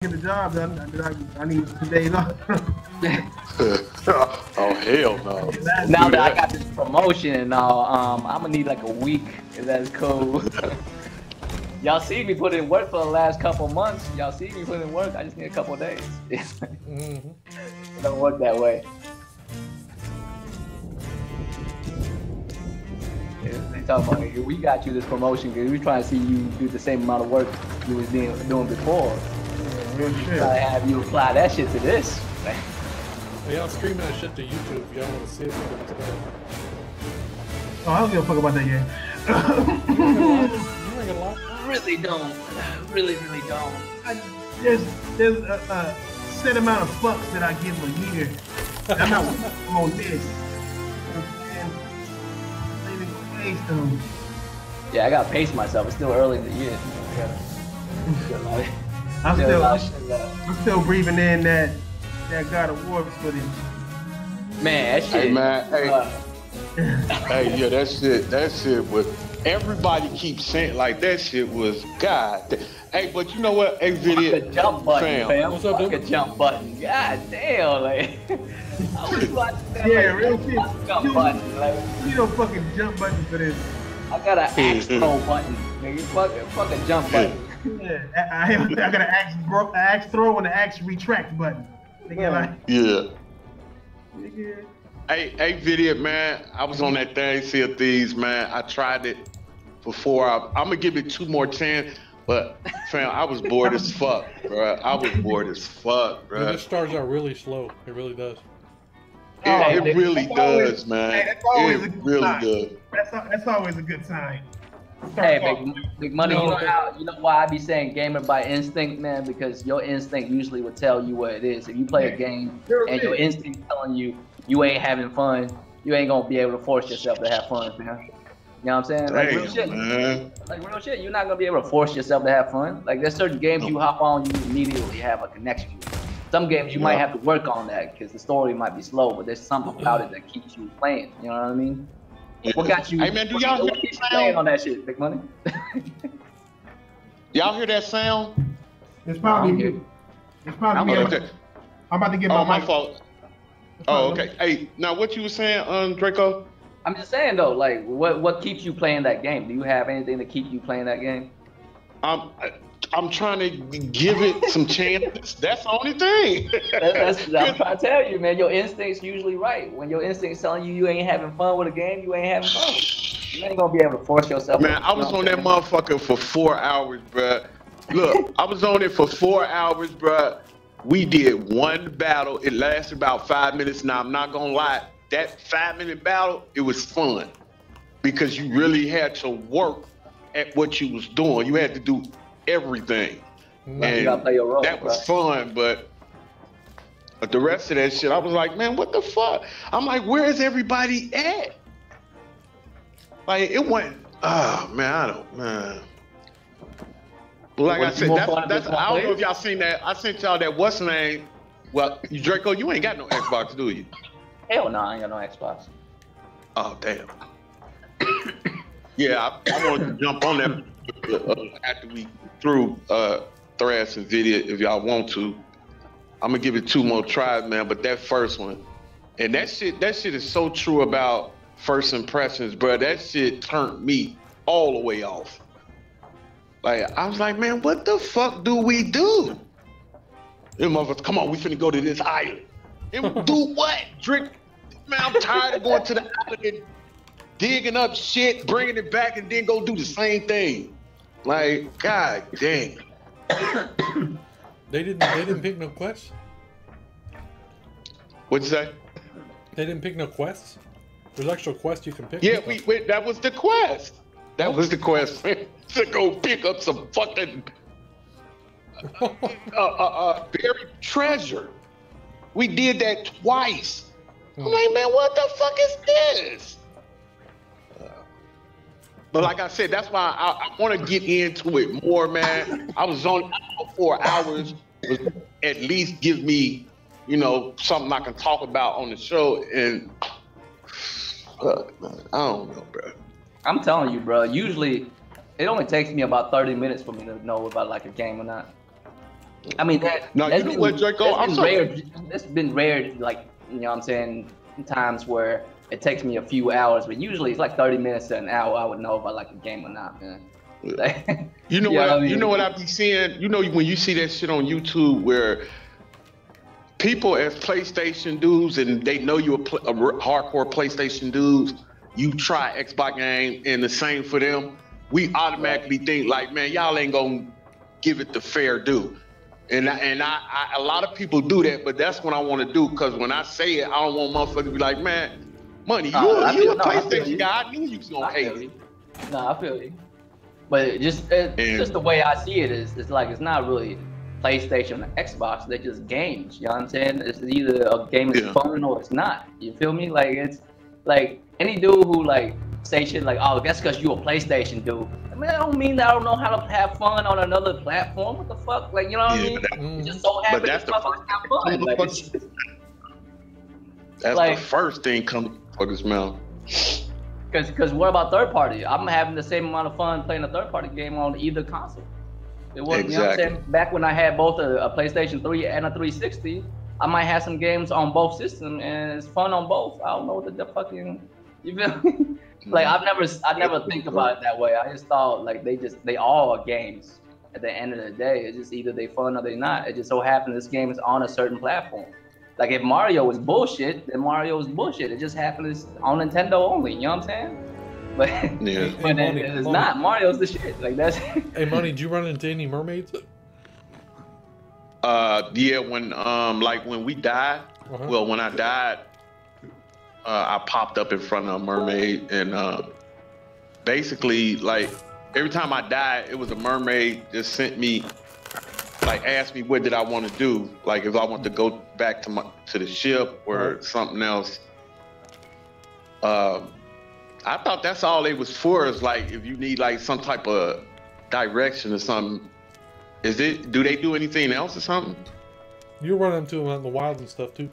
get the job done. I need 2 days off. Oh hell no! Now that I got this promotion and all, I'm gonna need like a week. If that's cool. Y'all see me put in work for the last couple months. Y'all see me put in work. I just need a couple of days. It don't work that way. They talk about we got you this promotion because we trying to see you do the same amount of work you was doing before. Real shit. Try to have you apply that shit to this. Y'all streaming that shit to YouTube if y'all want to see it. Oh, I don't give a fuck about that game. You ain't gonna lie. Really don't. Really don't. There's a set amount of fucks that I give a year. I'm not on this. Yeah, I gotta pace myself. It's still early in the year. I'm still breathing in that God of War footage. Man, that shit. Hey man, hey, yeah, that shit was. Everybody keeps saying like that shit was God. Hey, but you know what? Hey, video. Fuck a jump button, fam. What's up, Fuck dude? a jump button. God damn, like. I was watching that. Yeah, like, real shit. Jump button, like. You don't fucking jump button for this. I got an axe throw button, nigga. Fuck a jump button. Yeah, I got an axe throw and an axe retract button. Nigga, like, Yeah. nigga. Hey, video, man. I was on that thing, Sea of Thieves, man. I tried it for 4 hours. I'm gonna give it 2 more chances, but fam, I was bored as fuck, bro. I was bored as fuck, bro. This starts out really slow. It really does. It really does, man. Hey, that's always a It good really sign. does. That's always a good sign. Hey, big money. You know why I be saying gamer by instinct, man? Because your instinct usually will tell you what it is. If you play a game and your instinct telling you you ain't having fun, you ain't gonna be able to force yourself to have fun, man. You know what I'm saying? Like real shit. Man. Like real shit. You're not gonna be able to force yourself to have fun. Like there's certain games you hop on, you immediately have a connection with. Some games you might have to work on that because the story might be slow, but there's something about it that keeps you playing. You know what I mean? What got you? Hey man, do y'all hear what keeps you that playing sound? on that shit, big money? Y'all hear that sound? It's probably I'm here. me. It's probably me. Okay. I'm about to get Oh, my my fault. Oh, okay. Hey, now what you were saying, Draco? I'm just saying though, like, what keeps you playing that game? Do you have anything to keep you playing that game? I'm trying to give it some chances. That's the only thing. I'm trying to tell you, man. Your instinct's usually right. When your instinct's telling you you ain't having fun with a game, you ain't having fun. You ain't gonna be able to force yourself. Man, I was on that motherfucker for 4 hours, bruh. Look, I was on it for 4 hours, bruh. We did one battle. It lasted about 5 minutes. Now, I'm not gonna lie. That 5-minute battle, it was fun because you really had to work at what you was doing. You had to do everything. You gotta play your role, that was fun, but the rest of that shit, I was like, man, what the fuck? I'm like, where is everybody at? Like, it went, oh, man, man. Like I said, that's I don't know if y'all seen that. I sent y'all that what's the name. Well, Draco, you ain't got no Xbox, do you? Hell no, I ain't got no Xbox. Oh, damn. Yeah, I wanted to jump on that after we through Threads and Video if y'all want to. I'm gonna give it 2 more tries, man. But that first one, and that shit is so true about first impressions, bro. That shit turned me all the way off. Like I was like, man, what the fuck do we do? Them motherfuckers, come on, we finna go to this island. And do what? Drink. Man, I'm tired of going to the island and digging up shit, bringing it back, and then go do the same thing. Like, god dang. They didn't pick no quests. What'd you say? They didn't pick no quests. There's actual quests you can pick. Yeah, that was the quest. That was the quest to go pick up some fucking buried treasure. We did that twice. I'm like, man, what the fuck is this? But like I said, that's why I want to get into it more, man. I was on 4 hours. At least give me, you know, something I can talk about on the show. And man, I don't know, bro. I'm telling you, bro. Usually, it only takes me about 30 minutes for me to know about like a game or not. I mean, No, you know what, Draco? I'm sorry. It's been rare, like, you know what I'm saying, times where it takes me a few hours, but usually it's like 30 minutes to an hour. I would know if I like a game or not, man. Like, You know what? You know what I be seeing? You know when you see that shit on YouTube where people as PlayStation dudes and they know you're a hardcore PlayStation dudes, you try Xbox game and the same for them. We automatically think like, man, y'all ain't gonna give it the fair due. And I a lot of people do that, but that's what I want to do because when I say it, I don't want motherfuckers to be like, man, Money, you a PlayStation guy. I knew you was gonna hate it. No, I feel you. But it's just the way I see it is, it's like it's not really PlayStation or Xbox. They're just games. You know what I'm saying? It's either a game is fun or it's not. You feel me? Like it's like any dude who like say shit like, "Oh, that's because you a PlayStation dude." I mean, that don't mean that I don't know how to have fun on another platform. What the fuck? Like, you know what I mean? It's just so happy that's have fun. Like, that's like, the first thing comes to his mouth. Because what about third party? I'm having the same amount of fun playing a third party game on either console. It was, you know what I'm saying? Back when I had both a PlayStation 3 and a 360, I might have some games on both systems, and it's fun on both. I don't know what the fucking, you feel me? Like I never think about it that way. I just thought like they all are games. At the end of the day, it's just either they fun or they not. It just so happens this game is on a certain platform. Like if Mario was bullshit, then Mario is bullshit. It just happens on Nintendo only. You know what I'm saying? But, but it's not. Mario's the shit. Like that's. Hey, Money, did you run into any mermaids? Yeah, when like when we died. Well, when I died, I popped up in front of a mermaid, and basically, like every time I died, it was a mermaid that sent me, like, asked me what did I want to do, like if I want to go back to the ship or something else. I thought that's all they was for, is like if you need like some type of direction or something. Do they do anything else or something? You run into them in the wild and stuff too.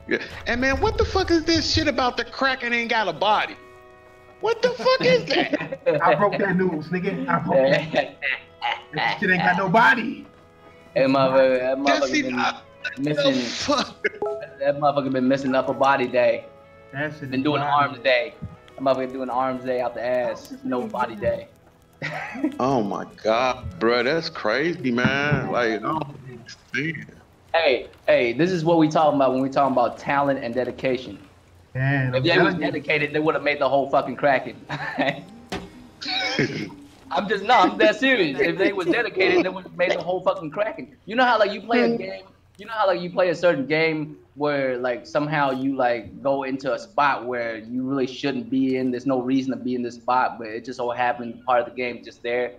Yeah. And man, what the fuck is this shit about the Kraken ain't got a body? What the fuck is that? I broke that news, nigga. I broke that. That shit ain't got no body. Hey, that motherfucker been missing upper body day. Been doing arms day. That motherfucker doing arms day out the ass. No body day. Oh my god, bro, that's crazy, man. Like, I don't understand. Hey, this is what we talking about when we talking about talent and dedication. Man, if they was dedicated, they would have made the whole fucking Kraken. I'm that serious. If they was dedicated, they would have made the whole fucking Kraken. You know how like you play a game, you know how like you play a certain game where like somehow you like go into a spot where you really shouldn't be in. There's no reason to be in this spot, but it just so happened part of the game is just there.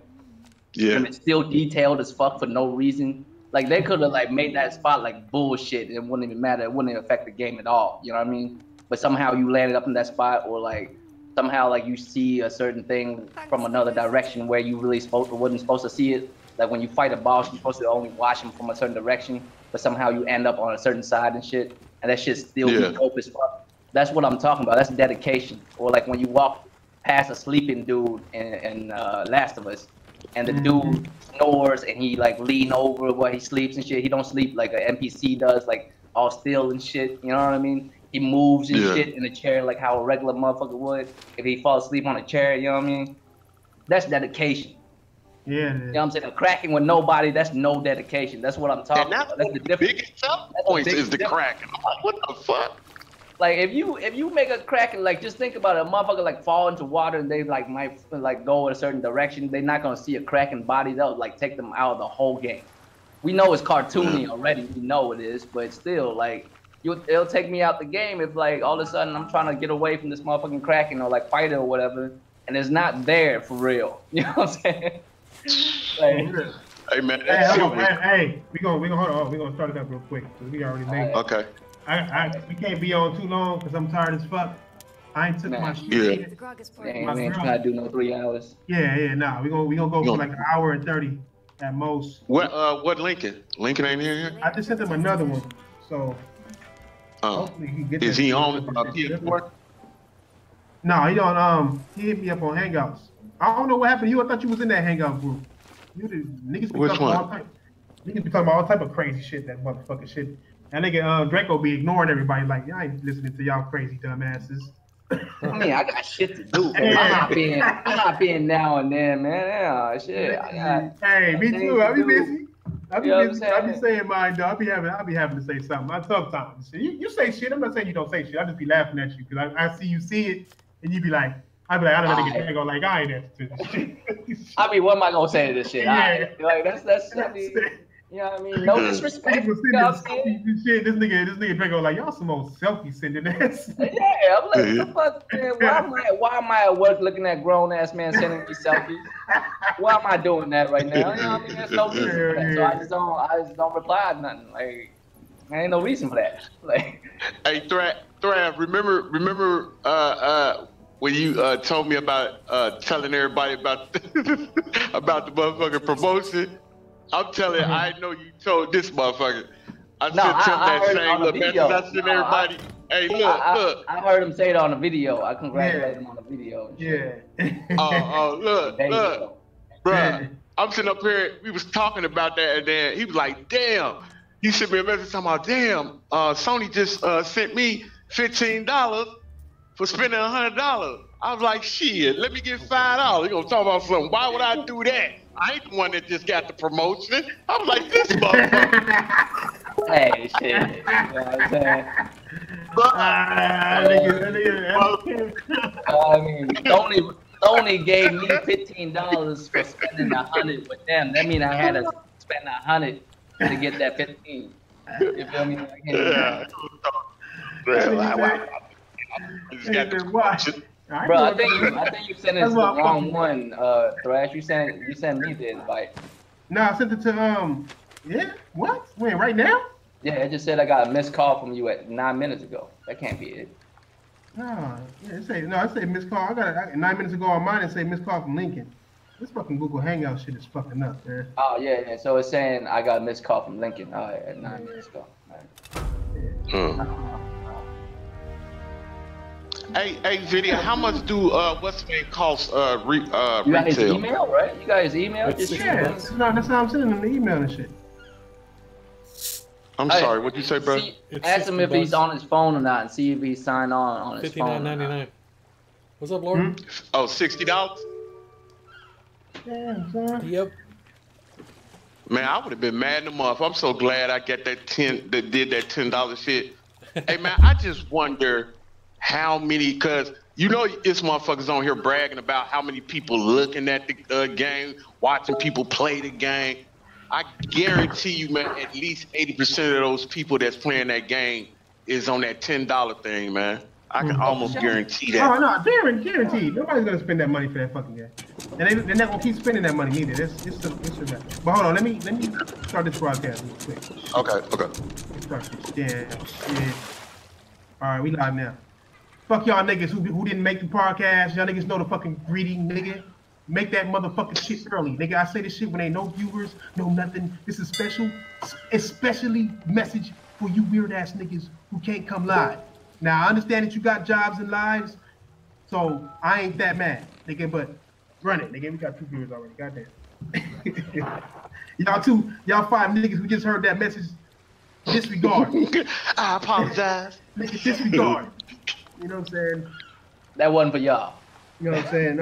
Yeah. And it's still detailed as fuck for no reason. Like they could have like made that spot like bullshit. It wouldn't even matter. It wouldn't even affect the game at all. You know what I mean? But somehow you landed up in that spot, or like somehow like you see a certain thing from another direction where you really wasn't supposed to see it. Like when you fight a boss, you're supposed to only watch him from a certain direction, but somehow you end up on a certain side and shit, and that shit still be dope as fuck. That's what I'm talking about. That's dedication. Or like when you walk past a sleeping dude in Last of Us, and the dude snores and he like lean over while he sleeps and shit. He don't sleep like an NPC does, like all still and shit. You know what I mean? He moves and shit in a chair like how a regular motherfucker would if he falls asleep on a chair. You know what I mean? That's dedication. Yeah. You know what I'm saying? A Kraken with nobody, that's no dedication. That's what I'm talking about. That's the difference. Biggest point is the Kraken. What the fuck? Like if you make a Kraken, like just think about it, a motherfucker like fall into water and they like might like go in a certain direction. They're not gonna see a Kraken body. That'll like take them out of the whole game. We know it's cartoony already. We know it is, but still like it'll take me out the game if like all of a sudden I'm trying to get away from this motherfucking Kraken or like fight it or whatever, and it's not there for real. You know what I'm saying? Like, hey man, we gonna hold on. We gonna start it up real quick because we already made it. Okay. We can't be on too long because I'm tired as fuck. I ain't took my shit. Yeah. Ain't trying to do no 3 hours. Yeah, nah. We gonna go for like an hour and 30 at most. What Lincoln? Lincoln ain't here yet? I just sent him another one, so hopefully he gets. Is he on PS4? No, he don't. He hit me up on Hangouts. I don't know what happened to you. I thought you was in that Hangout group. You the niggas. Which one? Niggas be talking about all type of crazy shit. That motherfucking shit. That nigga Draco be ignoring everybody. Like, I ain't listening to y'all crazy dumbasses. I mean, I got shit to do, baby. Yeah. I'm not being now and then, man. Yeah, shit. Hey, me too. I be busy. I be You know what I'm busy. I be saying? saying mine, though. I be having to say something. I sometimes you say shit. I'm not saying you don't say shit. I just be laughing at you because I see you see it and you be like, I be like, I don't know, nigga Draco like I ain't answer to this shit. I mean, what am I gonna say to this shit? Yeah. Like that's I mean, you know what I mean? No disrespect. You know what I'm saying? Shit, this nigga Draco like y'all some old selfie sending ass. Yeah, I'm like, what the fuck, man? Why am I at work looking at grown ass man sending me selfies? Why am I doing that right now? You know what I mean? There's no reason for that. So I just don't reply to nothing. Like, there ain't no reason for that. Like, Hey, Thrav, remember when you told me about telling everybody about about the motherfucking promotion? I'm telling you, I know you told this motherfucker. I sent him that same little message. I sent everybody. Hey, look. I heard him say it on the video. I congratulate him on the video. Yeah. Look, bruh. I'm sitting up here. We was talking about that, and then he was like, "Damn." He sent me a message talking about, "Damn, Sony just sent me $15 for spending $100." I was like, "Shit, let me get $5." He gonna talk about something. Why would I do that? I ain't the one that just got the promotion. I was like, this motherfucker. Hey, shit. You know what I'm saying? I mean, Tony gave me $15 for spending $100 with them. That means I had to spend $100 to get that 15. You feel me? Yeah. Bro, I think you sent it to the wrong one, Thrash. You sent me the invite. No, I sent it to yeah. What? Wait, right now? Yeah, it just said I got a missed call from you at 9 minutes ago. That can't be it. No, yeah, it say missed call. I got it 9 minutes ago on mine. It say missed call from Lincoln. This fucking Google Hangout shit is fucking up, man. Oh yeah. So it's saying I got a missed call from Lincoln. All right, at 9 minutes ago. All right. Hey, video. How much do what's the name cost You got his retail? email, right? You got his email? Yeah, that's how I'm sending him the email and shit. I'm sorry. What'd you say, bro? Ask him if he's on his phone or not, and see if he's signed on his phone. $59.99. What's up, Lord? Oh, $60. Damn, son. Yep. Man, I would have been mad in the month. I'm so glad I got that did that $10 shit. Hey man, I just wonder how many, cause you know this motherfuckers on here bragging about how many people looking at the game, watching people play the game. I guarantee you, man, at least 80% of those people that's playing that game is on that $10 thing, man. I can almost guarantee that. Oh no, guaranteed. Nobody's gonna spend that money for that fucking game, and they're not gonna keep spending that money neither. It's but hold on, let me start this broadcast real quick. Okay. Let's start this. Yeah, shit. All right, we live now. Fuck y'all niggas who didn't make the podcast. Y'all niggas know the fucking greedy nigga. Make that motherfucking shit early, nigga. I say this shit when ain't no viewers, no nothing. This is special, especially message for you weird ass niggas who can't come live. Now I understand that you got jobs and lives, so I ain't that mad, nigga. But run it, nigga. We got 2 viewers already. Goddamn. y'all 5 niggas who just heard that message. Disregard. I apologize. Nigga, disregard. You know what I'm saying? That wasn't for y'all. You know what I'm saying?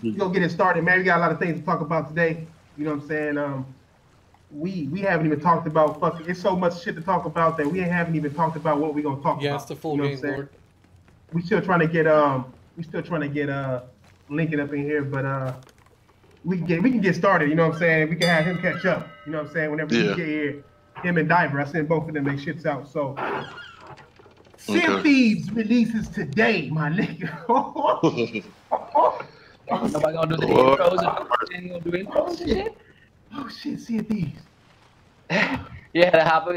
We're gonna get it started, man. We got a lot of things to talk about today. You know what I'm saying? We haven't even talked about fucking. It's so much shit to talk about that we haven't even talked about what we're gonna talk about. Yeah, it's the full game, Lord. We still trying to get Lincoln up in here, but we can get started. You know what I'm saying? We can have him catch up. You know what I'm saying? Whenever we get here, him and Diver, I sent both of them their shits out. So. Thieves releases today, my nigga. Nobody gonna do the intros. Ain't gonna do intros and shit. Oh shit, Thieves. Yeah, hop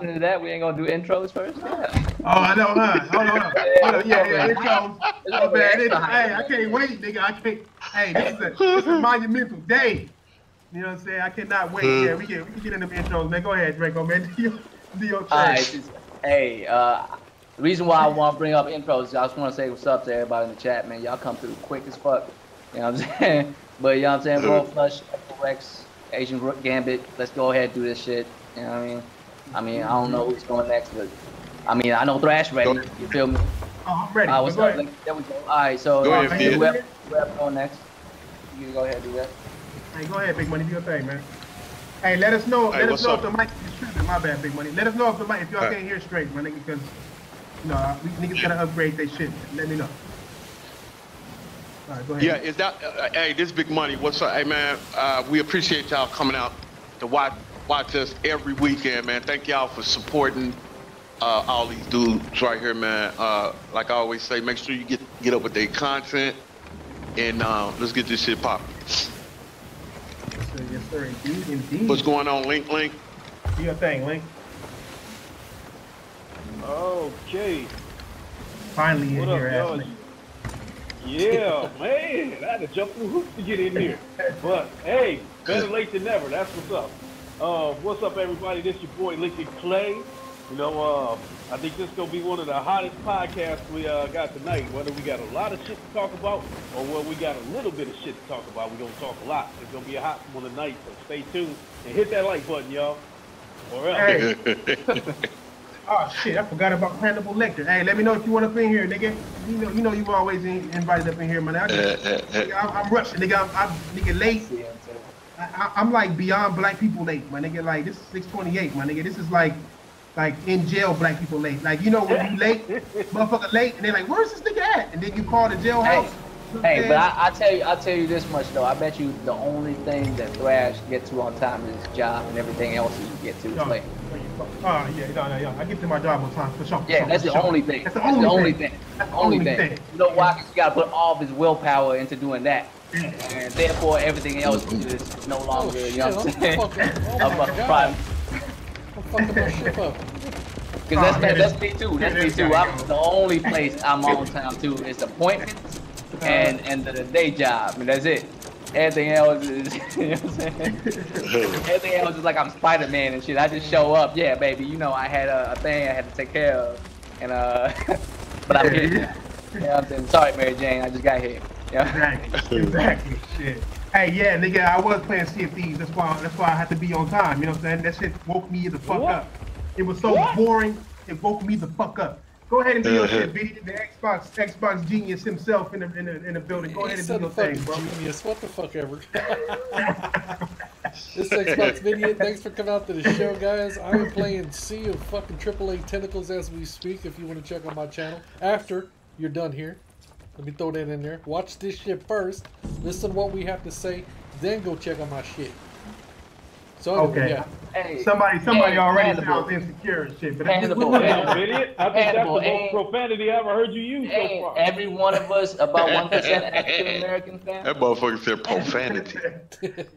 into that. We ain't gonna do intros first. Yeah. Oh, I know, huh? Hold on. Yeah, intros. Oh man, hey, I can't wait, nigga. I can't. Hey, this is a monumental day. You know what I'm saying? I cannot wait. Yeah, we can get into the intros, man. Go ahead, Draco, man. Do your thing. All right, hey, the reason why I want to bring up intros, I just want to say what's up to everybody in the chat, man. Y'all come through quick as fuck. You know what I'm saying? But you know what I'm saying? Bro Flush, Rex, Asian Gambit. Let's go ahead and do this shit. You know what I mean? I don't know who's going next, but I mean, I know Thrash ready. You feel me? Oh, I'm ready. What's up? There we go. All right, so Go ahead, whoever going next, you can go ahead and do that. Hey, go ahead, Big Money. Do your thing, man. Hey, let us know. Hey, Let us know up? if the mic is tripping. My bad, Big Money. Let us know if the mic, if y'all can't hear straight, my nigga, because we niggas gotta upgrade their shit. Let me know. All right, go ahead. Yeah, is that? Hey, this Big Money. What's up? Hey, man, we appreciate y'all coming out to watch us every weekend, man. Thank y'all for supporting all these dudes right here, man. Like I always say, make sure you get up with their content, and let's get this shit popping. Yes, sir. Indeed. What's going on, Link? Do your thing, Link. Okay. Finally in What here, up, ass y'all? Yeah, man. I had to jump through hoops to get in here. But, hey, better late than never. That's what's up. What's up, everybody? This your boy, Lincoln Clay. You know, I think this is going to be one of the hottest podcasts we got tonight. Whether we got a lot of shit to talk about or whether we got a little bit of shit to talk about, we're going to talk a lot. It's going to be a hot one tonight, so stay tuned and hit that like button, y'all. Or else. Hey. Oh, shit, I forgot about Hannibal Lecter. Hey, let me know if you want up in here, nigga. You know you always invited up in here, man. I'm rushing, nigga. I'm nigga late. I'm like beyond black people late, my nigga. Like, this is 628, my nigga. This is like in jail black people late. Like, you know when you late, motherfucker late, and they're like, where's this nigga at? And then you call the jailhouse. Hey, but I tell you this much though. I bet you the only thing that Thrash gets to on time is his job, and everything else he get to is late. Yeah. I get to my job on time for sure. Yeah, that's the only thing. That's the only thing. That's the only thing. You know why? Because you gotta put all of his willpower into doing that, and therefore everything else is no longer, you know what I'm saying? I'm fucking my shit up. Because that's me too. That's me too. I'm the only place I'm on time too is appointments and the day job, and that's it. Everything else is, you know what I'm saying? Everything else is like I'm Spider-Man and shit. I just show up. Yeah, baby. You know, I had a thing I had to take care of, and but I'm here. You know what I'm saying? Sorry, Mary Jane. I just got here. Yeah. Exactly. Shit. Hey, yeah, nigga, I was playing Sea of Thieves. That's why I had to be on time. You know what I'm saying? That shit woke me the fuck up. It was so boring. It woke me the fuck up. Go ahead and do your shit, B. The Xbox genius himself in the building. Go ahead and do your thing, bro. Genius. What the fuck ever. This Xbox Video, thanks for coming out to the show, guys. I'm playing Sea of fucking AAA Tentacles as we speak. If you want to check on my channel after you're done here, let me throw that in there. Watch this shit first. Listen to what we have to say, then go check on my shit. So okay. Yeah. Hey, somebody already sounds insecure and shit. But Hannibal, idiot. I think that's the most profanity I ever heard you use so far. Every one of us about 1% African American fam. That motherfucker said profanity.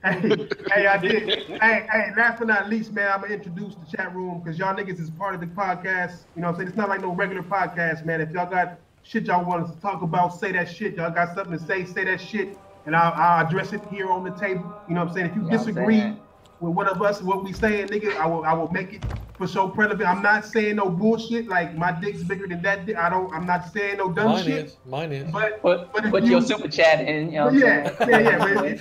Hey, I did. Hey, last but not least, man, I'm gonna introduce the chat room because y'all niggas is part of the podcast. You know what I'm saying? It's not like no regular podcast, man. If y'all got shit y'all want us to talk about, say that shit. Y'all got something to say that shit, and I'll address it here on the table. You know what I'm saying? If you disagree with one of us, what we saying, nigga, I will make it for so relevant. I'm not saying no bullshit like my dick's bigger than that dick. I'm not saying no dumb shit. Mine is. But put your super chat in, you know what I'm saying?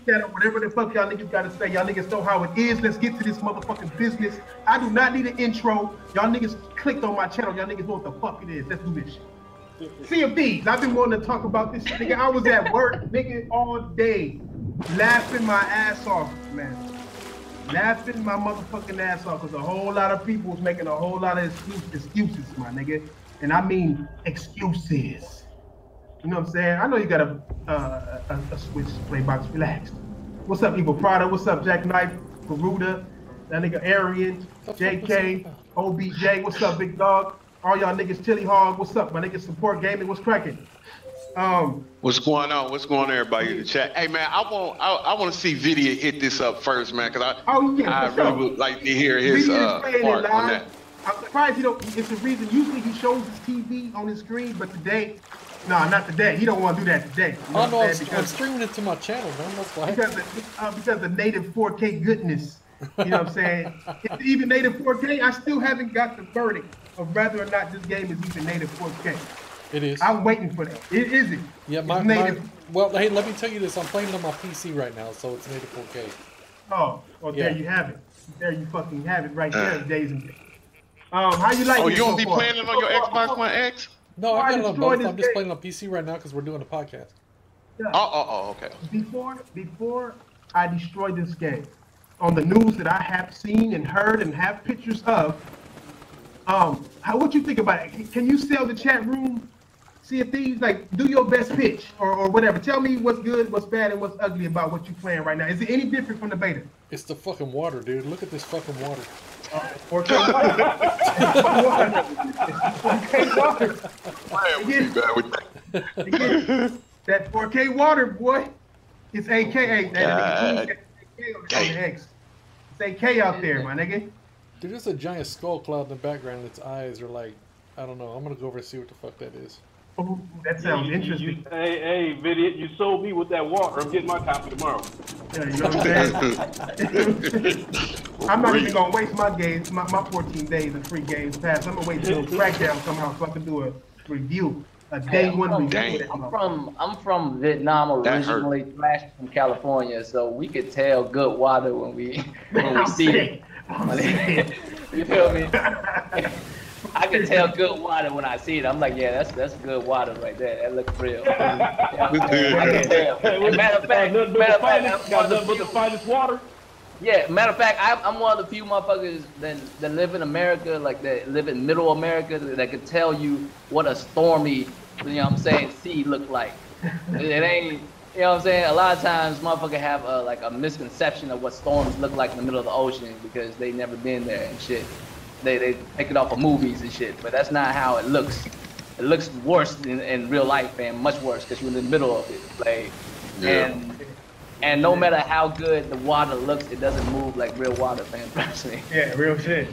Yeah. Whatever the fuck y'all niggas gotta say, y'all niggas know how it is. Let's get to this motherfucking business. I do not need an intro. Y'all niggas clicked on my channel. Y'all niggas know what the fuck it is. Let's do this shit. Sea of Thieves. I've been wanting to talk about this shit, nigga. I was at work, nigga, all day. Laughing my ass off, man. Laughing my motherfucking ass off because a whole lot of people was making a whole lot of excuses, my nigga. And I mean excuses. You know what I'm saying? I know you got a Switch play box. Relax. What's up, Evil Prada? What's up, Jackknife, Garuda, that nigga Arian, JK, OBJ? What's up, Big Dog? All y'all niggas, Chili Hog. What's up, my niggas? Support Gaming. What's cracking? What's going on? What's going on, everybody in the chat? Hey, man, I want to see Vidya hit this up first, man, because I really would like to hear his part on that. I'm surprised he don't. It's the reason. Usually he shows his TV on his screen, but today, no, not today. He don't want to do that today. You know no, I'm streaming it to my channel, man. That's why. Because of native 4K goodness. You know what I'm saying? It's even native 4K. I still haven't got the verdict of whether or not this game is even native 4K. It is. I'm waiting for that. It is it. Yeah, well, hey, let me tell you this. I'm playing on my PC right now, so it's native 4K. Oh, well, Yeah. there you have it. There you fucking have it right there, days and days. How you like it? Oh, you so don't be far? playing it on your Xbox One X? No, Why I got it on destroy both. this I'm just game? playing on PC right now because we're doing a podcast. Yeah. Oh, okay. Before I destroy this game, on the news that I have seen and heard and have pictures of, what you think about it? Can you sell the chat room? See if these like do your best pitch or whatever. Tell me what's good, what's bad, and what's ugly about what you're playing right now. Is it any different from the beta? It's the fucking water, dude. Look at this fucking water. 4K water. It's 4K water. Again, that 4K water, boy. It's AKA. That AK on the X. It's AK out there, my nigga. Dude, there's a giant skull cloud in the background. Its eyes are like, I don't know. I'm gonna go over and see what the fuck that is. Oh, that sounds interesting. Hey, Vidiot, you sold me with that water. I'm getting my copy tomorrow. Yeah, you know what I'm saying? I'm not even gonna waste my 14 days of free games pass. I'm gonna wait till Crackdown somehow so I can do a review, a day one review. I'm from Vietnam originally, thrashed from California, so we could tell good water when we see it. You feel me? I can tell good water when I see it. I'm like, yeah, that's good water right there. That looks real. Yeah, I can tell. Matter of fact, the finest water. Yeah, matter of fact, I'm one of the few motherfuckers that live in America, like that live in middle America, that could tell you what a stormy, you know what I'm saying, sea look like. It ain't, you know what I'm saying? A lot of times motherfuckers have like a misconception of what storms look like in the middle of the ocean because they never been there and shit. They take it off of movies and shit, but that's not how it looks. It looks worse in real life, man, much worse, because you're in the middle of it. Like, and no matter how good the water looks, it doesn't move like real water, man. Trust me. Yeah, real shit.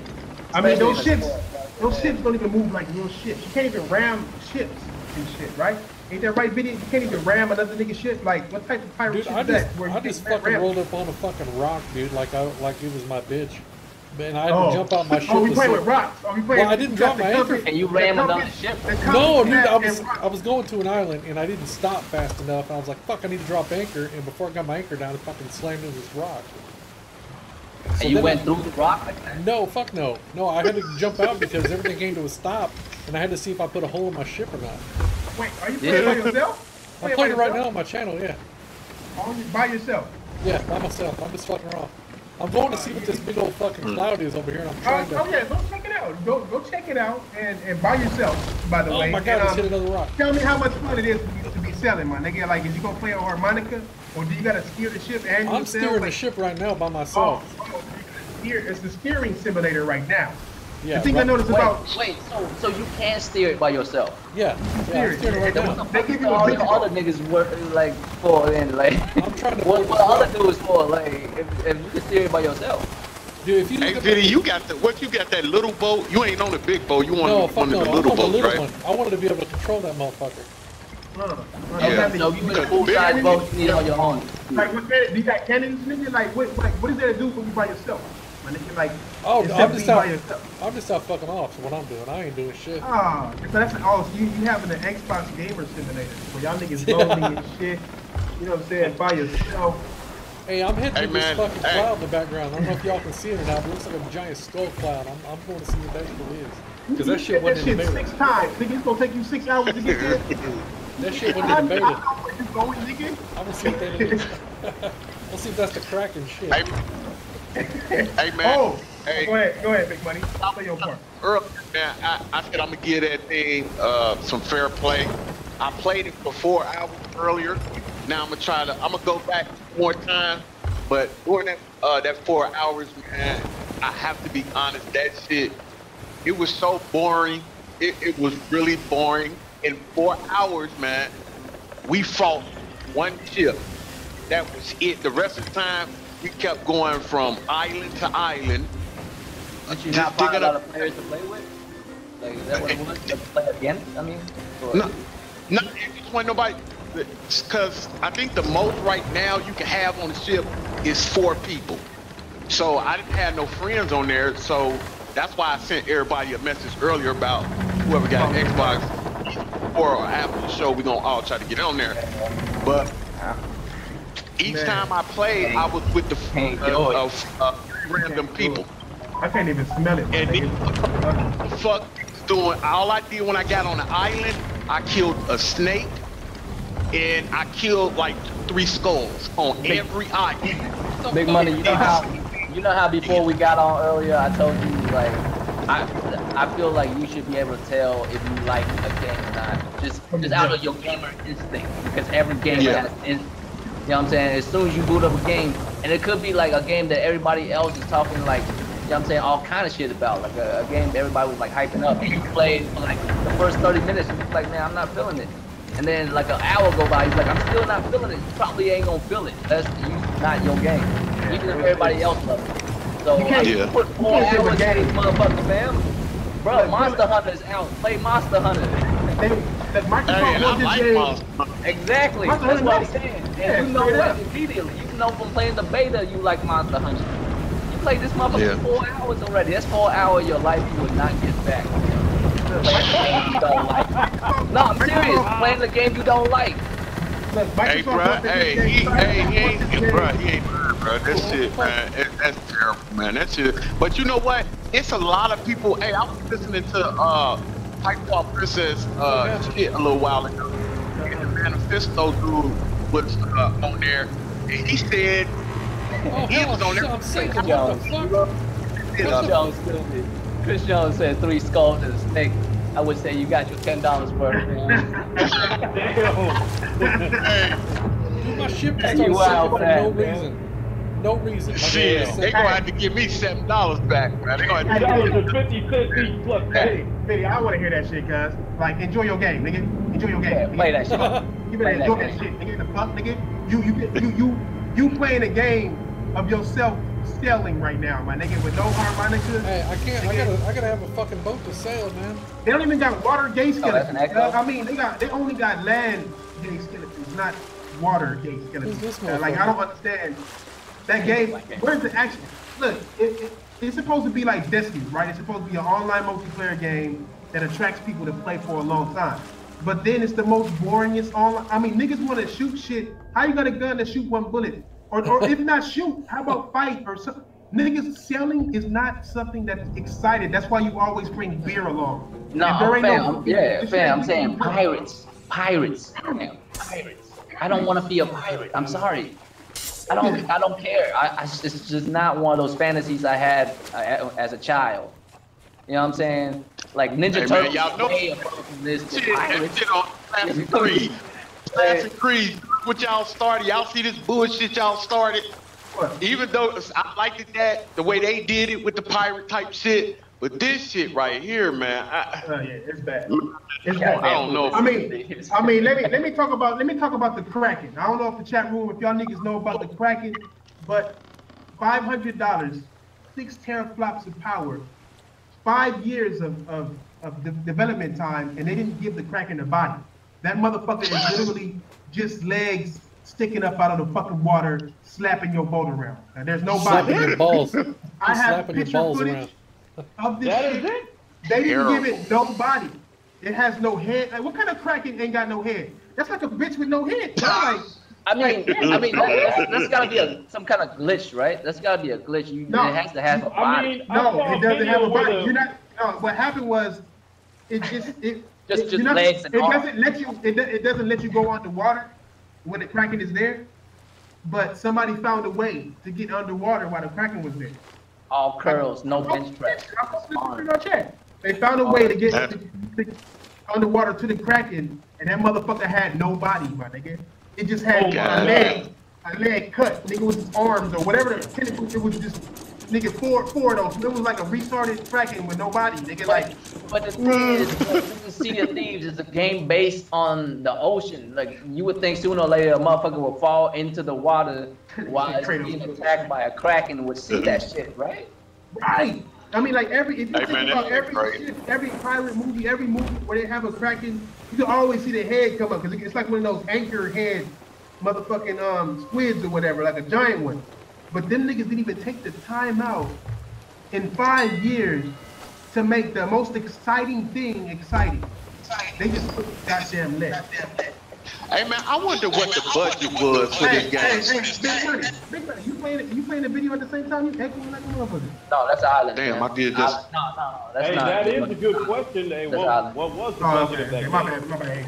I mean, those ships don't even move like real ships. You can't even ram ships and shit, right? Ain't that right, Vinny? You can't even ram another nigga ship. Like, what type of pirate Dude, ship I is that? I just fucking rolled up on a fucking rock, dude, like it was my bitch. Man, I had to jump out my ship. Oh, we playing with rocks. Well, I didn't drop my anchor. And you ram another ship. No, dude, I was going to an island and I didn't stop fast enough. I was like, fuck, I need to drop anchor. And before I got my anchor down, it fucking slammed into this rock. So and you went through the rock like that? No, fuck no. No, I had to jump out because everything came to a stop, and I had to see if I put a hole in my ship or not. Wait, are you playing by yourself? I'm playing it right now on my channel, yeah. By yourself? Yeah, by myself. I'm just fucking around. I'm going to see what this big old fucking cloud is over here, and I'm trying to... Oh yeah, go check it out. Go check it out, and by yourself, by the way. Oh my god, let's hit another rock. Tell me how much fun it is to be selling, my nigga. Like, is you gonna play a harmonica, or do you gotta steer the ship and I'm steering the ship right now by myself. It's the steering simulator right now. Yeah, the thing I noticed about... Wait, so you can steer it by yourself? Yeah, I'm steering it right now. What the fuck all your other niggas work like for then? Like, I'm trying to... What other dudes for? Like, if you can steer it by yourself? Dude, if you hey, Vinny, you got that little boat? You ain't on the big boat. You want one of the little boats, right? One. I wanted to be able to control that motherfucker. No, you need a full-size boat. You need on your own. Like, do you got cannons, nigga? Like, what is there to do for you by yourself? Like, oh, I'm just out fucking off. So what I'm doing, I ain't doing shit. Ah, so that's so you having an Xbox gamer simulator where y'all niggas loading and shit. You know what I'm saying? By yourself. Hey, I'm hitting this fucking cloud in the background. I don't know if y'all can see it or not, but it looks like a giant skull cloud. I'm going to see what that shit is. Because that shit wasn't in the beta. 6 times. Nigga, it's gonna take you 6 hours to get there. That shit wasn't in the beta. I know where you going, nigga. I'm gonna see what that is. Let's see if that's the Kraken shit. Hey man. Hey. Go ahead, big money. I'll play your part. Earlier, man, I said I'm gonna give that thing some fair play. I played it for 4 hours earlier. Now I'm gonna go back more time. But during that 4 hours, man, I have to be honest, that shit, it was so boring. It was really boring. In 4 hours, man, we fought one ship. That was it. The rest of the time, we kept going from island to island. But you not find a lot of players to play with? Like, is that what it was? To play against? I mean? No, it just wasn't nobody. Because I think the most right now you can have on the ship is 4 people. So I didn't have no friends on there. So that's why I sent everybody a message earlier about whoever got an Xbox. before or after the show, we're gonna all try to get on there. But each time I played, I was with the random people. I can't even smell it. And then, the fuck doing? All I did when I got on the island, I killed a snake, and I killed like 3 skulls on every island. Big Money, you know how before we got on earlier, I told you like I feel like you should be able to tell if you like a game or not, just out of your gamer instinct, because every game has instinct. You know what I'm saying? As soon as you boot up a game, and it could be like a game that everybody else is talking like, you know what I'm saying, all kind of shit about, like a game that everybody was like hyping up, and you played for like the first 30 minutes, and you're like, man, I'm not feeling it. And then like an hour go by, you're like, I'm still not feeling it. You probably ain't gonna feel it. That's not your game, even if everybody else loves it. So you put 4 hours in this motherfucker, man. Bro, Monster Hunter is out. Play Monster Hunter. Exactly. That's what I'm saying. And you know what? Immediately, you know from playing the beta, you like Monster Hunter. You played this motherfucker 4 hours already. That's 4 hours of your life you would not get back. Playing the game you don't like. No, I'm serious. Playing the game you don't like. Hey, bro. Hey, he ain't, bro. That shit, man. That's terrible, man. That shit. But you know what? It's a lot of people. Hey, I was listening to Pipewater Princess shit a little while ago. And the Manifesto dude was on there. And he said he was on there. I'm sick of what the fuck? Chris Jones said 3 skulls and a snake. I would say you got your $10 worth, man. Dude, my ship just started sinking for no reason. No reason. Shit, they gonna have to give me $7 back, man. They gonna have to $50 each plus. Hey, Biddy, I want to hear that shit, cuz. Like, enjoy your game, nigga. Enjoy your game. Yeah, play that shit. You better enjoy that shit, nigga. The fuck, nigga. You playing a game of yourself sailing right now, my nigga, with no harmonicas. Hey, I gotta have a fucking boat to sail, man. They don't even got water gate skeletons. That's an echo? I mean, they only got land gate skeletons, not water gate skeletons. Like, I don't understand. That game, where's the action? Look, it's supposed to be like Destiny, right? It's supposed to be an online multiplayer game that attracts people to play for a long time. But then it's the most boringest online. I mean, niggas want to shoot shit. How you got a gun to shoot 1 bullet? Or if not shoot, how about fight or something? Niggas selling is not something that's excited. That's why you always bring beer along. No, fam, I'm saying pirates. Pirates. I don't want to be a pirate. I'm sorry. I don't care. It's just not one of those fantasies I had as a child. You know what I'm saying? Like Ninja Turtles, y'all know way above this. Shit on Assassin's Creed. Assassin's Creed, what y'all started. Y'all see this bullshit y'all started? What? Even though I liked it the way they did it with the pirate type shit, but this shit right here, man. Yeah, it's bad. It's bad. I don't know. I mean, let me talk about the Kraken. I don't know if the chat room, if y'all niggas know about the Kraken, but $500, 6 teraflops of power, 5 years of development time, and they didn't give the Kraken a body. That motherfucker is literally just legs sticking up out of the fucking water, slapping your boat around. Now, there's no body. Slapping your balls. I have picture footage of this shit. They didn't give it no body. It has no head. Like, what kind of Kraken ain't got no head? That's like a bitch with no head. Like, I mean, that's gotta be some kind of glitch, right? That's gotta be a glitch. It has to have a body. No, it doesn't have a body. You're not. No, what happened was, legs and arms. It doesn't let you go underwater when the Kraken is there. But somebody found a way to get underwater while the Kraken was there. All curls, no bench press. They found a way to get underwater to the Kraken, and that motherfucker had no body, my nigga. It just had a leg cut, nigga, with his arms or whatever the tentacles. It was just, nigga, four of those. It was like a retarded Kraken with no body, nigga. But the thing is, Sea of Thieves is a game based on the ocean. Like, you would think sooner or later a motherfucker will fall into the water while it's being attacked by a Kraken would see that shit, right? Right. I mean, like if you think about every pirate movie, every movie where they have a Kraken, you can always see the head come up because it's like one of those anchor head motherfucking squids or whatever, like a giant one. But them niggas didn't even take the time out in 5 years to make the most exciting thing exciting. They just goddamn lit. Hey man, I wonder what the budget was for this game. Hey, Big Money, you playing the video at the same time? You echoing like a motherfucker. No, that's Island. Damn, man. I did this. No, that's Hey, not. that is a good question. Hey, what was the budget of that game? My bad.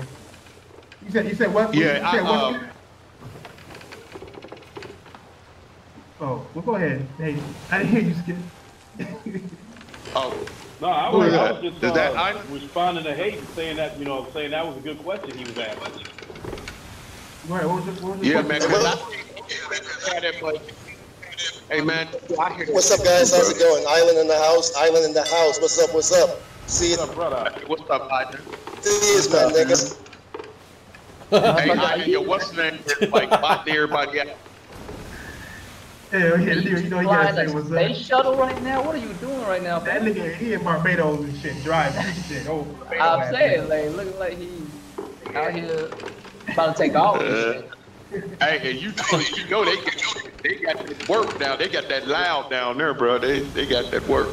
You said what? Yeah, you said what? Oh, well, go ahead. Hey, I didn't hear you, Skip. Oh, No, I was just Is that responding to Hayden, saying that saying that was a good question he was asking. Go ahead. What was yeah, man. 'Cause I had that much. Hey man, What's up, guys? How's it going? Island in the house. Island in the house. What's up? What's up? See What's up, brother? what's up, Isaac? Thieves, man, niggas. Hey, Isaac, yo, what's the name? Like, bot everybody. Hell yeah, you know he Flying gotta say a what's space up. shuttle right now? What are you doing right now, That man? nigga, he in Barbados and shit, driving shit. Oh, I'm saying, like, looking like he out here about to take off. And shit. Hey, and you know they got that work now. They got that loud down there, bro. They got that work.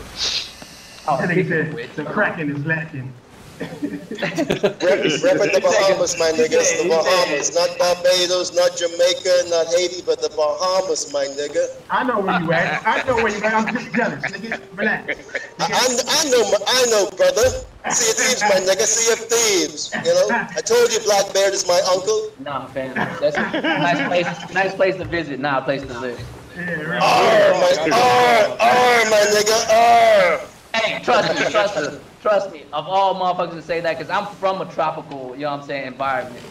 Oh, That nigga speaking of said which, the cracking is lacking. Repping the Bahamas, my niggas. The Bahamas. Not Barbados, not Jamaica, not Haiti, but the Bahamas, my nigga. I know where you at. I'm just jealous, nigga. Relax. I know, brother. See of Thieves, my nigga. See of Thieves. You know, I told you Black Beard is my uncle. Nah, fam. That's a nice place to visit, not a place to live. Yeah, really. My nigga. Hey, trust me. Of all motherfuckers to say that, because I'm from a tropical, you know what I'm saying, environment.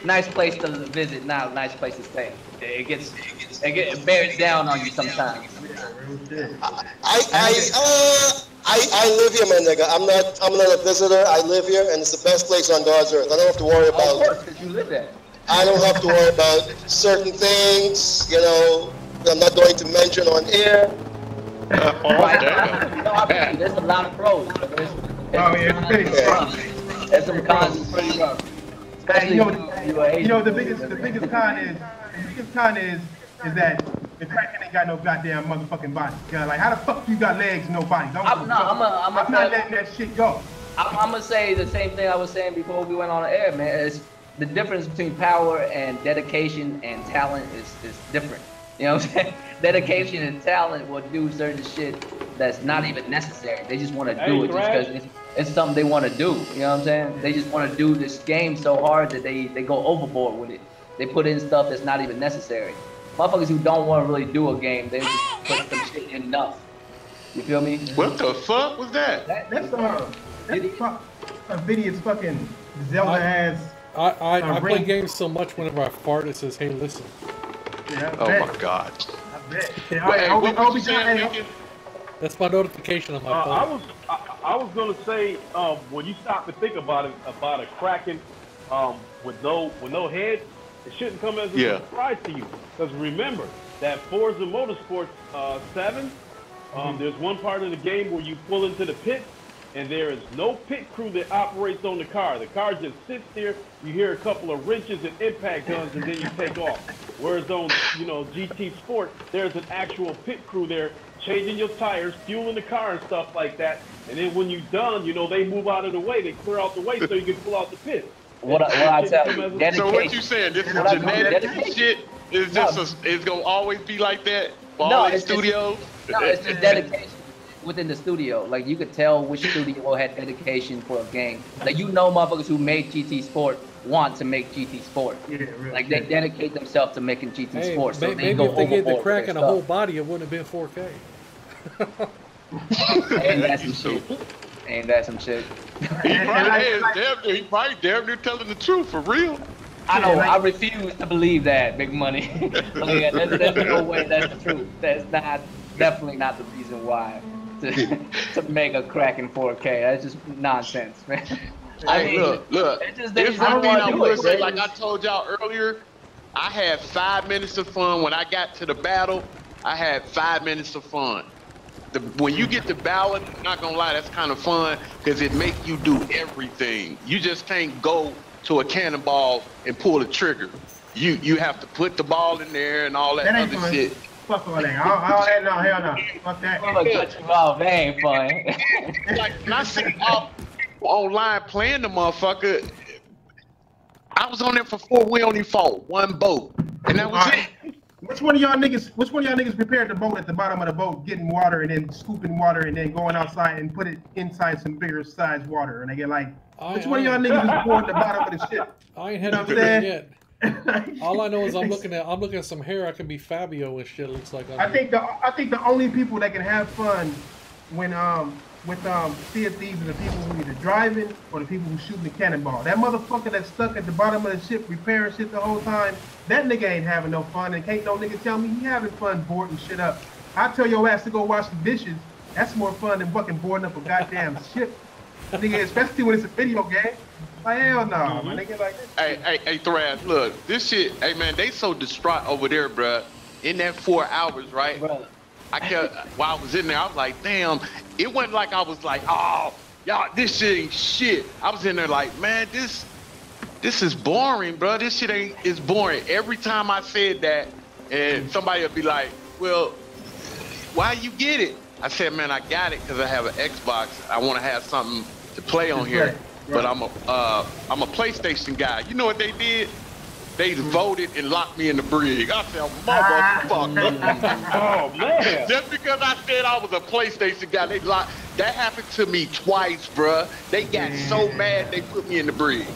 Nice place to visit, not a nice place to stay. It bears down on you sometimes. I live here, my nigga. I'm not a visitor. I live here, and it's the best place on God's earth. I don't have to worry Of about. course, because you live there. I don't have to worry about certain things. You know, I'm not going to mention on air. Right. No, there's a lot of pros. There's some cons. It's pretty rough. Especially you know the biggest con is that the Kraken ain't got no goddamn motherfucking body. Like how the fuck you got legs and no body? I'm not letting that shit go. I'm gonna say the same thing I was saying before we went on the air, man. It's the difference between power and dedication and talent is different. You know what I'm saying? Dedication and talent will do certain shit that's not even necessary. They just want to do it just because it's something they want to do. You know what I'm saying? They just want to do this game so hard that they go overboard with it. They put in stuff that's not even necessary. Motherfuckers who don't want to really do a game, they just put some shit in enough. You feel me? What the fuck was that? That's Nvidia's fucking Zelda ass. I play games so much whenever I fart, it says, hey, listen. Yeah, Oh my god. I bet. What was you saying, Lincoln? That's my notification on my phone. I was gonna say when you stop to think about a Kraken with no head, it shouldn't come as a surprise to you. Because remember that Forza Motorsports 7, there's one part of the game where you pull into the pit, and there is no pit crew that operates on the car. The car just sits there. You hear a couple of wrenches and impact guns, and then you take off. Whereas on GT Sport, there's an actual pit crew there changing your tires, fueling the car and stuff like that. And then when you're done, they move out of the way. They clear out the way so you can pull out the pit. What I tell you, dedication. So what you saying? This is genetic shit? It's gonna always be like that for all these studios? No, it's just dedication within the studio. Like you could tell which studio had dedication for a game. Like motherfuckers who made GT Sport want to make GT Sport. Yeah, really. Like they dedicate themselves to making GT Sport. So maybe if they gave the Kraken a whole body, it wouldn't have been 4K. Ain't that some shit? Ain't that some shit? He probably damn near telling the truth for real. I know. I refuse to believe that, Big Money. There's no way that's the truth. That's definitely not the reason why to make a Kraken 4K. That's just nonsense, man. Look. There's one thing I would say, like I told y'all earlier, I had 5 minutes of fun. When I got to the battle, I had 5 minutes of fun. When you get to ballot, I'm not gonna lie, that's kind of fun because it makes you do everything. You just can't go to a cannonball and pull the trigger. You have to put the ball in there and all that other fun. shit. Fuck all that. Hell no. Fuck that. I'm gonna cut you off. That ain't fun. Like when I say online playing the motherfucker. I was on there for 4. We only fought 1 boat, and that was it. Which one of y'all niggas prepared the boat at the bottom of the boat, getting water and then scooping water and then going outside and put it inside some bigger size water? And they get like, which one of y'all niggas was born at the bottom of the ship? I ain't had to do it yet. All I know is I'm looking at some hair. I can be Fabio and shit. Looks like I think the only people that can have fun when with Sea of Thieves are the people who either driving or the people who shooting the cannonball. That motherfucker that's stuck at the bottom of the ship repairing shit the whole time, that nigga ain't having no fun, and can't no nigga tell me he having fun boarding shit up. I tell your ass to go wash the dishes. That's more fun than fucking boarding up a goddamn ship. Nigga, especially when it's a video game. Like, hell no, my nigga, like this. Hey, Thrash, look, this shit, hey man, they so distraught over there, bruh. In that 4 hours, right? Brother. I kept, while I was in there, I was like, damn, it wasn't like I was like, oh, y'all, this shit ain't shit. I was in there like, man, this is boring, bro. This shit is boring. Every time I said that, and somebody would be like, well, why you get it? I said, man, I got it because I have an Xbox. I want to have something to play on here. Right. But I'm a PlayStation guy. You know what they did? They voted and locked me in the brig. I said, motherfucker. Oh, man. Just because I said I was a PlayStation guy, they locked. That happened to me twice, bruh. They got so mad they put me in the brig.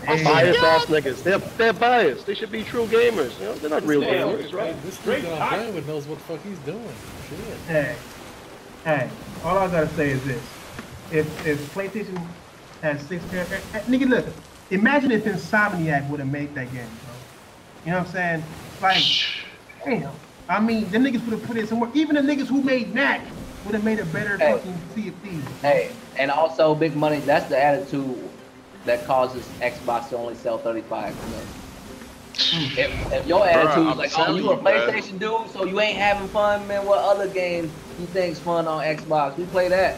Biased ass niggas. They're biased. They should be true gamers. You know, they're not real gamers, right? This dude that I'm playing with knows what the fuck he's doing. Shit. Hey, all I gotta say is this. If PlayStation has 6 characters, nigga, look, imagine if Insomniac would have made that game, bro. You know what I'm saying? Like, damn. I mean, the niggas would have put in some work. Even the niggas who made Knack would have made a better fucking Sea of Thieves. Hey, and also, Big Money, that's the attitude that causes Xbox to only sell 35 million. If your attitude is like, oh, you a PlayStation dude, so you ain't having fun, man, what other games you think's fun on Xbox? We play that.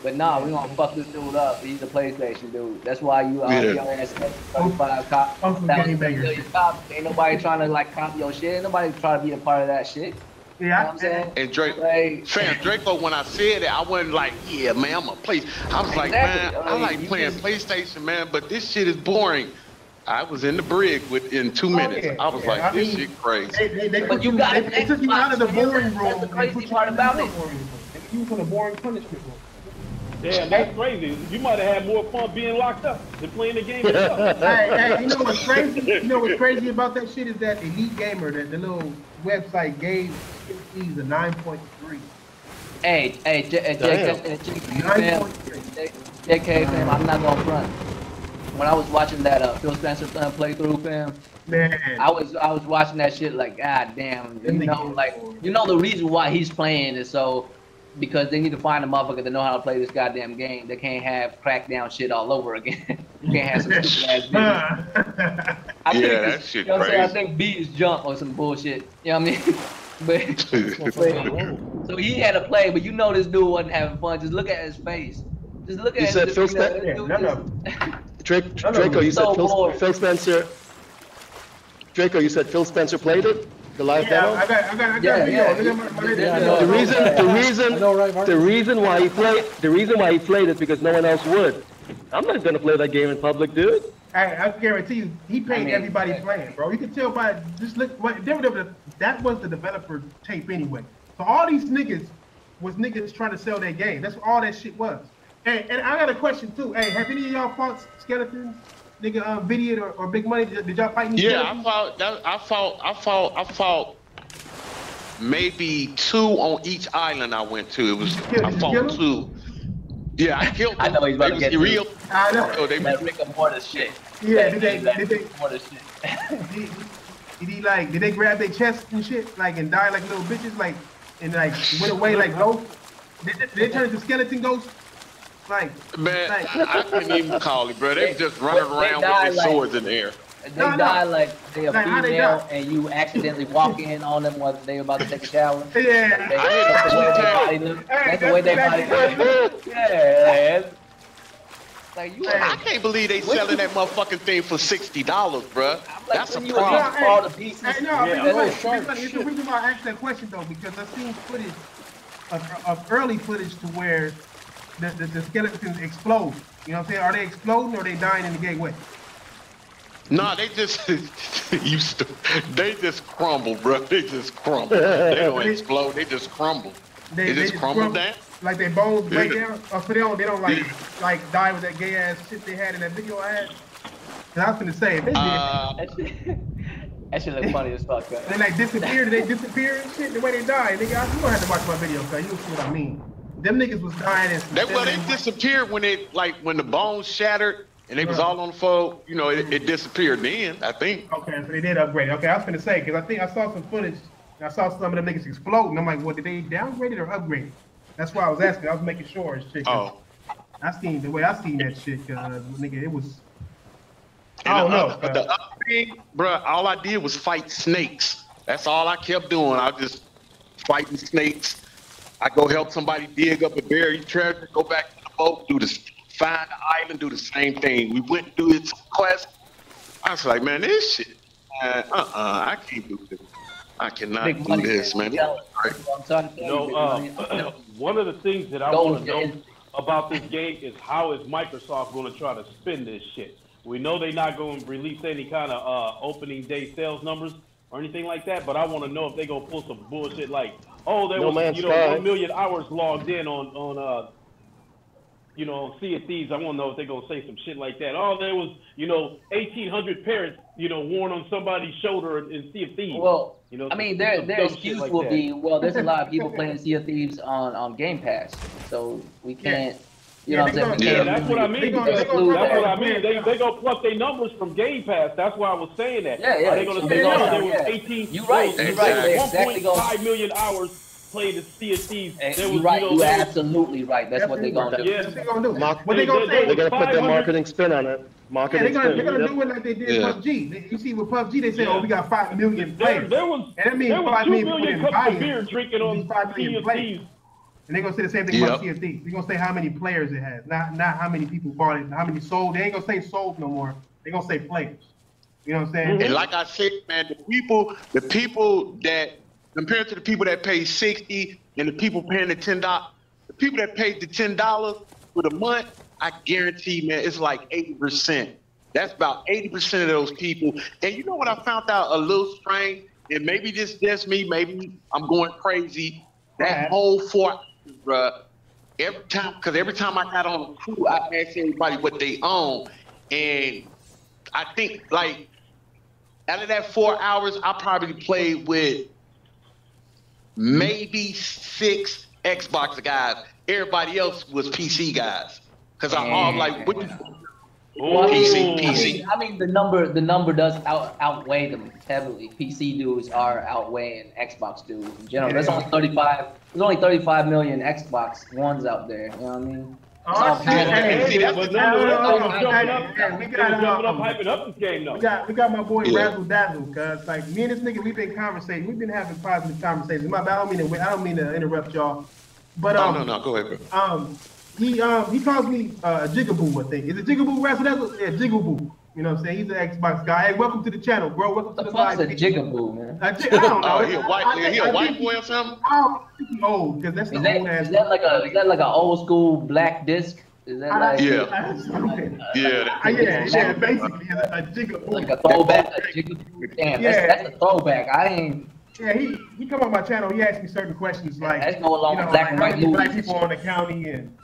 But nah, we gonna fuck this dude up. He's a PlayStation dude. That's why you your ass 35 copies. Ain't nobody trying to like copy your shit. Ain't nobody trying to be a part of that shit. Yeah, you know what I'm saying? And Draco, when I said it, I wasn't like, yeah, man, I'm a play. I was like, man, I like playing PlayStation, man, but this shit is boring. I was in the brig within 2 minutes. I was like, this shit crazy. They took you out of the boring room. That's the crazy part about it. You was in the boring punishment room. Damn, that's crazy. You might have had more fun being locked up than playing the game itself. Hey, you know what's crazy? You know what's crazy about that shit is that Elite Gamer, that the little website gave Thieves a 9.3. Hey, JK, fam, I'm not gonna front. When I was watching that Phil Spencer playthrough, fam, man, I was watching that shit like, god damn, you know the reason why he's playing is so. Because they need to find a motherfucker that know how to play this goddamn game. They can't have crackdown shit all over again. You can't have some stupid ass beats. That shit crazy. I think B is jump or some bullshit. You know what I mean? But so he had to play, but you know this dude wasn't having fun. Just look at his face. Just look at you said Phil Spencer. Draco, you said Phil Spencer. Draco, you said Phil Spencer played it. The live demo? I got video. The reason why he played is because no one else would. I'm not gonna play that game in public, dude. I guarantee you, he paid everybody playing, bro. You can tell by just look. That was the developer tape anyway. So all these niggas was niggas trying to sell their game. That's all that shit was. Hey, and I got a question too. Hey, have any of y'all fought skeletons? Nigga, Video or Big Money, did y'all fight any skeletons? I fought maybe 2 on each island I went to. I fought 2. Yeah, I killed them. I know he's about to get real. I know. Oh, they make a more shit. Yeah, did they did they grab their chest and shit, like, and die like little bitches, like, and like went away like ghosts? Did they turn into skeleton ghosts? Like, man, I couldn't even call it, bro. They just running around with their swords in the air. They die like they are female, and you accidentally walk in on them while they about to take a shower. Yeah, that's the way they body look. Yeah, like you. I can't believe they selling that motherfucking thing for $60, bro. That's a problem. All the pieces. It's the reason why I asked that question though, because I've seen footage of early footage to where the skeletons explode. You know what I'm saying? Are they exploding or are they dying in the gateway? Nah, they just they just crumble, bro. They just crumble. They don't explode. They just crumble. They just crumble down. Like their bones break down. Oh, so they don't like die with that gay ass shit they had in that video I had. Cause I was gonna say if they did. That shit look funny as fuck. They like disappear. They disappear and shit. The way they die, nigga. You gonna have to watch my video, cause you'll see what I mean. Them niggas was dying. They disappeared when when the bones shattered. And they was all on the floor, you know, it disappeared then, I think. Okay, so they did upgrade. Okay, I was gonna say, because I think I saw some footage, and I saw some of them niggas explode, and I'm like, well, did they downgrade it or upgrade it? That's why I was asking. I was making sure and shit. Oh. I seen that shit, nigga, it was, I don't know. The upgrade, bro, all I did was fight snakes. That's all I kept doing. I was just fighting snakes. I go help somebody dig up a buried treasure, go back to the boat, do this. Find the island, do the same thing. We went through its quest. I was like, man, this shit, I can't do this. I cannot do this, man. One of the things that I want to know about this game is how is Microsoft going to try to spin this shit? We know they're not going to release any kind of opening day sales numbers or anything like that, but I want to know if they're going to pull some bullshit like, oh, there was 1 million hours logged in on Sea of Thieves. I want to know if they're going to say some shit like that. Oh, there was, 1,800 parents, worn on somebody's shoulder in Sea of Thieves. Well, I mean, their excuse will be, well, there's a lot of people playing Sea of Thieves on Game Pass, so we can't, you know what I'm saying? Yeah, that's what I mean. That's what I mean. They going to pluck their numbers from Game Pass. That's why I was saying that. Yeah. Are they going to say, no, there was 18, you're right. 1.5 million hours playing the Sea of Thieves. You're right. You're absolutely right. That's what they're gonna do. Yes, they're gonna do. What they gonna say? They're gonna put their marketing spin on it. They're gonna do it like they did PUBG. You see with PUBG, they say, "Oh, we got 5 million players." There was 2 million cups of beer drinking on Sea of Thieves. And they're gonna say the same thing about Sea of Thieves. They're gonna say how many players it has, not how many people bought it, how many sold. They ain't gonna say sold no more. They're gonna say players. You know what I'm saying? And like I said, man, the people that compared to the people that pay 60 and the people paying the $10, the people that paid the $10 for the month, I guarantee, man, it's like 80%. That's about 80% of those people. And you know what I found out a little strange? And maybe this is just me, maybe I'm going crazy. That whole 4 hours, bruh, every time I got on the crew, I asked everybody what they own. And I think, like, out of that 4 hours, I probably played with maybe 6 Xbox guys. Everybody else was PC guys. Cause I'm all like, what PC. I mean, the number does outweigh them heavily. PC dudes are outweighing Xbox dudes in general. There's only 35. There's only 35 million Xbox Ones out there. You know what I mean? We got my boy Razzle Dazzle, cause like me and this nigga, we've been conversating. We've been having positive conversations. My bad, I don't mean to interrupt y'all, but no, go ahead, bro. He calls me Jigaboo, I think. Is it Jigaboo, Razzle Dazzle? Yeah, Jigaboo. You know what I'm saying? He's an Xbox guy. Hey, welcome to the channel, bro. Welcome to the live. What's a Jigaboo, man? I don't know. He a white boy or something? I think he's old, because that's the old ass. Is that like an old school black disc? Is that like yeah, basically a Jigaboo. Like a throwback, a Jigaboo. Damn, that's a throwback. I ain't. Yeah, he come on my channel. He asked me certain questions like, that's go along with black and white movies. Black people on the county and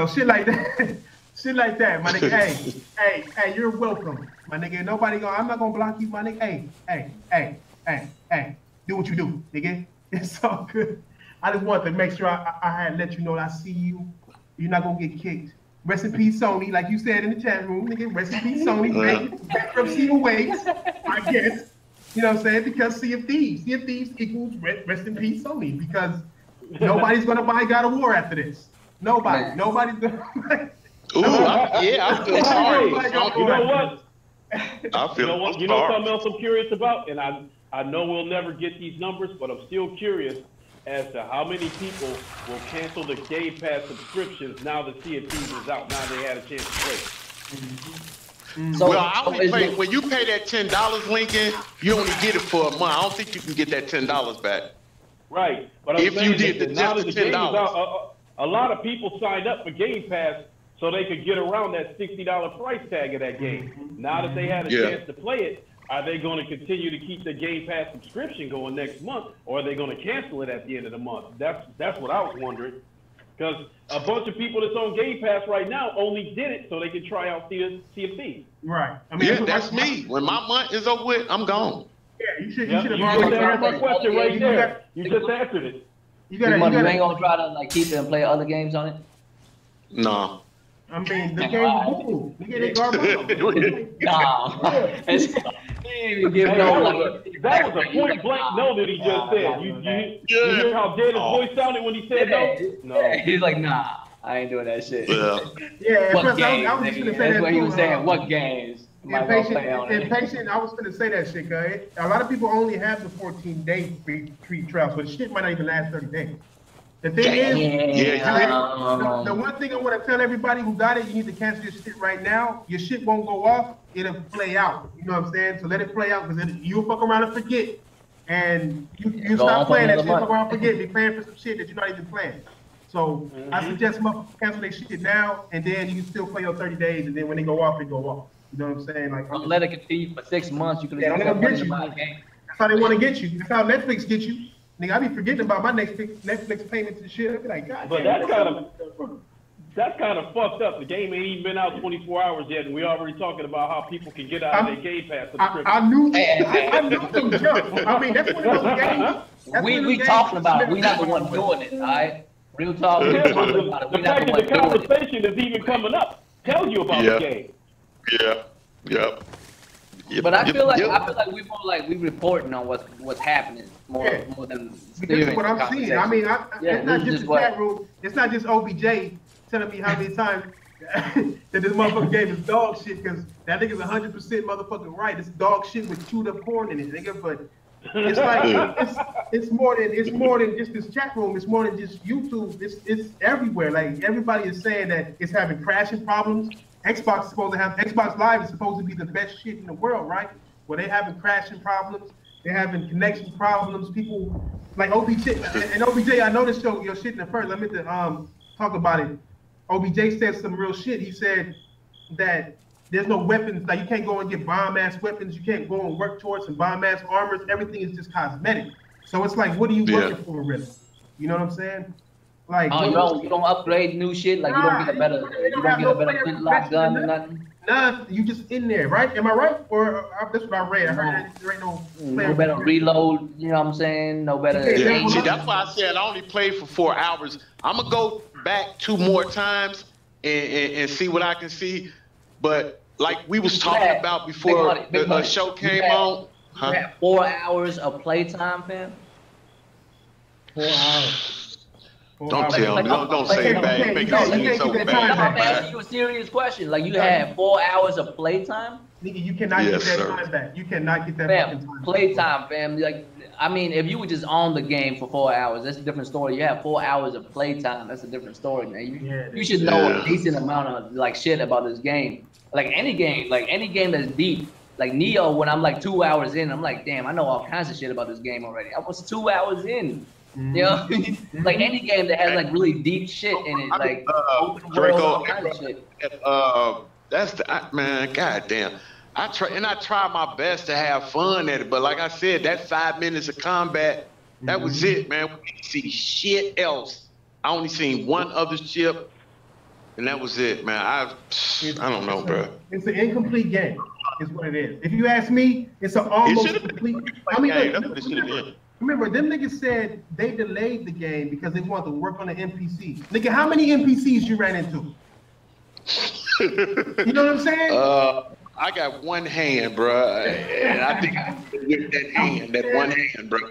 shit like that. Shit like that, my nigga. Hey, you're welcome, my nigga. I'm not gonna block you, my nigga. Hey, do what you do, nigga. It's all good. I just wanted to make sure I had let you know that I see you. You're not gonna get kicked. Rest in peace, Sony, like you said in the chat room, nigga. Rest in peace, Sony. Bankruptcy awaits, I guess. You know what I'm saying? Because Sea of Thieves equals rest in peace, Sony. Because nobody's gonna buy God of War after this. Nobody's gonna. I feel sorry. You know what? I feel you know something else I'm curious about, and I know we'll never get these numbers, but I'm still curious as to how many people will cancel the Game Pass subscriptions now that Sea of Thieves is out. Now they had a chance to play. So, I only pay when you pay that $10, Lincoln, you only get it for a month. I don't think you can get that $10 back. Right, but if you did just the $10. a lot of people signed up for Game Pass so they could get around that $60 price tag of that game. Now that they had a chance to play it, are they going to continue to keep the Game Pass subscription going next month, or are they going to cancel it at the end of the month? That's what I was wondering. Because a bunch of people that's on Game Pass right now only did it so they could try out Sea of Thieves. Right. I mean, that's me. When my month is over with, I'm gone. Yeah, you should You have just answered my question right there. You just answered it. You ain't gonna try to like keep it and play other games on it? No. I mean, the game is cool. You get it garbage. Nah. That was a point blank no that he just said. You hear how dead his voice sounded when he said no? No. He's like, nah, I ain't doing that shit. Yeah, what games? I was just gonna say That's that what too. he was saying. What games? Impatient, I was gonna say that shit, guys. A lot of people only have the 14-day free trial, so the shit might not even last 30 days. The thing is, the one thing I want to tell everybody who got it, you need to cancel your shit right now. Your shit won't go off. It'll play out. You know what I'm saying? So let it play out, because you'll fuck around and forget. And you stop playing that shit, fuck around and forget. Be playing for some shit that you're not even playing. So I suggest motherfuckers cancel their shit now, and then you can still play your 30 days, and then when they go off, they go off. You know what I'm saying? Like, don't let it continue for 6 months. You can get you. That's how they want to get you. That's how Netflix gets you. Nigga, I be forgetting about my Netflix payments and shit. I be like, God. But that's kind of fucked up. The game ain't even been out 24 hours yet, and we already talking about how people can get out of their Game Pass subscription. I knew them jump. I mean, that's one of those games. We talking about it. We not the one doing it, all right? Real talk. The fact that the conversation is even coming up tells you about the game. Yeah. But I feel like we more like we reporting on what's happening more than because what I'm seeing. I mean, it's not just the chat room. It's not just OBJ telling me how many times that this motherfucker gave his dog shit, because that nigga's 100% motherfucking right. It's dog shit with chewed up corn in it, nigga. But it's like it's more than just this chat room. It's more than just YouTube. It's everywhere. Like, everybody is saying that it's having crashing problems. Xbox is supposed to have Xbox Live is supposed to be the best shit in the world, right? Well, they having crashing problems, they're having connection problems. People like OBJ and OBJ. I noticed your shit in the first. Let me talk about it. OBJ said some real shit. He said that there's no weapons. Like, you can't go and get bomb-ass weapons. You can't go and work towards some bomb-ass armors. Everything is just cosmetic. So it's like, what are you working for, really? You know what I'm saying? Like, you don't upgrade new shit. Like, you don't get a better flintlock gun or nothing. Nah, you just in there, right? Am I right? Or that's what I read. I heard there ain't no better reload. You know what I'm saying? No better. See, that's why I said I only played for 4 hours. I'm gonna go back 2 more times and see what I can see. But like we was talking about before the show came on, you had 4 hours of playtime, fam. 4 hours. Don't tell me. Don't say bad. Make it seem so bad. I'm asking you a serious question. Like, you had 4 hours of playtime? Nigga, you cannot get that time back. You cannot get that fucking time. Playtime, fam. Like, I mean, if you were just on the game for 4 hours, that's a different story. You have 4 hours of playtime. That's a different story, man. You should know a decent amount of like shit about this game. Like any game that's deep. Like Neo, when I'm like 2 hours in, I'm like, damn, I know all kinds of shit about this game already. I was 2 hours in. You know, like any game that has like really deep shit in it, like open world, all kind of shit. That's the man. Goddamn, I try my best to have fun at it, but like I said, that 5 minutes of combat, that was it, man. We didn't see shit else. I only seen one other ship, and that was it, man. I don't know, bro. It's an incomplete game, is what it is. If you ask me, it's an almost complete. I mean, remember, them niggas said they delayed the game because they wanted to work on the NPCs. Nigga, how many NPCs you ran into? You know what I'm saying? I got one hand, bro, and I think with that one hand, bro.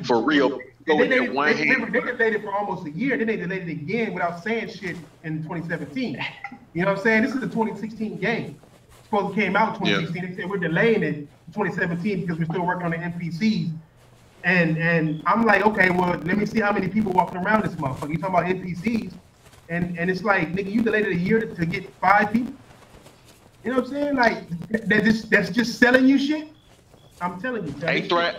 For real. They delayed it for almost a year. Then they delayed it again without saying shit in 2017. You know what I'm saying? This is a 2016 game. Supposed to came out in 2016. They said we're delaying it in 2017 because we're still working on the NPCs. And I'm like, okay, well, let me see how many people walking around this motherfucker. You talking about NPCs, and it's like, nigga, you delayed it a year to get 5 people. You know what I'm saying? Like, that's just selling you shit. I'm telling you. Hey, Thread,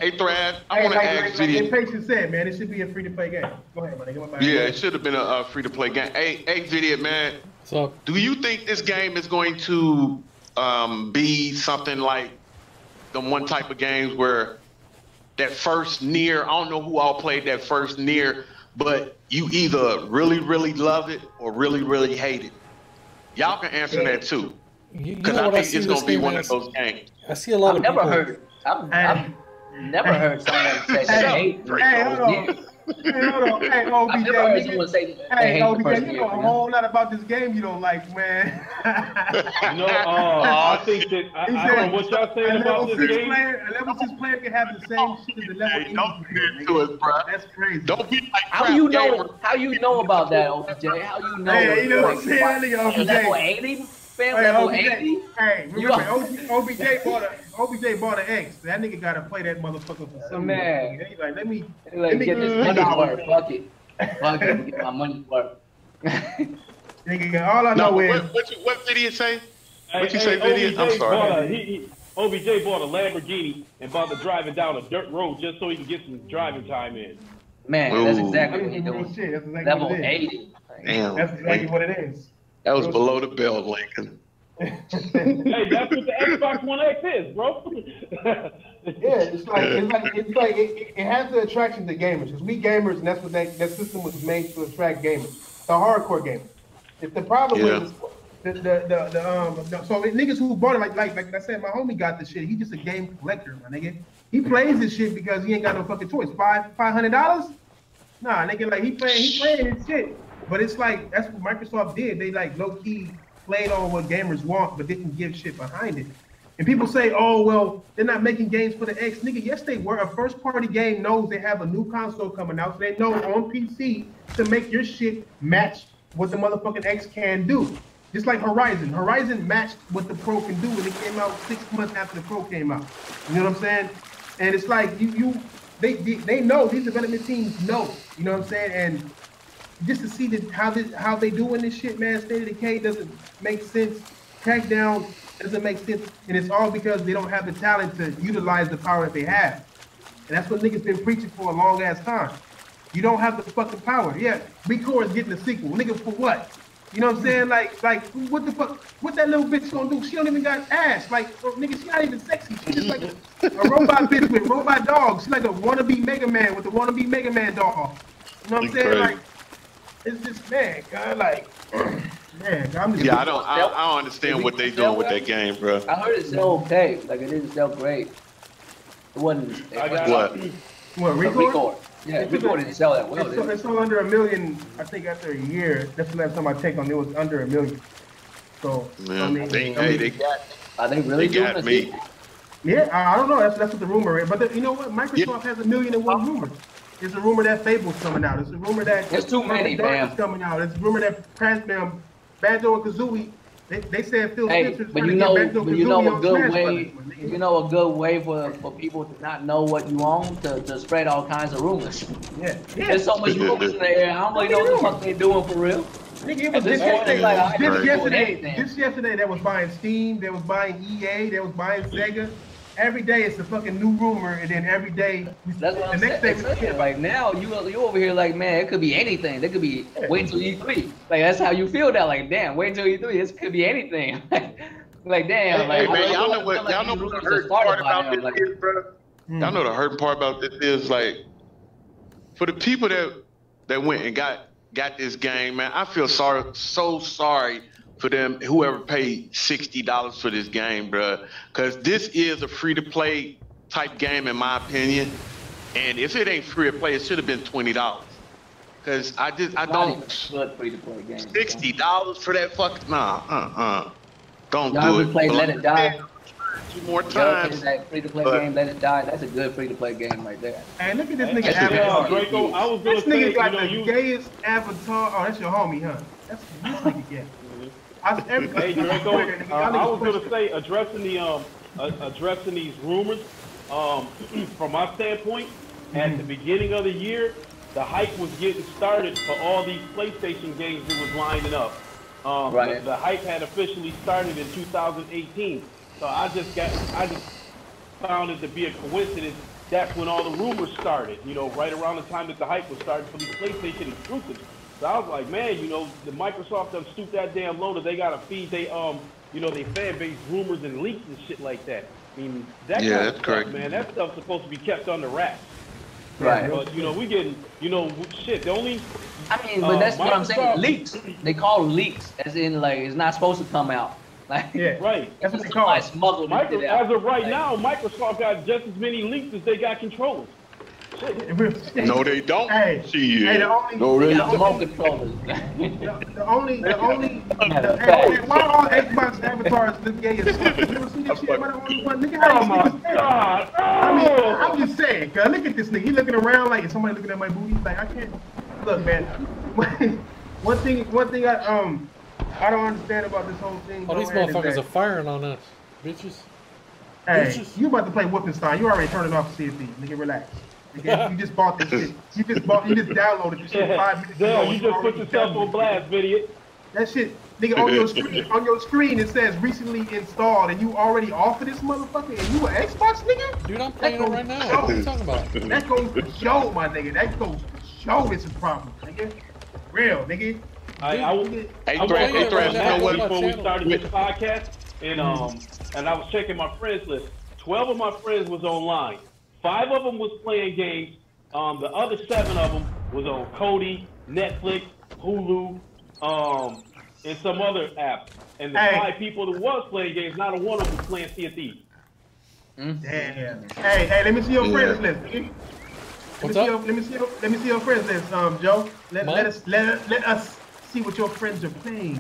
I want to ask like Video. Impatient said, man, it should be a free-to-play game. Go ahead, man. Yeah, it should have been a free-to-play game. Hey, Video, man. What's up? Do you think this game is going to be something like the one type of games where that first Nier, I don't know who all played that first Nier, but you either really, really love it or really, really hate it? Y'all can answer that too. Because I think it's going to be one of those games. I see a lot of people. I've never heard someone say they hate it. Hey, hold on. Hey, hold on. Hey, OBJ. I've never heard someone say they hate the OBJ, first you Nier. know a whole lot about this game you don't like, man. I think that I don't know what y'all saying about this game. A level 6 player can have the same shit as the level 8 Don't player. get into it, bro. That's crazy. Don't be like How crap you gamer. know? How you know about that, OBJ? How you know? Hey, you know what I'm saying? Like, Nigga, OBJ. level 80, fam. Hey, Level OBJ. 80. Hey, You remember, OBJ bought an X. That nigga gotta play that motherfucker for some Man. reason. He's like, let me Get this money worth. Fuck it. Fuck it. Get my money worth. Nigga, all I know is What Video say? What you Hey, say, Video? I'm sorry. OBJ bought a Lamborghini and about to drive it down a dirt road just so he can get some driving time in. Man, that's Ooh. exactly what he's doing. shit. That's exactly Level what it is. 80. Damn. That's exactly what it is. That was below the belt, Lincoln. Hey, that's what the Xbox One X is, bro. Yeah, it has the attraction to gamers. Because we gamers, and that's what that system was made to attract gamers, the hardcore gamers. If the problem is so niggas who bought it, like I said, my homie got this shit. He just a game collector, my nigga. He plays this shit because he ain't got no fucking choice. $500? Nah, nigga, like he playing his shit. But it's like that's what Microsoft did. They like low key played on what gamers want, but didn't give shit behind it. And people say, oh, well, they're not making games for the X. Nigga, yes, they were. A first-party game knows they have a new console coming out, so they know on PC to make your shit match what the motherfucking X can do. Just like Horizon. Horizon matched what the Pro can do when it came out 6 months after the Pro came out. You know what I'm saying? And it's like, they know, these development teams know. You know what I'm saying? And just to see how they doing this shit, man. State of Decay doesn't make sense. Crackdown doesn't make sense, and it's all because they don't have the talent to utilize the power that they have. And that's what niggas been preaching for a long ass time. You don't have the fucking power. Yeah, Recore is getting a sequel. Nigga, for what? You know what I'm saying? Like what the fuck? What that little bitch gonna do? She don't even got ass. Like, nigga, she not even sexy. She just like a robot bitch with robot dogs. She like a wannabe Mega Man with a wannabe Mega Man dog. You know what I'm saying? Like, it's just, man, God, like, man, I'm just... Yeah, I don't understand what they doing with that game, bro. I heard it sell okay. Like, it didn't sell great. It wasn't... What, Record? Yeah, Record didn't sell that well, did it? It's sold under $1 million, I think, after a year. That's the last time I checked on it. It was under $1 million. So, yeah, I mean... they got... Are they really doing got me. Yeah, I don't know. That's what the rumor is. But you know what? Microsoft has 1,000,001 rumors. There's a rumor that Fable's coming out. There's a rumor that there's too many, man. Coming out. There's a rumor that Banjo and Kazooie. They said Phil Spencer's but you know a good way for people to not know what you own to spread all kinds of rumors. Yeah. There's so much rumors in the air. I don't really know what the fuck they doing for real. Nigga, it was just yesterday that was buying Steam, that was buying EA, that was buying Sega. Every day it's a fucking new rumor, and then every day that's what I'm saying. Right now, you over here like, man, it could be anything. It could be wait till E3. Like that's how you feel now. Like, damn, wait till E3. This could be anything. Like, damn. Hey, man, y'all know what the hurting part about this is, bro? Y'all know the hurting part about this is, like, for the people that went and got this game, man, I feel so sorry for them, whoever paid $60 for this game, bro, because this is a free-to-play type game, in my opinion. And if it ain't free to play, it should have been $20. Because I don't. Free-to-play game. $60 for that fucking Don't do it. Play Let It Die. 2 more times. That free-to-play game, Let It Die. That's a good free-to-play game right there. Hey, look at this nigga avatar. Draco, I was gonna this say, nigga got the gayest avatar. Oh, that's your homie, huh? That's this nigga gay. Hey Draco, I was gonna say addressing these rumors. From my standpoint, at the beginning of the year, the hype was getting started for all these PlayStation games that was lining up. The hype had officially started in 2018. So I just found it to be a coincidence. That's when all the rumors started. You know, right around the time that the hype was starting for these PlayStation exclusives. So I was like, man, you know, the Microsoft done stooped that damn low that they gotta feed they you know, they fan base rumors and leaks and shit like that. I mean, that kind of stuff, correct. Man, that stuff's supposed to be kept under wraps. Right. But, you know, we getting, you know, shit, the only... I mean, but that's what I'm saying, leaks. They call leaks, as in, like, it's not supposed to come out. Like, yeah, right. That's what they call it. As of right now, Microsoft got just as many leaks as they got controllers. Shit. No, they don't. Hey, the only, why all Xbox avatars look gay as fuck? You ever see this shit? Am I the only one? Nigga, how you see this? I mean, I'm just saying, cause look at this nigga. He looking around like, is somebody looking at my booty? Like, I can't. Look, man. one thing I don't understand about this whole thing. Oh, these motherfuckers are firing on us, bitches. Hey, bitches. You about to play Wolfenstein? You already turned it off to CFD. Nigga, relax. Nigga, you just bought this shit. You just downloaded this shit 5 minutes ago. You just put yourself on blast, idiot. That shit, nigga, on your screen it says recently installed, and you already off of this motherfucker, and you an Xbox nigga? Dude, I'm playing it right now. What are you talking about? That goes to show, my nigga. That goes to show this is a problem, nigga. Real, nigga. I was before we started this podcast, and I was checking my friends list. 12 of my friends was online. 5 of them was playing games. The other 7 of them was on Kodi, Netflix, Hulu, and some other apps. And the 5 people that was playing games, not a one of them was playing Sea of Thieves. Damn. Hey, let me see your friends list. Let me see your friends list, Joe. Let us see what your friends are playing,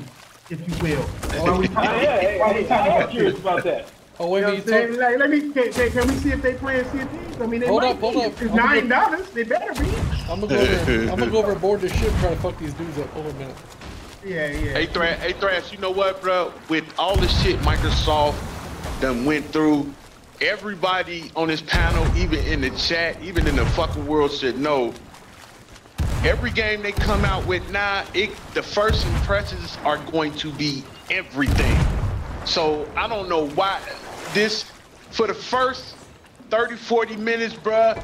if you will. While we I'm curious about that. Oh, wait, can we see if they playing Sea of Thieves? I mean, they hold might up. It's $9. They better be. I'm gonna go over and board this ship and try to fuck these dudes up. Hold on a minute. Yeah. Hey, Thrash, you know what, bro? With all the shit Microsoft done went through, everybody on this panel, even in the chat, even in the fucking world, should know. Every game they come out with now, the first impressions are going to be everything. So I don't know why for the first 30, 40 minutes, bruh,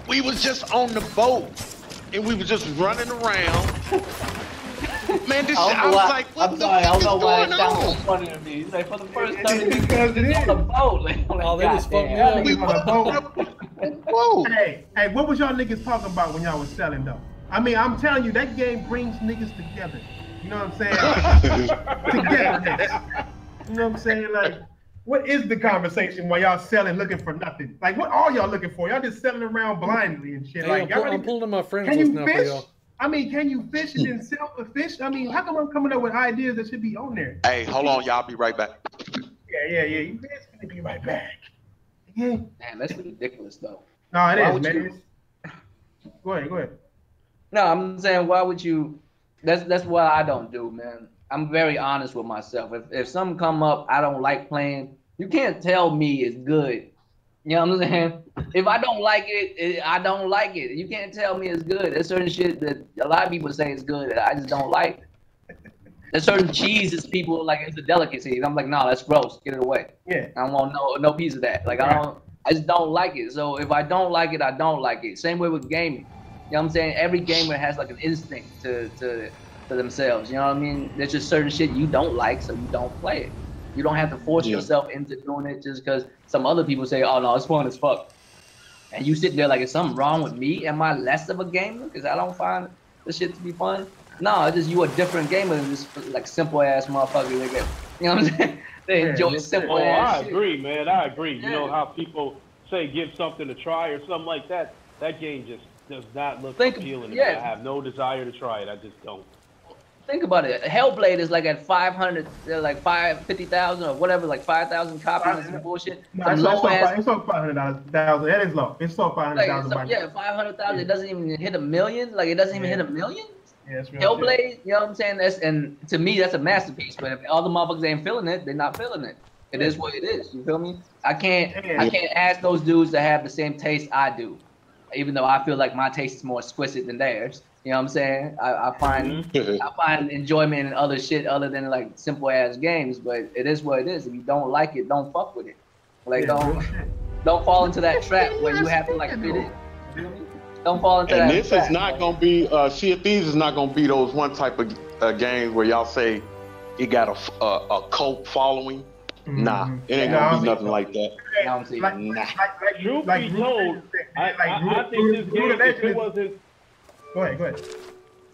we was just on the boat and we was just running around. Man, this shit, I was like, what the fuck is going on? Funny to me. Like, for the first 30 minutes, on the boat. Like, oh, they just fucked me up. We on the boat. Hey, what was y'all niggas talking about when y'all was selling though? I mean, I'm telling you, that game brings niggas together. You know what I'm saying? Together. You know what I'm saying? Like, what is the conversation while y'all selling, looking for nothing? Like, what are y'all looking for? Y'all just selling around blindly and shit. Hey, like, I'm pulling my friends can list you now fish? for y'all. I mean, can you fish and then sell the fish? I mean, how come I'm coming up with ideas that should be on there? Hey, hold on, y'all. Be right back. Yeah. You guys gonna be right back. Yeah. Man, that's ridiculous, though. No, it is, man. Go ahead. No, I'm saying, why would you? That's what I don't do, man. I'm very honest with myself. If something come up I don't like playing, you can't tell me it's good. You know what I'm saying? If I don't like it, I don't like it. You can't tell me it's good. There's certain shit that a lot of people say is good that I just don't like. There's certain cheeses people like it's a delicacy. And I'm like, no, that's gross. Get it away. Yeah. I don't want no piece of that. Like I just don't like it. So if I don't like it, I don't like it. Same way with gaming. You know what I'm saying? Every gamer has like an instinct to themselves. You know what I mean? There's just certain shit you don't like, so you don't play it. You don't have to force yourself into doing it just because some other people say, oh no, it's fun as fuck. And you sit there like, is something wrong with me? Am I less of a gamer because I don't find this shit to be fun? No, it's just you a different gamer than this like simple ass motherfucker. You know what I'm saying? They enjoy simple ass shit. I agree, man. I agree. Yeah. You know how people say give something a try or something like that? That game just does not look appealing to me. I have no desire to try it. I just don't. Think about it. Hellblade is like at 500, like 50,000 or whatever, like 5,000 copies and bullshit. No, it's sold $500,000. That is low. It's sold $500,000. Yeah, 500,000. It doesn't even hit a million. Like it doesn't even hit a million. Yeah, it's Hellblade, shit. You know what I'm saying? And to me, that's a masterpiece. But if all the motherfuckers ain't feeling it, they're not feeling it. It is what it is. You feel me? I can't ask those dudes to have the same taste I do, even though I feel like my taste is more exquisite than theirs. You know what I'm saying? I find enjoyment in other shit other than like simple ass games, but it is what it is. If you don't like it, don't fuck with it. Like don't. Don't fall into that trap where you have to like fit it. Don't fall into And that this trap. is not gonna be Sea of Thieves is not gonna be those one type of games where y'all say it got a cult following. Nah, it ain't gonna be nothing like that. Truth be told, I think this game, if it wasn't. Go ahead.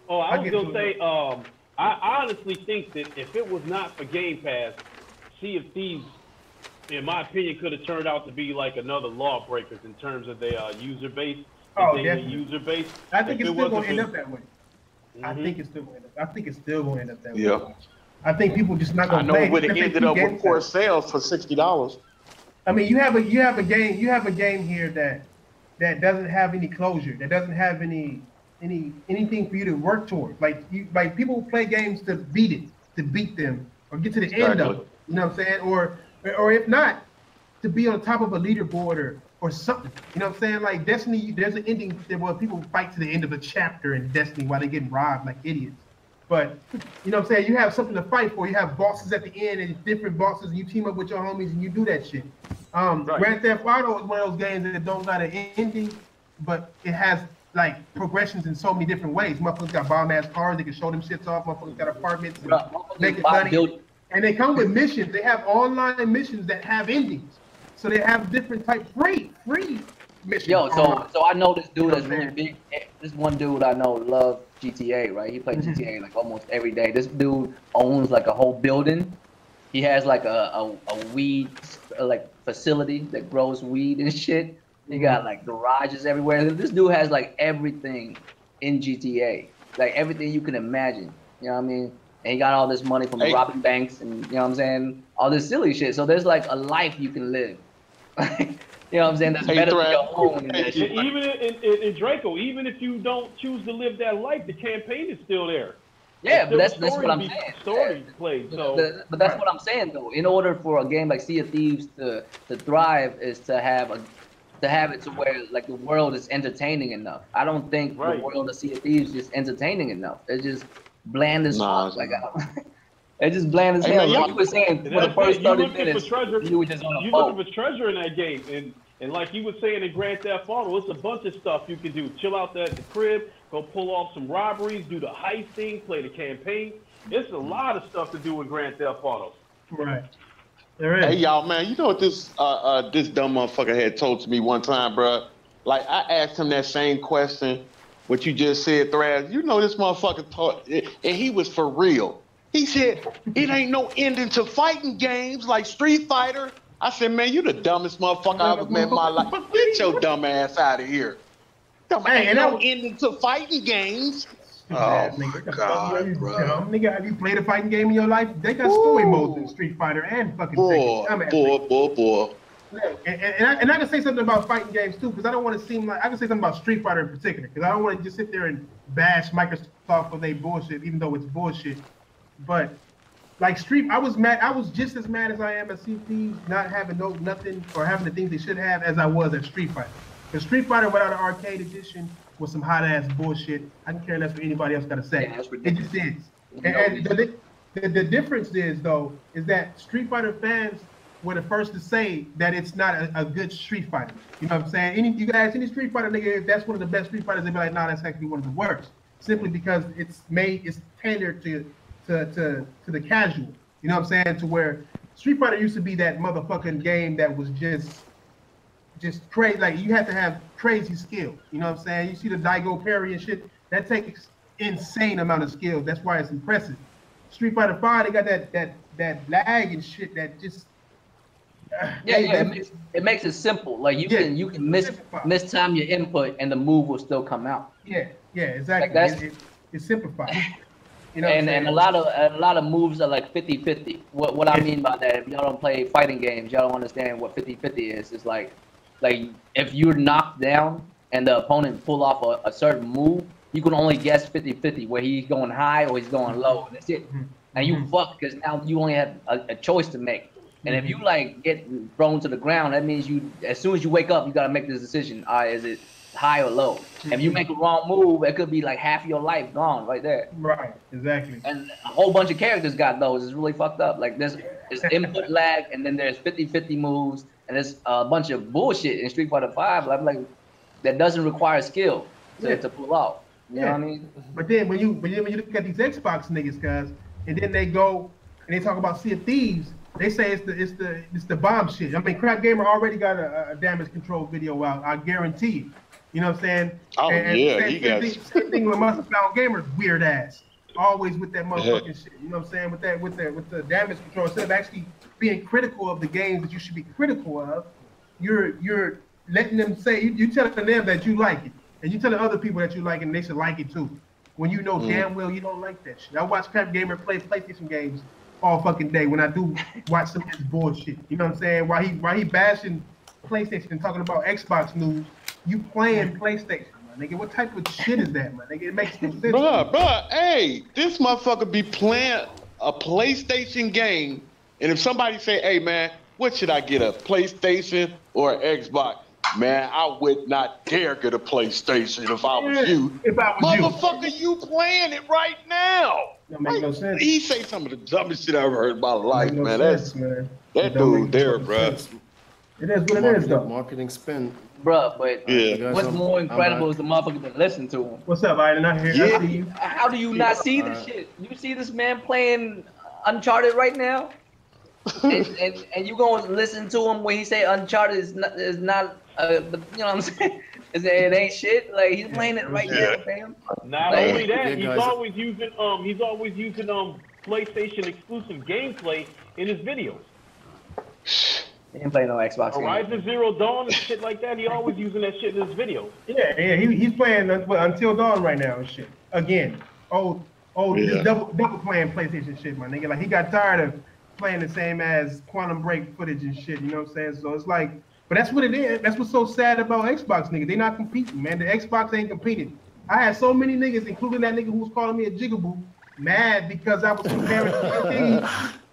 Oh, I was gonna say, I honestly think that if it was not for Game Pass, Sea of Thieves, in my opinion, could have turned out to be like another Lawbreakers in terms of their user base. Oh, definitely. User base. I think it's still gonna end up that way. I think it's still gonna end up that way. Yeah. I think people just not gonna I know play. it would have ended up with poor sales for $60. I mean, you have a game here that doesn't have any closure, that doesn't have anything for you to work towards. Like people play games to beat them, or get to the end of it. You know what I'm saying? Or if not, to be on top of a leaderboard or something. You know what I'm saying? Like Destiny, there's an ending where people fight to the end of a chapter in Destiny while they're getting robbed like idiots. But you know what I'm saying? You have something to fight for. You have bosses at the end and different bosses, and you team up with your homies and you do that shit. Grand Theft Auto is one of those games that don't got an ending, but it has like progressions in so many different ways. Motherfuckers got bomb ass cars, they can show them shits off. Motherfuckers got apartments, and making money. And they come with missions. They have online missions that have endings. So they have different type free missions. Yo, so I know this dude is really big. This one dude I know loves GTA, right? He plays GTA like almost every day. This dude owns like a whole building. He has like a weed like facility that grows weed and shit. He got like garages everywhere. This dude has like everything in GTA, like everything you can imagine. You know what I mean? And he got all this money from robbing banks and, you know what I'm saying, all this silly shit. So there's like a life you can live. You know what I'm saying? That's better than your own. Even in Draco, even if you don't choose to live that life, the campaign is still there. Yeah, but that's what I'm saying. Story played. So, but that's what I'm saying though. In order for a game like Sea of Thieves to thrive, is to have it to where like the world is entertaining enough. I don't think the world of Sea of Thieves is entertaining enough. It's just bland as fuck. Like it's just bland as hell. Like you were saying, for the first 30 minutes, you were just on a boat. Looking for treasure in that game, and like you were saying in Grand Theft Auto, it's a bunch of stuff you can do. Chill out there at the crib, go pull off some robberies, do the heist thing, play the campaign. It's a lot of stuff to do in Grand Theft Auto. Right. There is. Hey y'all, man, you know what this dumb motherfucker had told to me one time, bro? Like I asked him that same question, what you just said, Thrash. You know this motherfucker taught, and he was for real. He said, it ain't no ending to fighting games like Street Fighter. I said, man, you the dumbest motherfucker I ever met in my life. Get your dumb ass out of here. Ain't no ending to fighting games. Oh, my God, bro. Nigga, have you played a fighting game in your life? They got story modes in Street Fighter and fucking boy. And I can say something about fighting games, too, because I don't want to seem like... I can say something about Street Fighter in particular, because I don't want to just sit there and bash Microsoft for their bullshit, even though it's bullshit. But like I was mad. I was just as mad as I am at CP not having nothing or having the things they should have as I was at Street Fighter. Because Street Fighter without an arcade edition was some hot ass bullshit. I don't care less what anybody else got to say. Yeah, it just is. And the difference is that Street Fighter fans were the first to say that it's not a good Street Fighter. You know what I'm saying? You guys, any Street Fighter nigga, if that's one of the best Street Fighters, they'd be like, nah, that's actually one of the worst. Simply because it's tailored to the casual, you know what I'm saying? To where Street Fighter used to be that motherfucking game that was just crazy. Like you had to have crazy skill. You know what I'm saying? You see the Daigo parry and shit. That takes insane amount of skill. That's why it's impressive. Street Fighter 5, they got that lag and shit that just. It makes it simple. Like you can mistime your input and the move will still come out. Yeah, exactly. Like it's simplified. You know and a lot of moves are like 50-50. What I mean by that, if y'all don't play fighting games, y'all don't understand what 50-50 is. It's like if you're knocked down and the opponent pull off a certain move, you can only guess 50-50 where he's going high or he's going low. That's it. And you fuck because now you only have a choice to make. And if you like get thrown to the ground, that means as soon as you wake up, you gotta make this decision. Is it high or low? If you make a wrong move, it could be like half your life gone right there. Right, exactly. And a whole bunch of characters got those. It's really fucked up. Like there's input lag, and then there's 50-50 moves, and it's a bunch of bullshit in Street Fighter 5. I'm like, that doesn't require skill to pull off. You know what I mean? But then when you look at these Xbox niggas, guys, and then they go and they talk about Sea of Thieves, they say it's the bomb shit. I mean, Crap Gamer already got a damage control video out. I guarantee you. You know what I'm saying? Oh yeah, same thing with Muscle Found Gamers, weird ass. Always with that motherfucking shit. You know what I'm saying? With the damage control, instead of actually being critical of the games that you should be critical of, you're letting them say you telling them that you like it, and you telling other people that you like it, and they should like it too. When you know damn well you don't like that shit. I watch Crap Gamer play PlayStation games all fucking day when I do watch some of his bullshit. You know what I'm saying? While he bashing PlayStation and talking about Xbox news, you playing PlayStation, my nigga. What type of shit is that, my nigga? It makes no sense. Bruh, hey, this motherfucker be playing a PlayStation game, and if somebody say, hey man, what should I get, a PlayStation or an Xbox? Man, I would not dare get a PlayStation if I was you. If I was motherfucker, you playing it right now. That makes no sense. He say some of the dumbest shit I've ever heard in my life, No man. sense, man. That dude there, bro. It is what it is, though. Marketing spin. Bruh, but Yeah. what's more incredible is the motherfucker that listen to him. What's up, Aiden? I hear Yeah. I see you. How do you not see this shit? You see this man playing Uncharted right now, and you gonna listen to him when he say Uncharted is not but you know what I'm saying? It ain't shit. Like he's playing it right now, fam. Not Like, only that, he's guys. always using PlayStation exclusive gameplay in his videos. He ain't playing no Xbox game. Horizon Zero Dawn and shit like that. He always using that shit in his videos. Yeah, he's playing Until Dawn right now and shit. Again, he's double playing PlayStation shit, my nigga. Like he got tired of playing the same as Quantum Break footage and shit. You know what I'm saying? So it's like, but that's what it is. That's what's so sad about Xbox, nigga. They not competing, man. The Xbox ain't competing. I had so many niggas, including that nigga who was calling me a jigaboo, mad because I was comparing to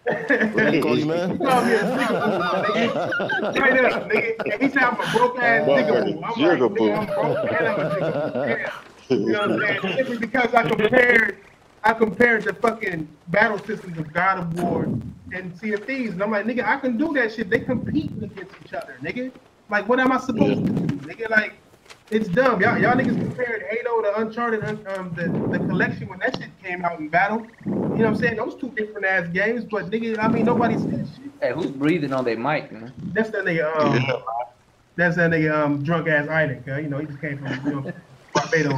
What do you call you, man? He called me a jigaboo, my nigga. Straight up, nigga. And he said I'm a broke ass jigaboo. I'm like, nigga, I'm broke and I'm a jigaboo. Yeah. You know what I'm saying? Simply because I compared the fucking battle systems of God of War and Sea of Thieves, and I'm like, nigga, I can do that shit. They competing against each other, nigga. Like, what am I supposed to do, nigga? Like, it's dumb. Y'all niggas compared Halo to Uncharted, the collection when that shit came out in battle. You know what I'm saying? Those two different ass games, but nigga, I mean, nobody said shit. Hey, who's breathing on their mic, man? That's that nigga. That's that nigga. Drunk ass Iden. You know, he just came from Barbados.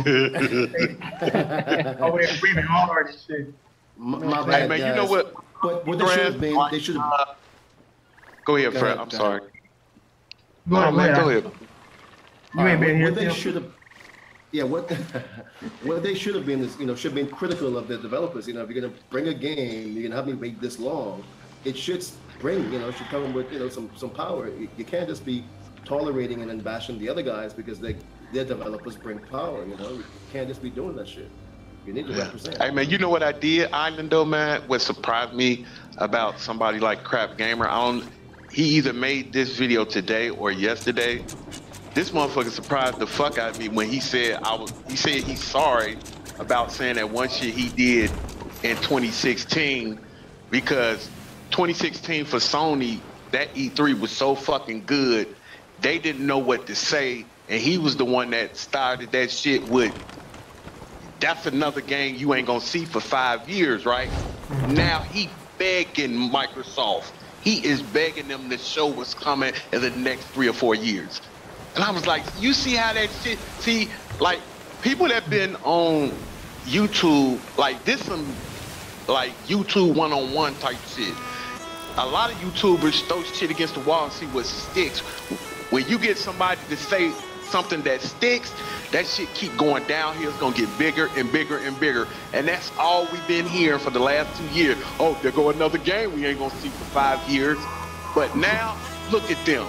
Over there breathing hard and shit. My bad, Hey man, guys. you know what? But what they should have been, they should have. Go ahead, Fred. I'm sorry. Go ahead, man. Go ahead. You ain't been here. What they should have, what they should have been is, should have been critical of the developers. If you're gonna bring a game, you're gonna have me wait this long. It should bring, should come with, some power. You can't just be tolerating and then bashing the other guys because their developers bring power. You can't just be doing that shit. You need to represent. Hey man, you know what I did, Island though, man? What surprised me about somebody like Crap Gamer? He either made this video today or yesterday. This motherfucker surprised the fuck out of me when he said he's sorry about saying that one shit he did in 2016 because 2016 for Sony, that E3 was so fucking good, they didn't know what to say, and he was the one that started that shit with, that's another game you ain't gonna see for 5 years, right? Now he begging Microsoft. He is begging them to show what's coming in the next 3 or 4 years. And I was like, you see how that shit, see, like, people that been on YouTube, like, this some, like, YouTube one-on-one type shit. A lot of YouTubers throw shit against the wall and see what sticks. When you get somebody to say something that sticks, that shit keep going downhill. It's gonna get bigger and bigger and bigger. And that's all we've been hearing for the last 2 years. Oh, there go another game we ain't gonna see for 5 years. But now, look at them.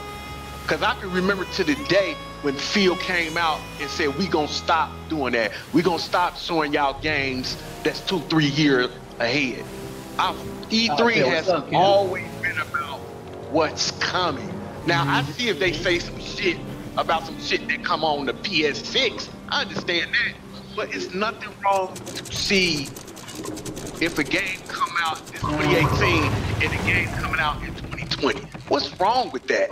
Cause I can remember to the day when Phil came out and said, we gonna stop doing that. We gonna stop showing y'all games that's 2-3 years ahead. E3 has always been about what's coming. Now, I see if they say some shit about some shit that come on the PS6, I understand that, but it's nothing wrong to see if a game come out in 2018 and the game coming out in 2020. What's wrong with that?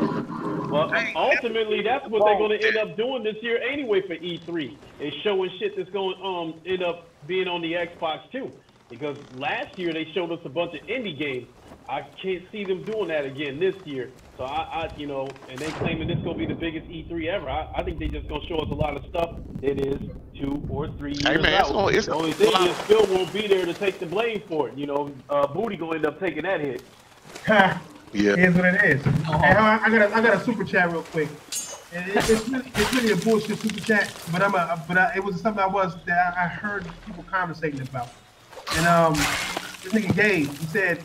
Well, ultimately, that's what they're going to end up doing this year anyway for E3. Is showing shit that's going to end up being on the Xbox too. Because last year they showed us a bunch of indie games. I can't see them doing that again this year. So you know, and they claiming this gonna be the biggest E3 ever. I think they just gonna show us a lot of stuff that is 2 or 3 years out. The only thing is Phil won't be there to take the blame for it. You know, Booty gonna end up taking that hit. Yeah, here's what it is. Hey, I got a super chat real quick. It's really a bullshit super chat, but it was something that I heard people conversating about. And this nigga Gabe, he said,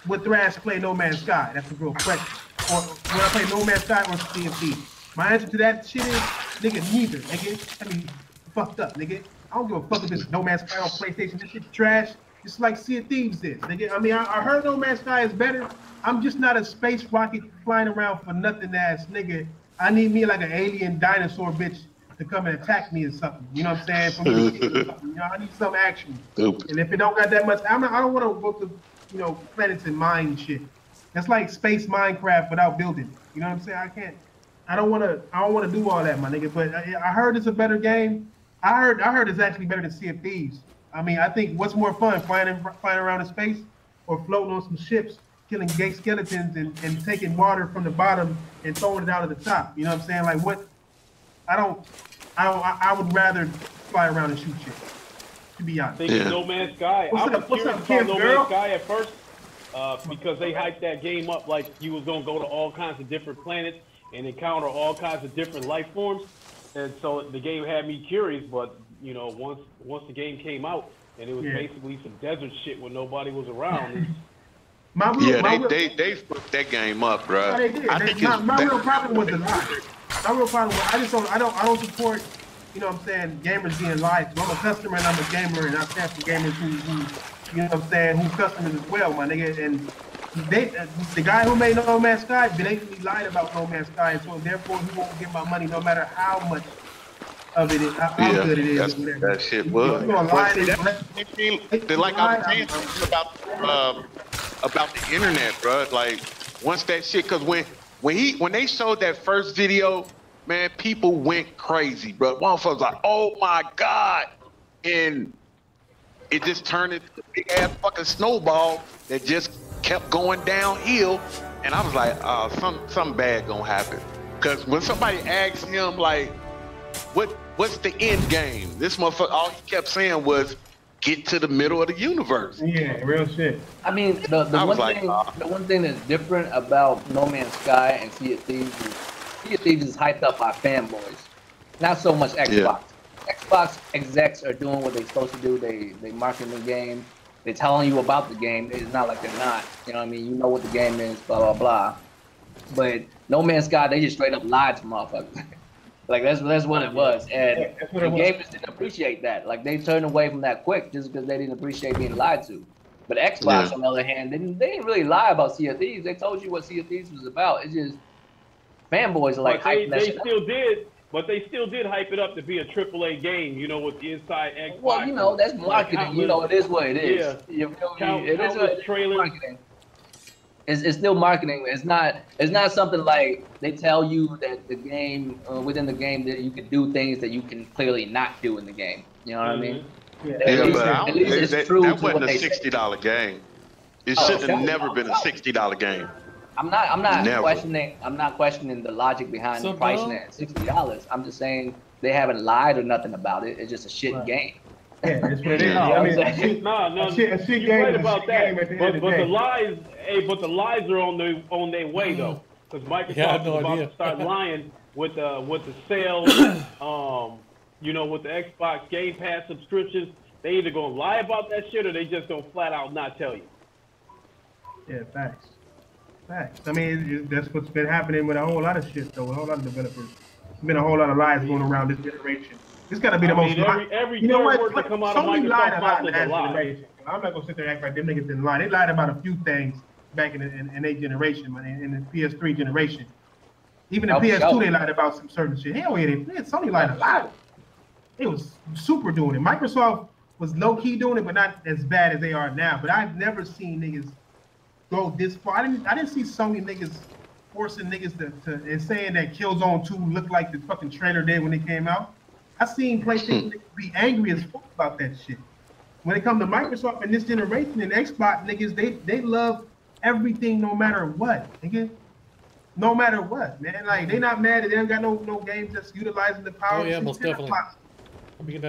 would Thrash play No Man's Sky? That's a real question. Or would I play No Man's Sky or CFD? My answer to that shit is, nigga, neither, nigga. I mean, fucked up, nigga. I don't give a fuck if it's No Man's Sky on PlayStation. This shit trash. It's like Sea of Thieves is, nigga. I mean, I heard No Man's Sky is better. I'm just not a space rocket flying around for nothing ass nigga. I need me like an alien dinosaur bitch to come and attack me or something. You know what I'm saying? For me to get something. You know, I need some action. And if it don't got that much, I don't want to go to, you know, planets and mine shit. That's like space Minecraft without building. You know what I'm saying? I don't want to do all that, my nigga. But I heard it's a better game. I heard it's actually better than Sea of Thieves. I mean, I think what's more fun, flying around in space or floating on some ships, killing gay skeletons and taking water from the bottom and throwing it out of the top. You know what I'm saying? Like what? I would rather fly around and shoot shit. To be honest. No Man's Sky. I was curious about No Man's Sky at first because they hyped that game up like you was gonna go to all kinds of different planets and encounter all kinds of different life forms, and so the game had me curious. But you know, once the game came out and it was basically some desert shit when nobody was around. They fucked that game up, bro. They did. My real problem was the lie. My real problem was I don't support, you know what I'm saying, gamers being lied to. I'm a customer and I'm a gamer, and I stand for gamers who you know what I'm saying, who customers as well, my nigga. And the guy who made No Man's Sky blatantly lied about No Man's Sky, and so therefore he won't get my money no matter how much of it is, how good it is. That shit was. Like I was saying about the internet, bro. Like once that shit, because when they showed that first video, man, people went crazy, bro. One folks like, oh my god, and it just turned into a big ass fucking snowball that just kept going downhill. And I was like, something bad gonna happen. Because when somebody asked him like, what's the end game? This motherfucker, all he kept saying was, get to the middle of the universe. Yeah, real shit. I mean, the one thing that's different about No Man's Sky and Sea of Thieves is Sea of Thieves is hyped up by fanboys, not so much Xbox. Yeah. Xbox execs are doing what they're supposed to do. They marketing the game. They're telling you about the game. It's not like they're not. You know what I mean? You know what the game is, blah, blah, blah. But No Man's Sky, they just straight up lied to motherfuckers. Like that's what it was, and the gamers didn't appreciate that. Like they turned away from that quick just because they didn't appreciate being lied to. But Xbox, on the other hand, they didn't really lie about Sea of Thieves. They told you what Sea of Thieves was about. It's just fanboys are like hyping that shit up. But they still did hype it up to be a AAA game, you know, with the inside Xbox. Well, you know, that's marketing. You know, it is what it is. Yeah. You feel me? It is what marketing. It's still marketing. It's not something like they tell you that the game within the game that you can do things that you can clearly not do in the game. You know what I mean? Yeah, at least it's true. That wasn't a $60 game. It should have never been a $60 game. I'm not questioning the logic behind the pricing at $60. I'm just saying they haven't lied or nothing about it. It's just a shit game. Yeah, that's what it is. I mean, you're right about that. But the lies are on their way though, because Microsoft is about to start lying with the sales. You know, with the Xbox Game Pass subscriptions, they either gonna lie about that shit or they just gonna flat out not tell you. Yeah, facts. I mean, that's what's been happening with a whole lot of shit though. With a whole lot of developers, there's been a whole lot of lies going around this generation. This gotta be the most. Every you know what? Sony lied about last generation. I'm not gonna sit there and act like them niggas didn't lie. They lied about a few things back in their generation, in the PS3 generation. Even the PS2, they lied about some certain shit. Hell yeah, Sony lied a lot. They was super doing it. Microsoft was low key doing it, but not as bad as they are now. But I've never seen niggas go this far. I didn't see Sony niggas forcing niggas to and saying that Killzone 2 looked like the fucking trailer did when it came out. I seen PlayStation niggas be angry as fuck about that shit. When it comes to Microsoft and this generation and Xbox niggas, they love everything no matter what, nigga. No matter what, man. Like they not mad that they don't got no games that's utilizing the power. Oh yeah, most definitely.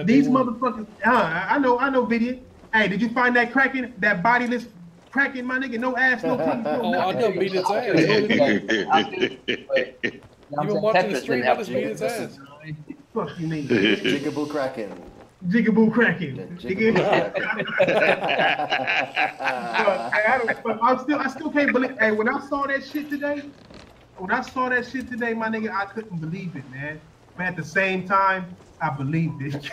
These motherfuckers, I know, video. Hey, did you find that Kraken, that bodiless Kraken, my nigga? No ass, no titties, no Oh, I know, beat its ass. You been watching the stream, I just beat its ass. Fuck you mean? Jigaboo Kraken. Jigaboo Kraken. I still can't believe. Hey, when I saw that shit today, my nigga, I couldn't believe it, man. But at the same time, I believed it.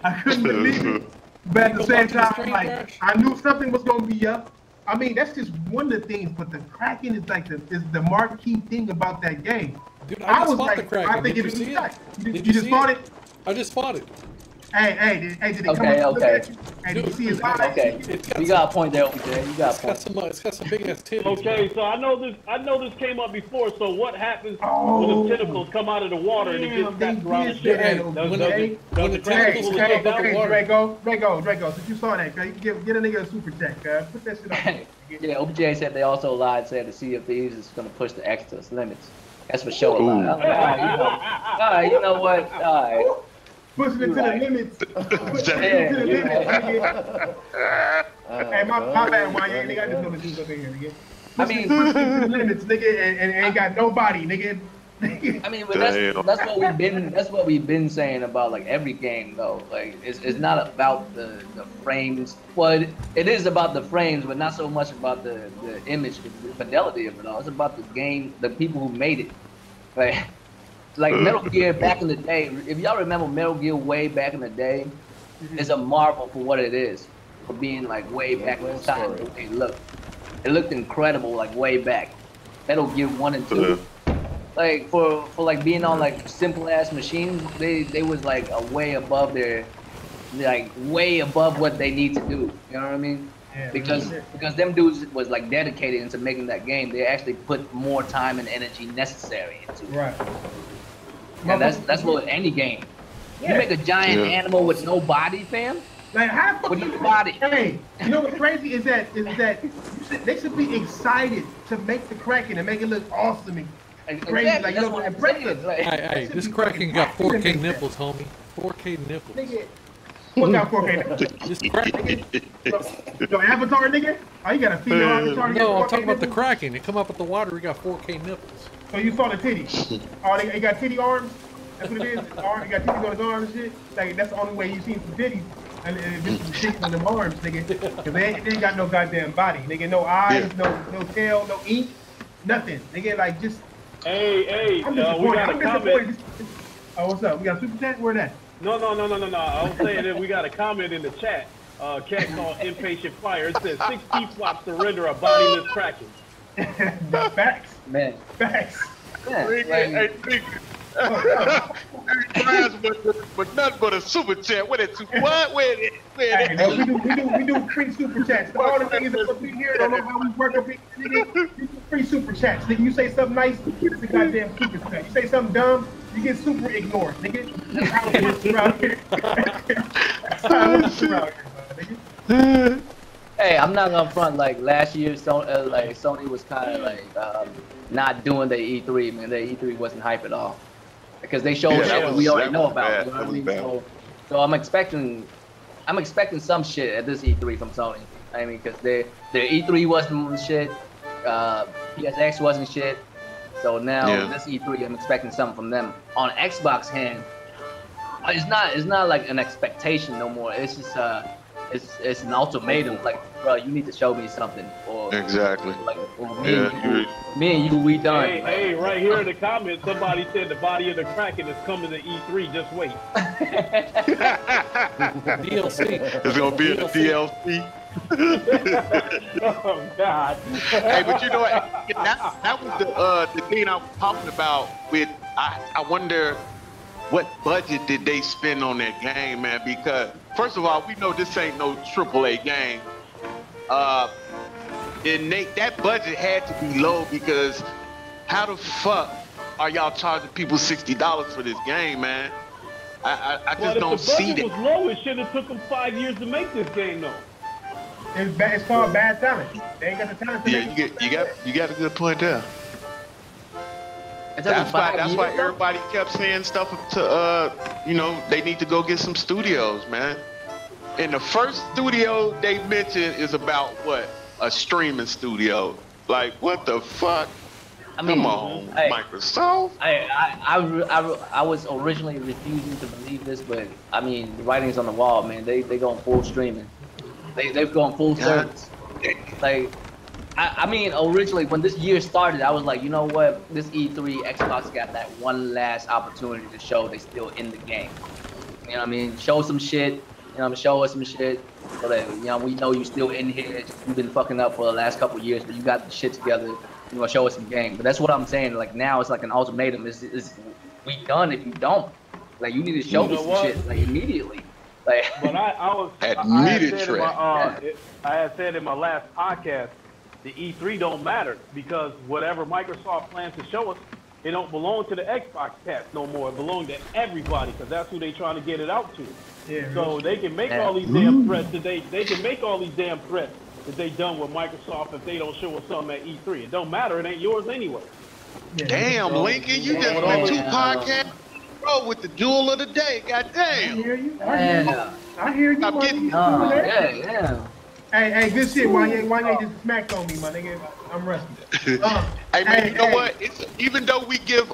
I couldn't believe it. But at the same time, like I knew something was gonna be up. I mean, that's just one of the things. But the Kraken is like the marquee thing about that game. Dude, I just was fought like, the Kraken. I think Did it was you see it? You just fought it? I just fought it. Hey, did it come up? Okay. Hey, did you see his eyes? Okay, you got a point there, OJ. You got a point. It's got some big ass titties. Okay, so I know this came up before. So what happens when the tentacles come out of the water and it gets wrapped around the ship? Hey, when the tentacles come up out the water. Draco, since you saw that, you get a nigga a super chat, put that shit up. Yeah, OJ said they also lied, said the Sea of Thieves is going to push the X to its limits. That's for sure. All right, you know what? All right. Pushing it to the limits. Pushing it to the limits, nigga. Hey, my bad, why you ain't got this number up in here, nigga. I mean, pushing it to the limits, nigga, and ain't got nobody, nigga. I mean, but that's what we've been saying about like every game though. Like it's not about the frames. Well, it is about the frames, but not so much about the image, the fidelity of it all. It's about the game, the people who made it. Like Metal Gear back in the day. If y'all remember Metal Gear way back in the day, it's a marvel for what it is, for being like way back in the time. It looked incredible like way back. Metal Gear 1 and 2. Like for like being on like simple ass machines, they was like a way above way above what they need to do. You know what I mean? Yeah, because them dudes was like dedicated into making that game. They actually put more time and energy necessary into it. Right. And that's what any game. Yeah. You make a giant animal with no body, fam. Like how with no body. Hey, you know what's crazy is that they should be excited to make the Kraken and make it look awesome and crazy. Exactly. Like you know what impressive. Hey, this Kraken got 4K nipples, homie. 4K nipples. Nigga, what got 4K nipples? This Kraken. Your avatar, nigga? Oh, you got a female avatar? No, I'm talking about the Kraken. It come up with the water. We got 4K nipples. So you saw the titties? Oh, they got titty arms? That's what it is? They got titties on his arms and shit? Like, that's the only way you seen some titties. And this is titties on them arms, nigga. Because they ain't got no goddamn body. Nigga, no eyes, no tail, no ink, nothing. Nigga, like, just... Hey, we got a comment. Oh, what's up? We got a super chat? Where that? No. I was saying that we got a comment in the chat. Cat called Impatient Fire. It says 6 T-flops to render a bodiless Kraken. Facts. Man. Facts. Yeah, but nothing but a super chat. What it? What? Where? Hey, we do free super chats. So all the niggas that up in here don't know how we work up here. Nigga, we do free super chats. Nigga, you say something nice, it's a goddamn super chat. You say something dumb, you get super ignored, nigga. That's how it works around here. That's how it works around here, nigga. Hey, I'm not gonna front. Like last year, Sony was kind of like not doing the E3. Man, the E3 wasn't hype at all because they showed shit we already know about. You know what I mean? So I'm expecting some shit at this E3 from Sony. I mean, because their E3 wasn't shit, PSX wasn't shit. So now this E3, I'm expecting something from them. On Xbox hand, it's not like an expectation no more. It's just it's an ultimatum. Like, bro, you need to show me something. Or exactly. Like, me and you, we done. Hey, right here in the comments, somebody said the body of the Kraken is coming to E3. Just wait. DLC. It's gonna be a DLC. Oh God. Hey, but you know what? That was the thing I was talking about. With I wonder what budget did they spend on that game, man? Because first of all, we know this ain't no AAA game. And that budget had to be low because how the fuck are y'all charging people $60 for this game, man? I just don't see that. If the budget was low, it should have took them 5 years to make this game, though. It's called bad talent. They ain't got the talent. You got a good point there. That's why everybody kept saying stuff to they need to go get some studios, man. And the first studio they mentioned is about what? A streaming studio. Like, what the fuck? I mean, come on, Microsoft. I was originally refusing to believe this, but I mean, the writing's on the wall, man. They going full streaming. They've gone full service. Like, I mean, originally when this year started, I was like, you know what? This E3, Xbox got that one last opportunity to show they still in the game. You know what I mean? Show some shit. You know, show us some shit. So that, we know you still in here. You've been fucking up for the last couple of years, but you got the shit together. You're gonna show us some game. But that's what I'm saying. Like, now it's like an ultimatum. Is we done if you don't. Like, you need to show me some shit, like, immediately. Like, but I had said in my last podcast, the E3 don't matter because whatever Microsoft plans to show us, it don't belong to the Xbox cast no more. It belongs to everybody because that's who they trying to get it out to. Yeah, so they can make all these damn threats that they can make all these damn threats that they done with Microsoft if they don't show us something at E3. It don't matter. It ain't yours anyway. Yeah. Damn, Lincoln, you just went 2 podcasts, bro, with the jewel of the day. God damn. I hear you. I hear you. I'm getting yeah. Hey, good shit. Why you just smacked on me, my nigga? I'm rusty. Hey, man, you know what? Even though we give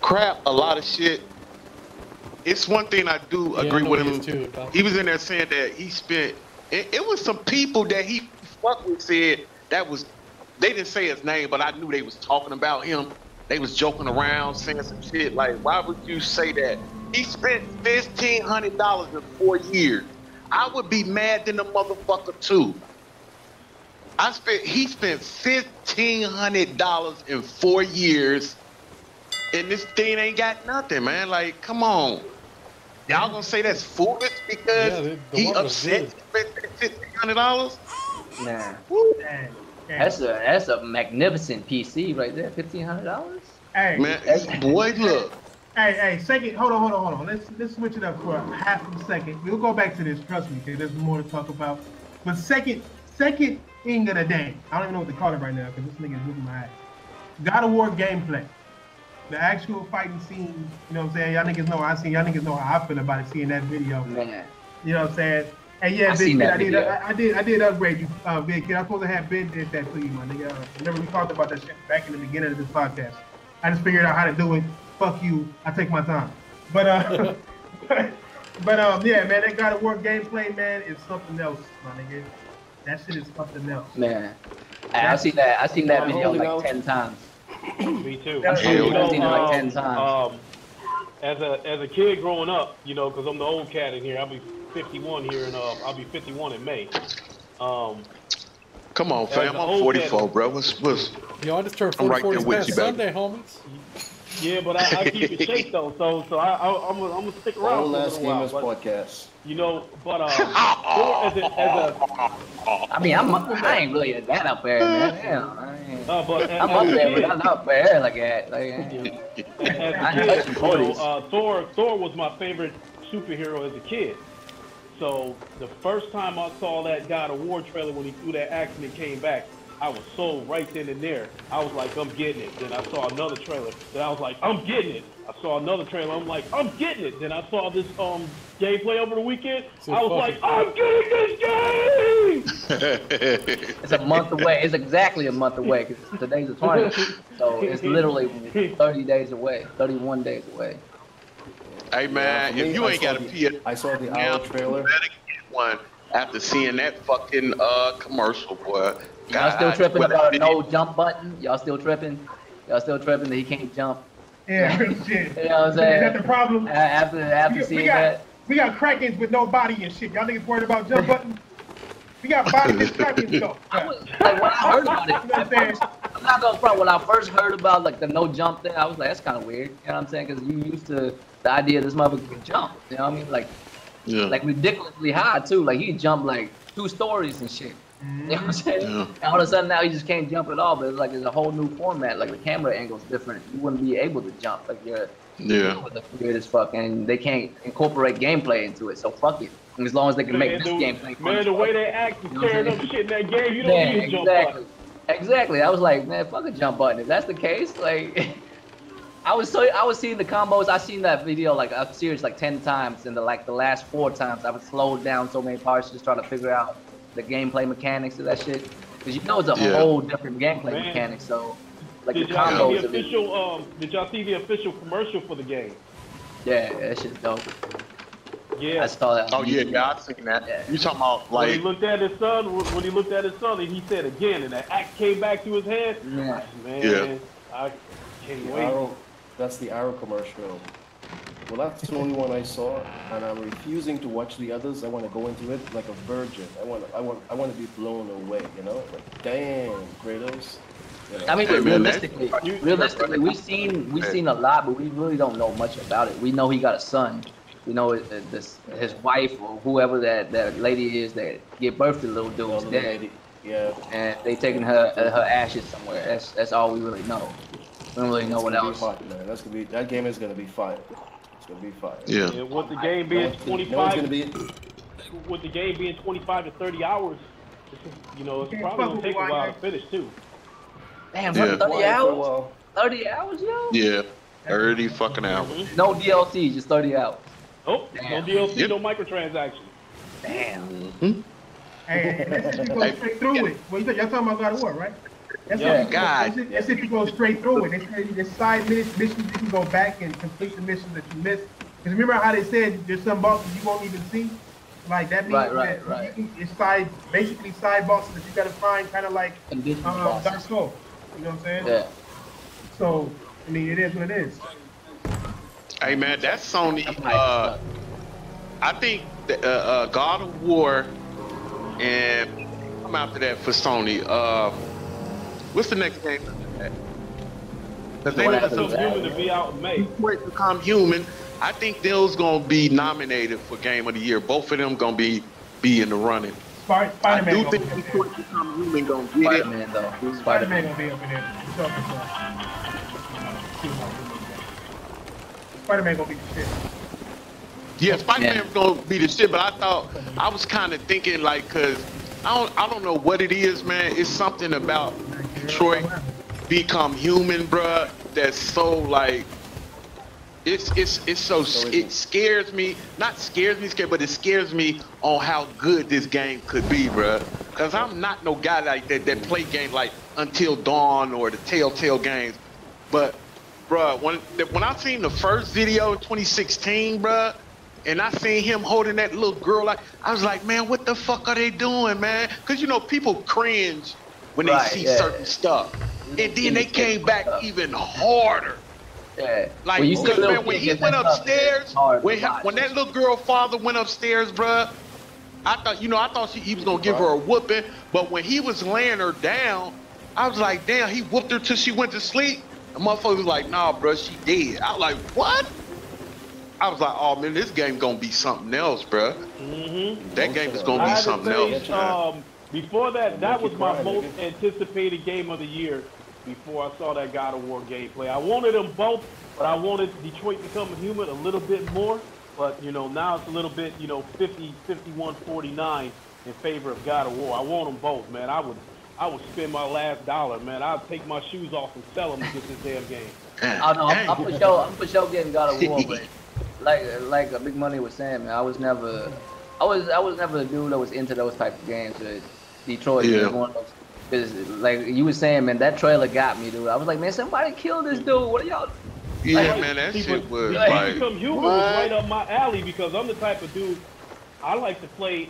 Crap a lot of shit, it's one thing I do agree with him. Too, he was in there saying that he spent. It was some people that he fucked with said that was. They didn't say his name, but I knew they was talking about him. They was joking around, saying some shit like, "Why would you say that?" He spent $1,500 in 4 years. I would be mad than the motherfucker too. He spent $1,500 in 4 years, and this thing ain't got nothing, man. Like, come on. Y'all gonna say that's foolish because he upset spent $1,500? Nah. That's a magnificent PC right there. $1,500. Hey, man, boy, look. Hey, second. Hold on. Let's switch it up for a half of a second. We'll go back to this. Trust me, because there's more to talk about. But second thing of the day. I don't even know what to call it right now because this nigga is losing my ass. God of War gameplay. The actual fighting scene. You know what I'm saying? Y'all niggas know how I feel about it. Seeing that video. Man. You know what I'm saying? Hey, yeah, Big Kid, I did upgrade you, Big Kid. I was supposed to have Ben did that to you, my nigga. Remember we talked about that shit back in the beginning of this podcast. I just figured out how to do it. Fuck you. I take my time. But yeah, man, that God of War gameplay, man, is something else, my nigga. That shit is something else. Man, I seen that video like 10 times. Me too. I've seen it like 10 times. As a kid growing up, because I'm the old cat in here. I'll be 51 here, and I'll be 51 in May. Come on, fam. I'm 44, bro. What's Yo, I just turned 44 this past Sunday, homies. Yeah, but I keep it shaped though, so I'm gonna stick around. One last Gamers podcast. I mean, I ain't really that up there, man. Damn, I'm up there, but I'm not up there like that. As a kid, Thor was my favorite superhero as a kid. So the first time I saw that God of War trailer when he threw that axe and it came back, I was sold right then and there. I was like, I'm getting it. Then I saw another trailer. Then I was like, I'm getting it. I saw another trailer. I'm like, I'm getting it. Then I saw this gameplay over the weekend. I was like, I'm getting this game! It's a month away. It's exactly a month away because today's the 20th. So it's literally 30 days away, 31 days away. Hey, man, if you ain't got a PS, I saw the Owl trailer. Better get one after seeing that fucking commercial, boy. Y'all still tripping about a no jump button? Y'all still tripping? That he can't jump? Yeah, shit. You know what I'm saying? Is that the problem? After seeing that? We got Krakens with no body and shit. Y'all niggas worried about jump buttons? We got bodiless Krakens though. Like when I heard about it, I'm not gonna front. When I first heard about like the no jump thing, I was like, that's kind of weird. You know what I'm saying? Because you used to the idea this motherfucker can jump. You know what I mean? Like ridiculously high too. Like he jumped like 2 stories and shit. You know what I'm saying? And all of a sudden now you just can't jump at all. But it's like it's a whole new format. Like the camera angle's different. You wouldn't be able to jump. Like you're weird as fuck, and they can't incorporate gameplay into it. So fuck it. And as long as they can make this gameplay fun. Man, the way they act is tearing up shit in that game. You don't need a jump button. Exactly. I was like, man, fuck a jump button. If that's the case, like, I was seeing the combos. I seen that video like a series like 10 times, and the last 4 times I would slow down so many parts just trying to figure out the gameplay mechanics of that shit. Because you know it's a whole different gameplay mechanic. So, like did the combos. Did y'all see the official commercial for the game? Yeah, that shit's dope. Yeah. I saw that. Oh yeah, I've seen that. Yeah. You talking about like when he looked at his son, and he said again, and the axe came back to his head. Yeah. Man, I can't wait. That's the Arrow commercial. Well, that's the only one I saw, and I'm refusing to watch the others. I want to go into it like a virgin. I want to be blown away. You know, like damn, Kratos. You know? I mean, realistically, we've seen a lot, but we really don't know much about it. We know he got a son. We know his wife or whoever that lady is that gave birth to the little dude is dead. Yeah. And they taking her ashes somewhere. That's all we really know. We don't really know what else. Hot, man. That game is gonna be fire. It's gonna be fire. Yeah. And with the game being 25, with the game being 25 to 30 hours, it's probably gonna take a while to finish too. Damn, 30 hours? 30 hours, yo? Yeah. 30 fucking hours. No DLC, just 30 hours. Oh, no DLC, no microtransactions. Damn. Hey, that's if you go straight through it. Well, y'all talking about God of War, right? That's if you go straight through it. They said there's side missions you can go back and complete the missions that you missed. Because remember how they said there's some bosses you won't even see? Like that means that it's basically side bosses that you gotta find, kind of like Dark Souls. You know what I'm saying? Yeah. So, I mean, it is what it is. Hey man, that's Sony. I think that, God of War and I'm after that for Sony. What's the next game? Human to be out in May. Detroit Become Human. I think those gonna be nominated for Game of the Year. Both of them gonna be in the running. Spider-Man. I do think Detroit Become Human gonna get Spider-Man, though. Spider-Man gonna be up in there. Spider-Man gonna be the shit. Yeah, Spider-Man gonna be the shit, but I was kind of thinking like, cause I don't know what it is, man. It's something about Detroit Become Human, bruh, that's so like, it scares me. Not scares me, but it scares me on how good this game could be, bruh. Cause I'm not no guy like that play games like Until Dawn or the Telltale games, but bruh, when I seen the first video in 2016, bruh, and I seen him holding that little girl, like I was like, man, what the fuck are they doing, man? Cause people cringe when they see certain stuff, and then they came back even harder. Yeah. Like, because man, when he went upstairs, when that little girl father went upstairs, bruh, I thought he was gonna give her a whooping, but when he was laying her down, I was like, damn, he whooped her till she went to sleep. The motherfucker was like, nah, bruh, she dead. I was like, what? I was like, oh man, this game gonna be something else, bruh. That game is gonna be something else. Before that was my most anticipated game of the year. Before I saw that God of War gameplay, I wanted them both, but I wanted Detroit Become Human a little bit more. But now it's a little bit 51-49 in favor of God of War. I want them both, man. I would spend my last dollar, man. I'd take my shoes off and sell them to get this damn game. Oh no, I'm for sure getting God of War, but like Big Money was saying, man, I was never a dude that was into those type of games. Detroit is one of those. Cause like you were saying, man, that trailer got me, dude. I was like, man, somebody kill this dude. What are y'all? Yeah, man, that shit was like. Become Human was right up my alley because I'm the type of dude I like to play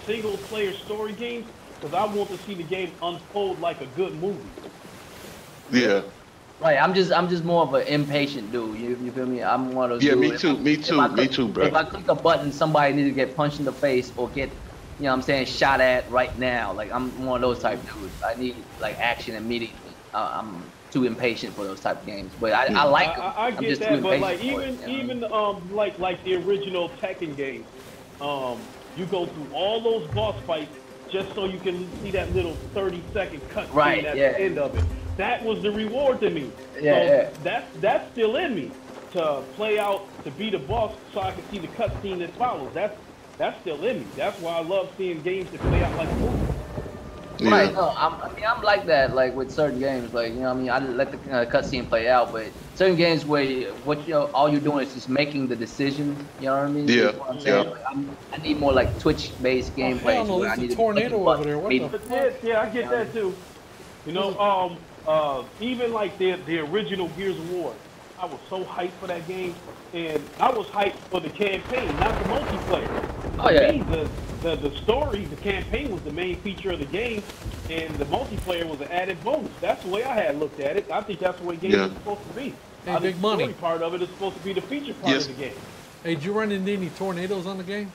single player story games because I want to see the game unfold like a good movie. Yeah. Right, I'm just more of an impatient dude. You feel me? I'm one of those. Yeah, dudes. me too, bro. If I click a button, somebody needs to get punched in the face or get, shot at right now. Like I'm one of those type of dudes. I need like action immediately. I'm too impatient for those type of games. But I like them. I get that, but like even like the original Tekken games, you go through all those boss fights just so you can see that little 30-second cut Right, scene at yeah. the end of it. That was the reward to me. Yeah, so that's still in me to play out, to be the boss, so I can see the cut scene that follows. That's still in me. That's why I love seeing games that play out like a movie. Yeah. Right, no, I'm like that, like with certain games, like, you know what I mean, I let the cutscene play out, but certain games where all you're doing is just making the decision, you know what I mean? Yeah, That's what I'm saying. yeah. Like, I need more like Twitch-based Oh, hell gameplay no, where I there's need a to be tornado clicking over there. What buttons. the fuck? Yeah, I get that too. You know, even like the original Gears of War, I was so hyped for that game, and I was hyped for the campaign, not the multiplayer. Oh, yeah. For me, the story, the campaign was the main feature of the game, and the multiplayer was an added bonus. That's the way I had looked at it. I think that's the way games are supposed to be. Hey, I think Big the Money. story part of it is supposed to be the feature part Yes. of the game. Hey, did you run into any tornadoes on the game?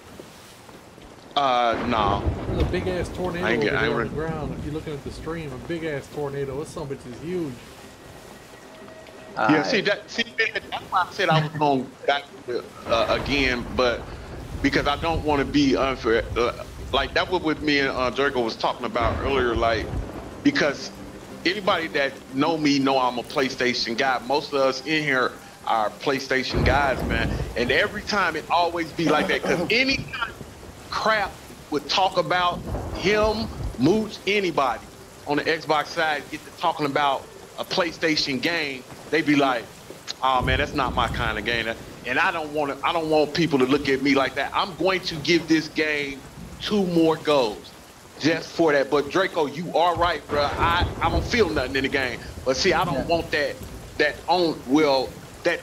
No. There's a big ass tornado I ain't over get- I there ain't on the run- ground. If you're looking at the stream, a big ass tornado. This son of a bitch is huge. Yeah, that's why I said I was going back again, but because I don't want to be unfair. Like that was what me and Draco was talking about earlier. Like, because anybody that know me know I'm a PlayStation guy. Most of us in here are PlayStation guys, man. And every time it always be like that, because any kind of crap would talk about him, Mooch, anybody on the Xbox side get to talking about a PlayStation game, they be like, "Oh man, that's not my kind of game." And I don't want people to look at me like that. I'm going to give this game 2 more goals just for that. But Draco, you are right, bro. I don't feel nothing in the game. But see, I don't want that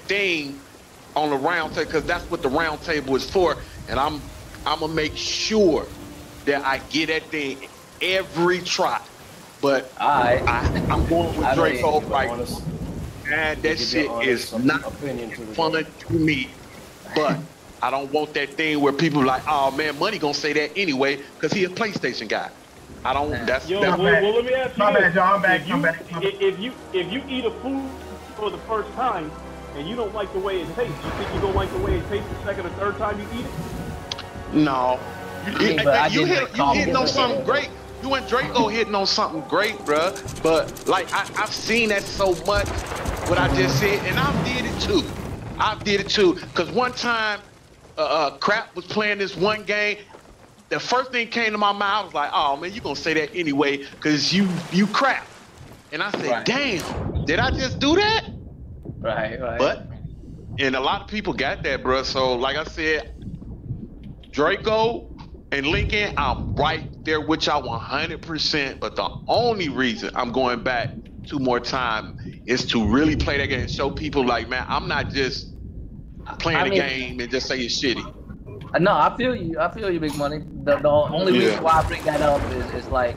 thing on the round table, because that's what the round table is for. And I'm gonna make sure that I get that thing every try. But I'm going with Draco right now. Man, that shit is not fun to me. But I don't want that thing where people like, "Oh man, Money gonna say that anyway because he a PlayStation guy." I don't. That's Yo, that's well, let me ask you My this. bad, y'all. I'm back. If I'm back. if you eat a food for the first time and you don't like the way it tastes, you think you don't like the way it tastes the second or third time you eat it? no. You hitting on it. something great. You and Draco hitting on something great, bruh. But like I've seen that so much. What I just said, and I did it too. Cause one time, Crap was playing this one game. The first thing came to my mind, I was like, "Oh man, you gonna say that anyway? Cause you Crap." And I said, Right. "Damn, did I just do that?" Right. But and a lot of people got that, bruh. So like I said, Draco and Lincoln, I'm right there with y'all 100%. But the only reason I'm going back 2 more times is to really play that game and show people like, man, I'm not just playing the game and just say it's shitty. No, I feel you, Big Money. The only reason why I bring that up is like,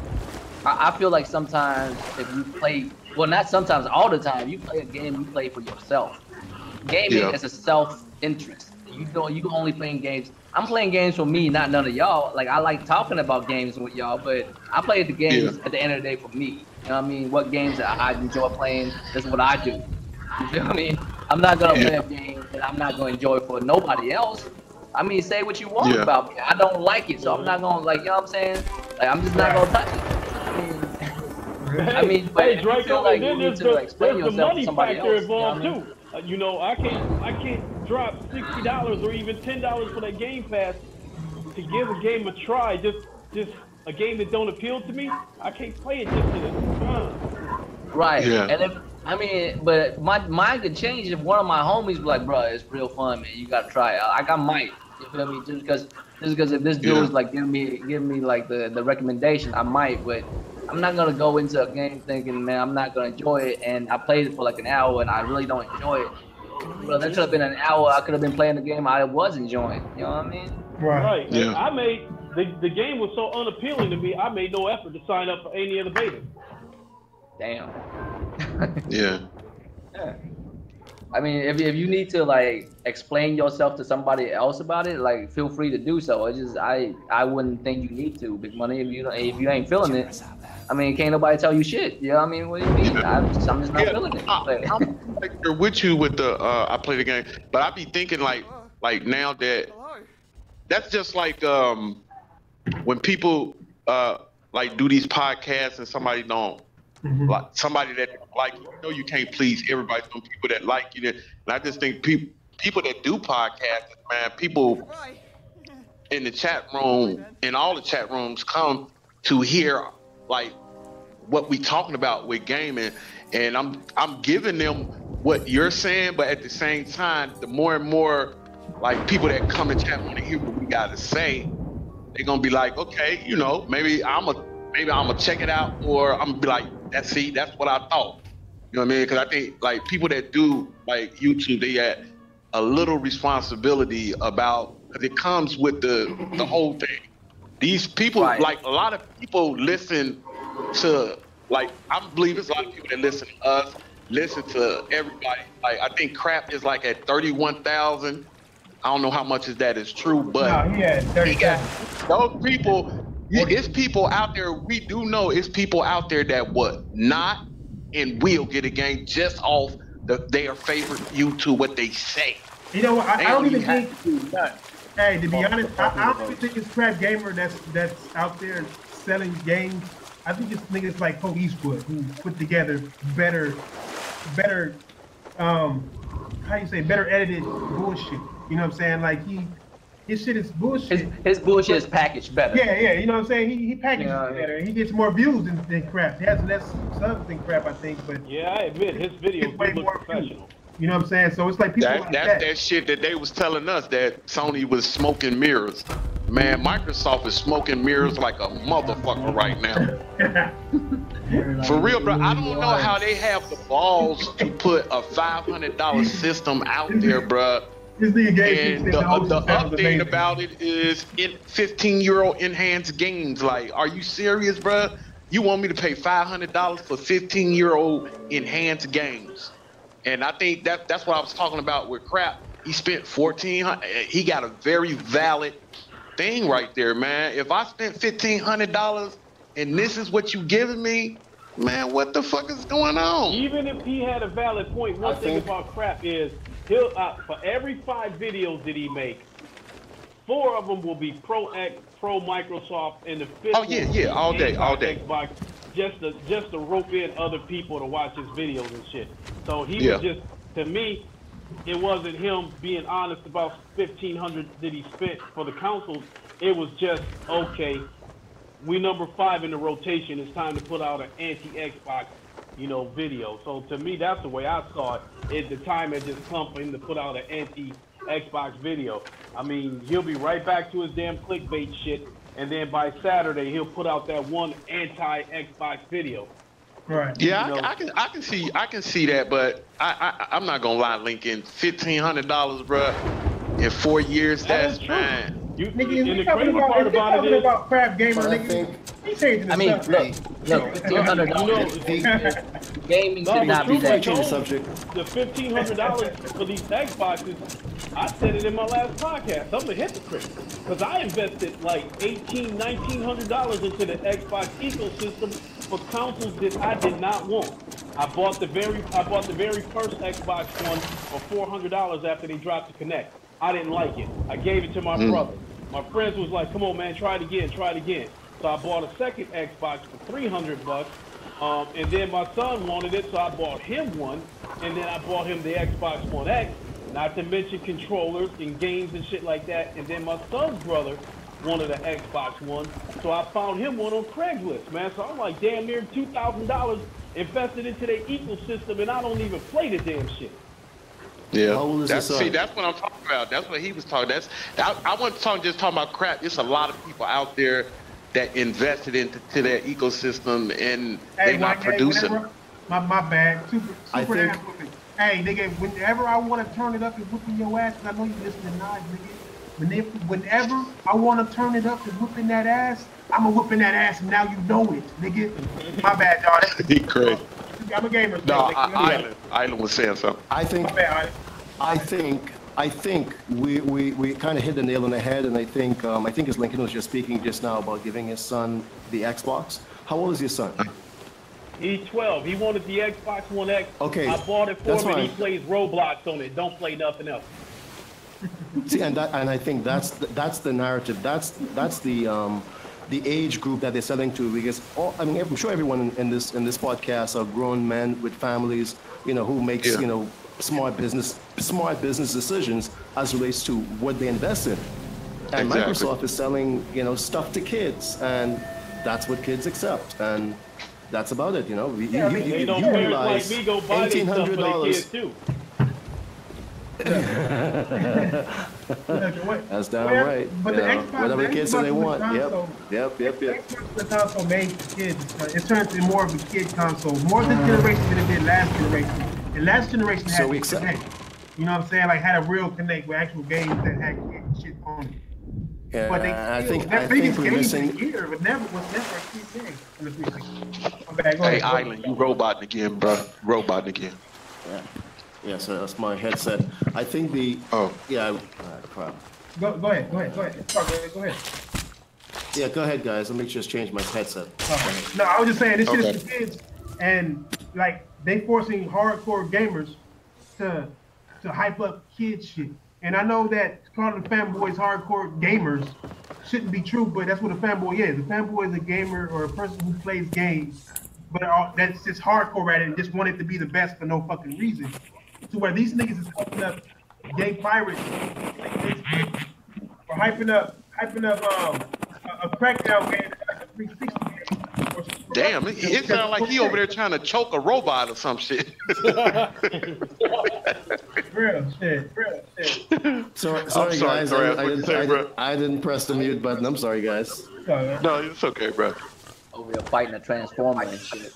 I feel like sometimes if you play, well, not sometimes, all the time, you play a game, you play for yourself. Gaming is a self-interest. You can only play games. I'm playing games for me, not none of y'all. Like, I like talking about games with y'all, but I play the games at the end of the day for me. You know what I mean? What games that I enjoy playing, that's what I do. You feel what I mean? I'm not gonna play a game that I'm not gonna enjoy for nobody else. I mean, say what you want about me. I don't like it, so I'm not gonna, like, you know what I'm saying? Like, I'm just not gonna touch it. I mean, but hey, if you Draco, feel like and then you need there's to explain the yourself to money somebody factor else, you know what I involved mean? too. You know, I can't drop $60 or even $10 for that Game Pass to give a game a try. Just a game that don't appeal to me. I can't play it just to Right. Yeah. And if I mean, but my mind could change if one of my homies be like, bro, it's real fun, man. You gotta try it. Like, I might. You feel me? Just because if this dude is like giving me like the recommendation, I might. But I'm not gonna go into a game thinking, man, I'm not gonna enjoy it. And I played it for like an hour and I really don't enjoy it. Bro, that could have been an hour. I could have been playing the game I was enjoying. You know what I mean? Right. Yeah. I made the game was so unappealing to me. I made no effort to sign up for any of the betas. Damn. Yeah. Yeah. I mean, if you need to like explain yourself to somebody else about it, like, feel free to do so. It's just I wouldn't think you need to, Big Money. If you ain't feeling it, I mean, can't nobody tell you shit. You know what I mean? What do you mean? I'm just not feeling it. I'm like you're with you with the I play the game, but I be thinking like now that's just like when people like do these podcasts and somebody don't like somebody that like you know you can't please everybody. Some people that like you, and I just think people that do podcasts, man, people in the chat room, in all the chat rooms, come to hear like what we talking about with gaming, and I'm giving them what you're saying, but at the same time, the more and more like people that come and chat want to hear what we got to say, they're gonna be like, okay, you know, maybe I'm gonna check it out, or I'm gonna be like, that's what I thought. You know what I mean? Because I think like people that do like YouTube, they got a little responsibility about because it comes with the whole thing. These people, Right. like a lot of people, listen to like I believe it's a lot of people that listen to us, listen to everybody. Like I think Crap is like at 31,000. I don't know how much of that is true, but No, he had 37. those people, it's people out there. We do know it's people out there that what not and will get a game just off their favorite YouTube, what they say. You know what? I don't even think. have to do nothing. Hey, to be honest, I don't even think it's Crap Gamer that's out there selling games. I think it's niggas like Poe Eastwood who put together better, how you say, better edited bullshit. You know what I'm saying? Like his shit is bullshit. His bullshit is packaged better. Yeah, you know what I'm saying? He packages it better. He gets more views than Crap. He has less subs than Crap, I think, but Yeah, I admit his videos way do look more professional. you know what I'm saying? So it's like people like That's that shit that they was telling us that Sony was smoking mirrors. Man, Microsoft is smoking mirrors like a motherfucker right now. For real, bro. I don't know how they have the balls to put a $500 system out there, bro. This nigga gave And the update about it is in 15-year-old enhanced games. Like, are you serious, bro? You want me to pay $500 for 15-year-old enhanced games? And I think that's what I was talking about with Crap. He spent $1,400. He got a very valid thing right there, man. If I spent $1,500 and this is what you giving me, man, what the fuck is going on? Even if he had a valid point, one thing about Crap is he'll for every 5 videos that he make, 4 of them will be pro Microsoft, and the 5th all day. Xbox, just to rope in other people to watch his videos and shit. So he was just, to me, it wasn't him being honest about $1,500 that he spent for the consoles. It was just, okay, we number 5 in the rotation. It's time to put out an anti-Xbox, video. So to me, that's the way I saw it. At the time, it just come for him to put out an anti-Xbox video. I mean, he'll be right back to his damn clickbait shit, and then by Saturday, he'll put out that one anti-Xbox video. Right. Yeah, I can see that, but I'm not gonna lie, Lincoln. $1,500, bro, in 4 years. That's man. Nigga, you talking about Crap Gamer, nigga. He's changing the subject. Look, $1,500. Gaming should not be that cheap. The $1,500 for these Xboxes, I said it in my last podcast. I'm a hypocrite because I invested like $1,800, $1,900 into the Xbox ecosystem for consoles that I did not want. I bought the very first Xbox One for $400 after they dropped the Kinect. I didn't like it. I gave it to my brother. My friends was like, "Come on, man, try it again." So I bought a second Xbox for $300, and then my son wanted it, so I bought him one, and then I bought him the Xbox One X, not to mention controllers and games and shit like that. And then my son's brother wanted an Xbox One, so I found him one on Craigslist, man. So I'm like, damn near $2,000 invested into their ecosystem, and I don't even play the damn shit. Yeah, that's what I'm talking about. That's what he was talking. I wasn't just talking about Crap. There's a lot of people out there that invested into their ecosystem and they're not producing. My bad. Super ass whooping. Hey, nigga, whenever I want to turn it up and whooping your ass, I know you listening live, nigga. Whenever I want to turn it up and whooping that ass, I'm a whooping that ass, and now you know it, nigga. My bad, dog. He crazy. I'm a gamer. No, Island was saying something. I think we kind of hit the nail on the head, and I think as Lincoln was just speaking just now about giving his son the Xbox. How old is your son? He's 12. He wanted the Xbox One X. Okay, I bought it for him, and he fine. plays Roblox on it. Don't play nothing else. See, and I think that's the narrative. That's the the age group that they're selling to, because I mean, I'm sure everyone in this podcast are grown men with families, who makes smart business decisions as relates to what they invest in. And Exactly. Microsoft is selling, stuff to kids, and that's what kids accept, and that's about it. They don't parents like me go buy these stuff for their kids too. That's damn right. But the Xbox, whatever the kids say they want. Console, Yep. The console made for kids. It turned into more of a kid console, more this generation than it did last generation. And last generation had a connect. You know what I'm saying? Like had a real connect with actual games that had kid shit on it. Yeah, But I think we're missing. missing. But never was never a kid game in the 360. Hey, Island, you roboting again, bro. Roboting again. Yeah, so that's my headset. I think the. Oh. Yeah. Crap. Go ahead. Go ahead. Yeah, go ahead, guys. Let me just change my headset. No, I was just saying this shit is for kids, and like they forcing hardcore gamers to hype up kid shit. And I know that calling the fanboys hardcore gamers shouldn't be true, but that's what a fanboy is. A fanboy is a gamer or a person who plays games, but that's just hardcore at it and just want it to be the best for no fucking reason. To where these niggas is hyping up gay pirates, or hyping up a crackdown game like a 360 game. Damn, it sounds like he over there trying to choke a robot or some shit. Real shit. Sorry guys. I didn't press the mute button. I'm sorry, guys. No, it's okay, bro. Over here fighting a transformer and shit.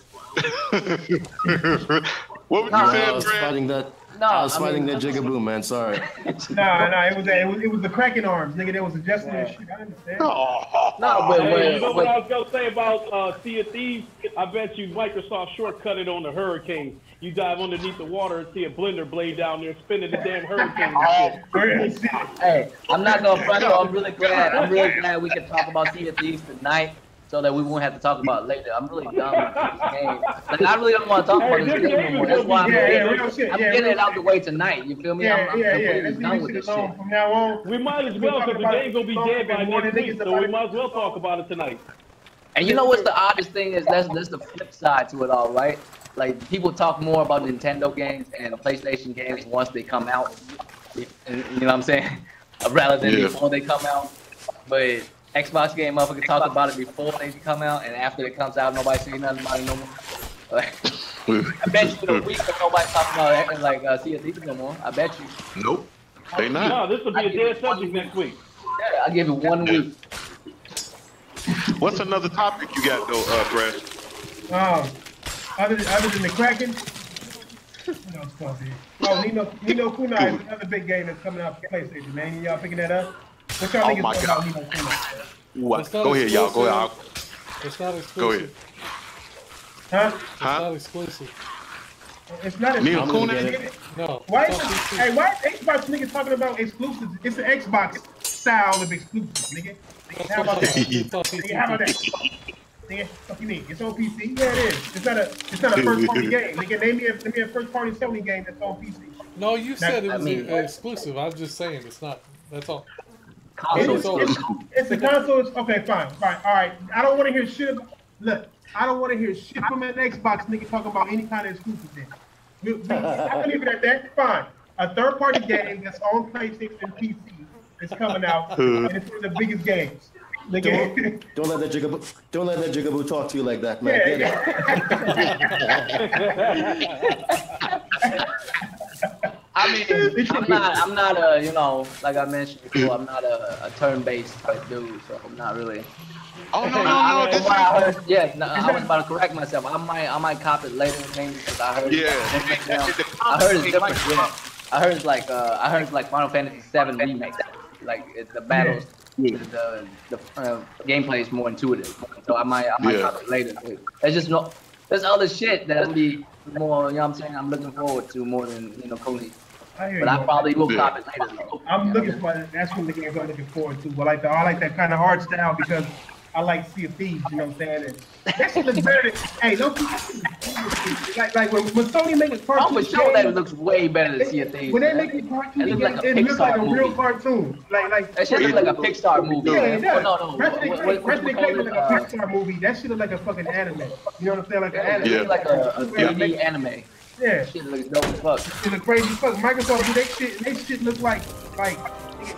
What would you say, I was fighting that. I was fighting that jigaboo, man. Sorry. it was the cracking arms, nigga. There was adjusting that shit. I understand. No, but you know what I was gonna say about Sea of Thieves? I bet you Microsoft shortcutted on the hurricane. You dive underneath the water and see a blender blade down there spinning the damn hurricane. Hey, I'm not gonna front though. I'm really glad we can talk about Sea of Thieves tonight, so that we won't have to talk about it later. I'm really done with this game. Like, I really don't want to talk about this game anymore. That's why I'm getting it out the way tonight. You feel me? I'm completely done with this shit. From now on, we might as well, because the game's gonna be dead by next week, so we might as well talk about it tonight. And you know what's the oddest thing is? That's the flip side to it all, right? Like, people talk more about Nintendo games and PlayStation games once they come out. You know what I'm saying? Rather than before they come out. But Xbox game motherfucker talk about it before they come out, and after it comes out, nobody say nothing about it no more. Like, I bet you in a week nobody talking about acting like Sea of Thieves no more. I bet you. Nope, they not. No, this will be a dead subject next week. Yeah, I'll give it 1 week. What's another topic you got though, Brad? Other than the Kraken, Nino Kunai is another big game that's coming out for PlayStation, man. Y'all picking that up? What y'all think about Nino Kunai? What? Go ahead, y'all. Go ahead. It's not exclusive. Go ahead. It's not exclusive. It's not Nino exclusive. Kunai? No. Why is Xbox niggas talking about exclusives? It's the Xbox style of exclusives, nigga. How about that? How about that? Nigga, what you mean? It's on PC? Yeah, it is. It's not a first party game. Nigga, name me a first party Sony game that's on PC. No, you said it was exclusive. I'm just saying it's not. That's all. It's the console. Okay, fine. All right. I don't want to hear shit. Look, I don't want to hear shit from an Xbox nigga talking about any kind of exclusive thing. I can leave it at that. Fine. A third party game that's on PlayStation and PC is coming out, and it's one of the biggest games. Don't let that jigaboo talk to you like that, man. I mean, I'm not a, like I mentioned before, I'm not a turn-based type dude, so I'm not really. Oh no! I was about to correct myself. I might cop it later, maybe, because I heard. I heard it's different. Yeah, I heard it's like Final Fantasy VII remake. Like the battles. The gameplay is more intuitive, so I might talk it later. There's just there's other shit that'll be more, you know what I'm saying, I'm looking forward to more than, Coney. But I probably will cop it later though. I'm looking for, that's one of the games I'm looking forward to. But I like that kind of art style because I like Sea of Thieves. You know what I'm saying? And that shit looks better than. Hey, don't like when Sony make a cartoon. Oh, for sure that looks way better than Sea of Thieves. When they Man. make a cartoon, It looks like a it looks like a Pixar real movie. cartoon. Like That shit look like a Pixar movie. yeah, Man. it does. Oh, no. Resident Evil look like a Pixar movie. That shit look like a fucking anime. You know what I'm saying? Like an anime. It look like a 3D anime. Yeah. Shit looks dope as fuck. Shit look crazy as fuck. Microsoft do they shit. They shit look like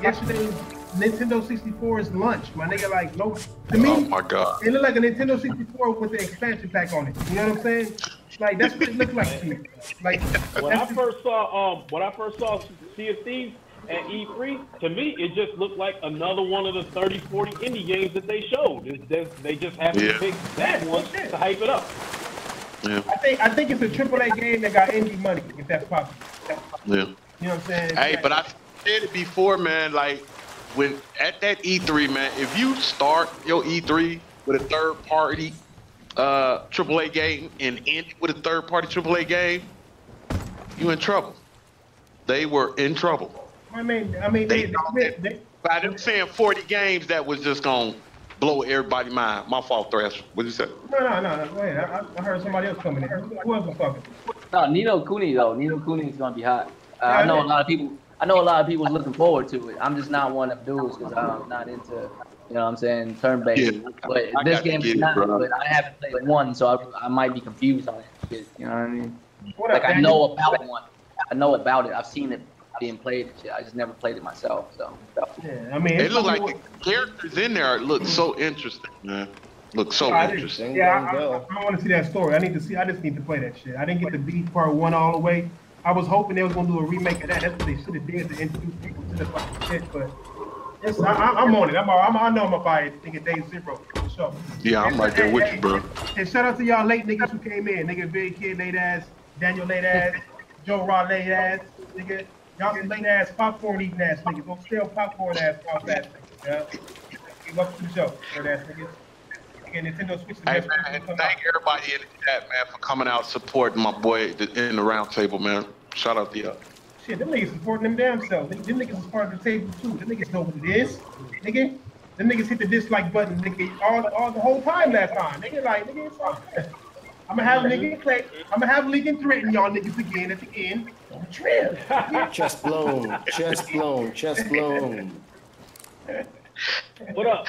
yesterday's Nintendo 64's lunch. My nigga, like no. To me, Oh my god. it look like a Nintendo 64 with the expansion pack on it. You know what I'm saying? Like that's what it looked like to me. Like when I first saw Sea of Thieves at E3, to me it just looked like another one of the 30, 40 indie games that they showed. They just haven't picked that one to hype it up. Yeah. I think it's a AAA game that got indie money, if that's possible. Yeah. You know what I'm saying? Hey, but I said it before, man. Like when at that E3, man, if you start your E3 with a third party AAA game and end it with a third party AAA game, you in trouble. They were in trouble. I mean, by them saying 40 games, that was just gonna blow everybody's mind. My fault, Thrash. What'd you say? No. Go ahead. I heard somebody else coming in. Who else was talking? No, Nino Kuni though. Nino Kuni is gonna be hot. I know a lot of people. I know a lot of people's looking forward to it. I'm just not one of them dudes because I'm not into, you know what I'm saying, turn-based. Yeah, but this game is not. But I haven't played one, so I might be confused on it. You know what I mean? Like I know about one. I know about it. I've seen it being played and shit. I just never played it myself. So. Yeah, I mean, it look like the characters in there look so interesting, man. Look so interesting. Yeah, I want to see that story. I just need to play that shit. I didn't get to beat part 1 all the way. I was hoping they was gonna do a remake of that. That's what they should have did to introduce people to the fucking shit. But I'm on it. I know I'm gonna buy it. Nigga, day 0 for sure. Yeah, I'm right there with you, bro. And shout out to y'all late niggas who came in. Nigga, Big Kid late ass, Daniel late ass, Joe Rod late ass. Nigga, y'all some late ass popcorn eating ass niggas. Don't steal popcorn ass off ass niggas. Yeah. Welcome to the show, nerd ass niggas. Nintendo Switch. Hey man, thank everybody in the chat, man, for coming out supporting my boy in the round table, man. Shout out to y'all. Shit, them niggas supporting them damn selves. Them niggas is part of the table too. Them niggas know what it is, nigga. Them niggas hit the dislike button, nigga, all the whole time last time. Nigga, it's all good. I'm gonna have nigga threaten y'all niggas again at the end. Trip. Chest blown. What up?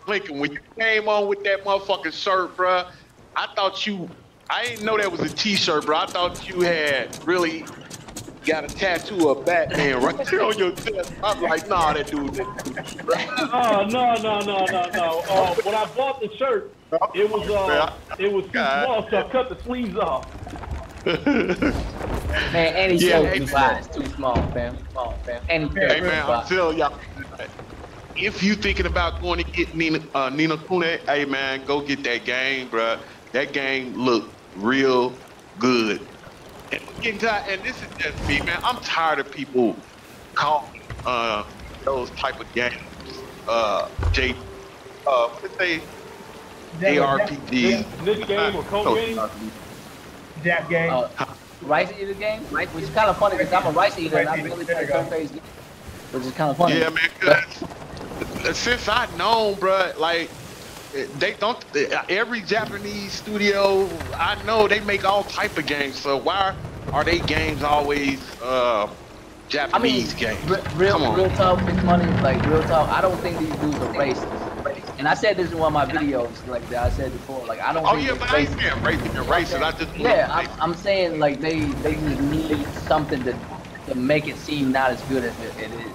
Lincoln, when you came on with that motherfucking shirt, bruh, I didn't know that was a t-shirt, bro. I thought you had really got a tattoo of Batman right there on your chest. I'm like, nah, that dude. Oh, no. When I bought the shirt, it was too small, so I cut the sleeves off. Man, any shirt you buy is too small, fam. Any shirt Hey, man, I'm telling y'all. If you thinking about going to get Nina Kune, hey man, go get that game, bruh. That game look real good. And this is just me, man. I'm tired of people calling those type of games what they ARPG. This game or code game? That game. Rice Eater game? Which is kind of funny because I'm a Rice Eater and I really play turn-based game. Which is kind of funny. Yeah, man. Since I know, bruh, like, they don't, every Japanese studio, I know they make all type of games, so why are they games always Japanese games? Real talk, Big Money, like, real talk, I don't think these dudes are racist. And I said this in one of my videos, like that I said before, like, I don't think but I ain't saying racist, I just... Yeah, I'm saying, like, they just need something to make it seem not as good as it is.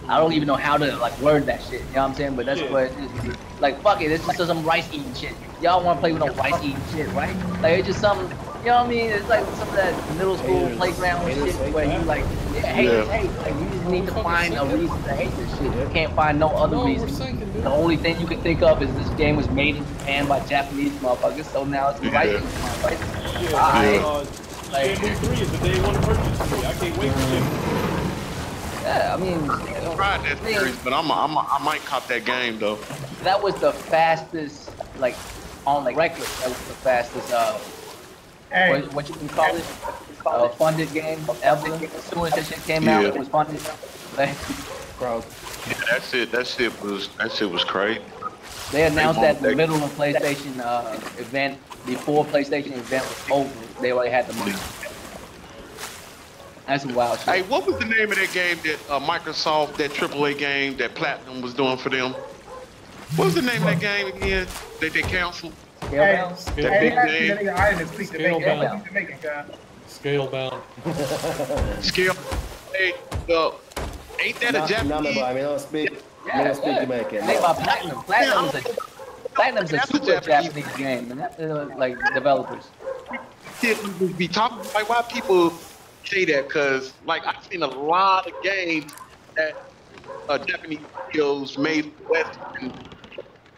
I don't even know how to like word that shit. You know what I'm saying? But that's what it is. Like, fuck it, it's just some rice eating shit. Y'all want to play with no rice eating shit, right? Like, it's just some, you know what I mean? It's like some of that middle school playground shit where you like, hate is hate. Like, you just need to find a reason to hate this shit. You can't find no other reason. The only thing you can think of is this game was made in Japan by Japanese motherfuckers, so now it's rice eating motherfuckers. Shenmue 3 is the day one purchase for me. I can't wait for Shenmue 3. Yeah, I mean, I tried that series, but I might cop that game though. That was the fastest, like, on like record. That was the fastest. What you can call it? Funded game ever. As soon as that shit came out, it was funded. Like, bro. Yeah, that shit was crazy. They announced that in the middle of PlayStation event, before PlayStation event was over, they already had the money. That's some wild shit. Hey, what was the name of that game that Microsoft, that AAA game that Platinum was doing for them? What was the name of that game again that they canceled? Scalebound? That big game? I didn't speak to make Scalebound. it, guy. Scalebound. Scale. Hey, ain't that a Japanese? No, I mean, I don't speak. I don't speak Jamaican. Made by Platinum. Platinum's a super Japanese game, and like developers. Didn't be talking like why people say that, because like I've seen a lot of games that Japanese studios made Western,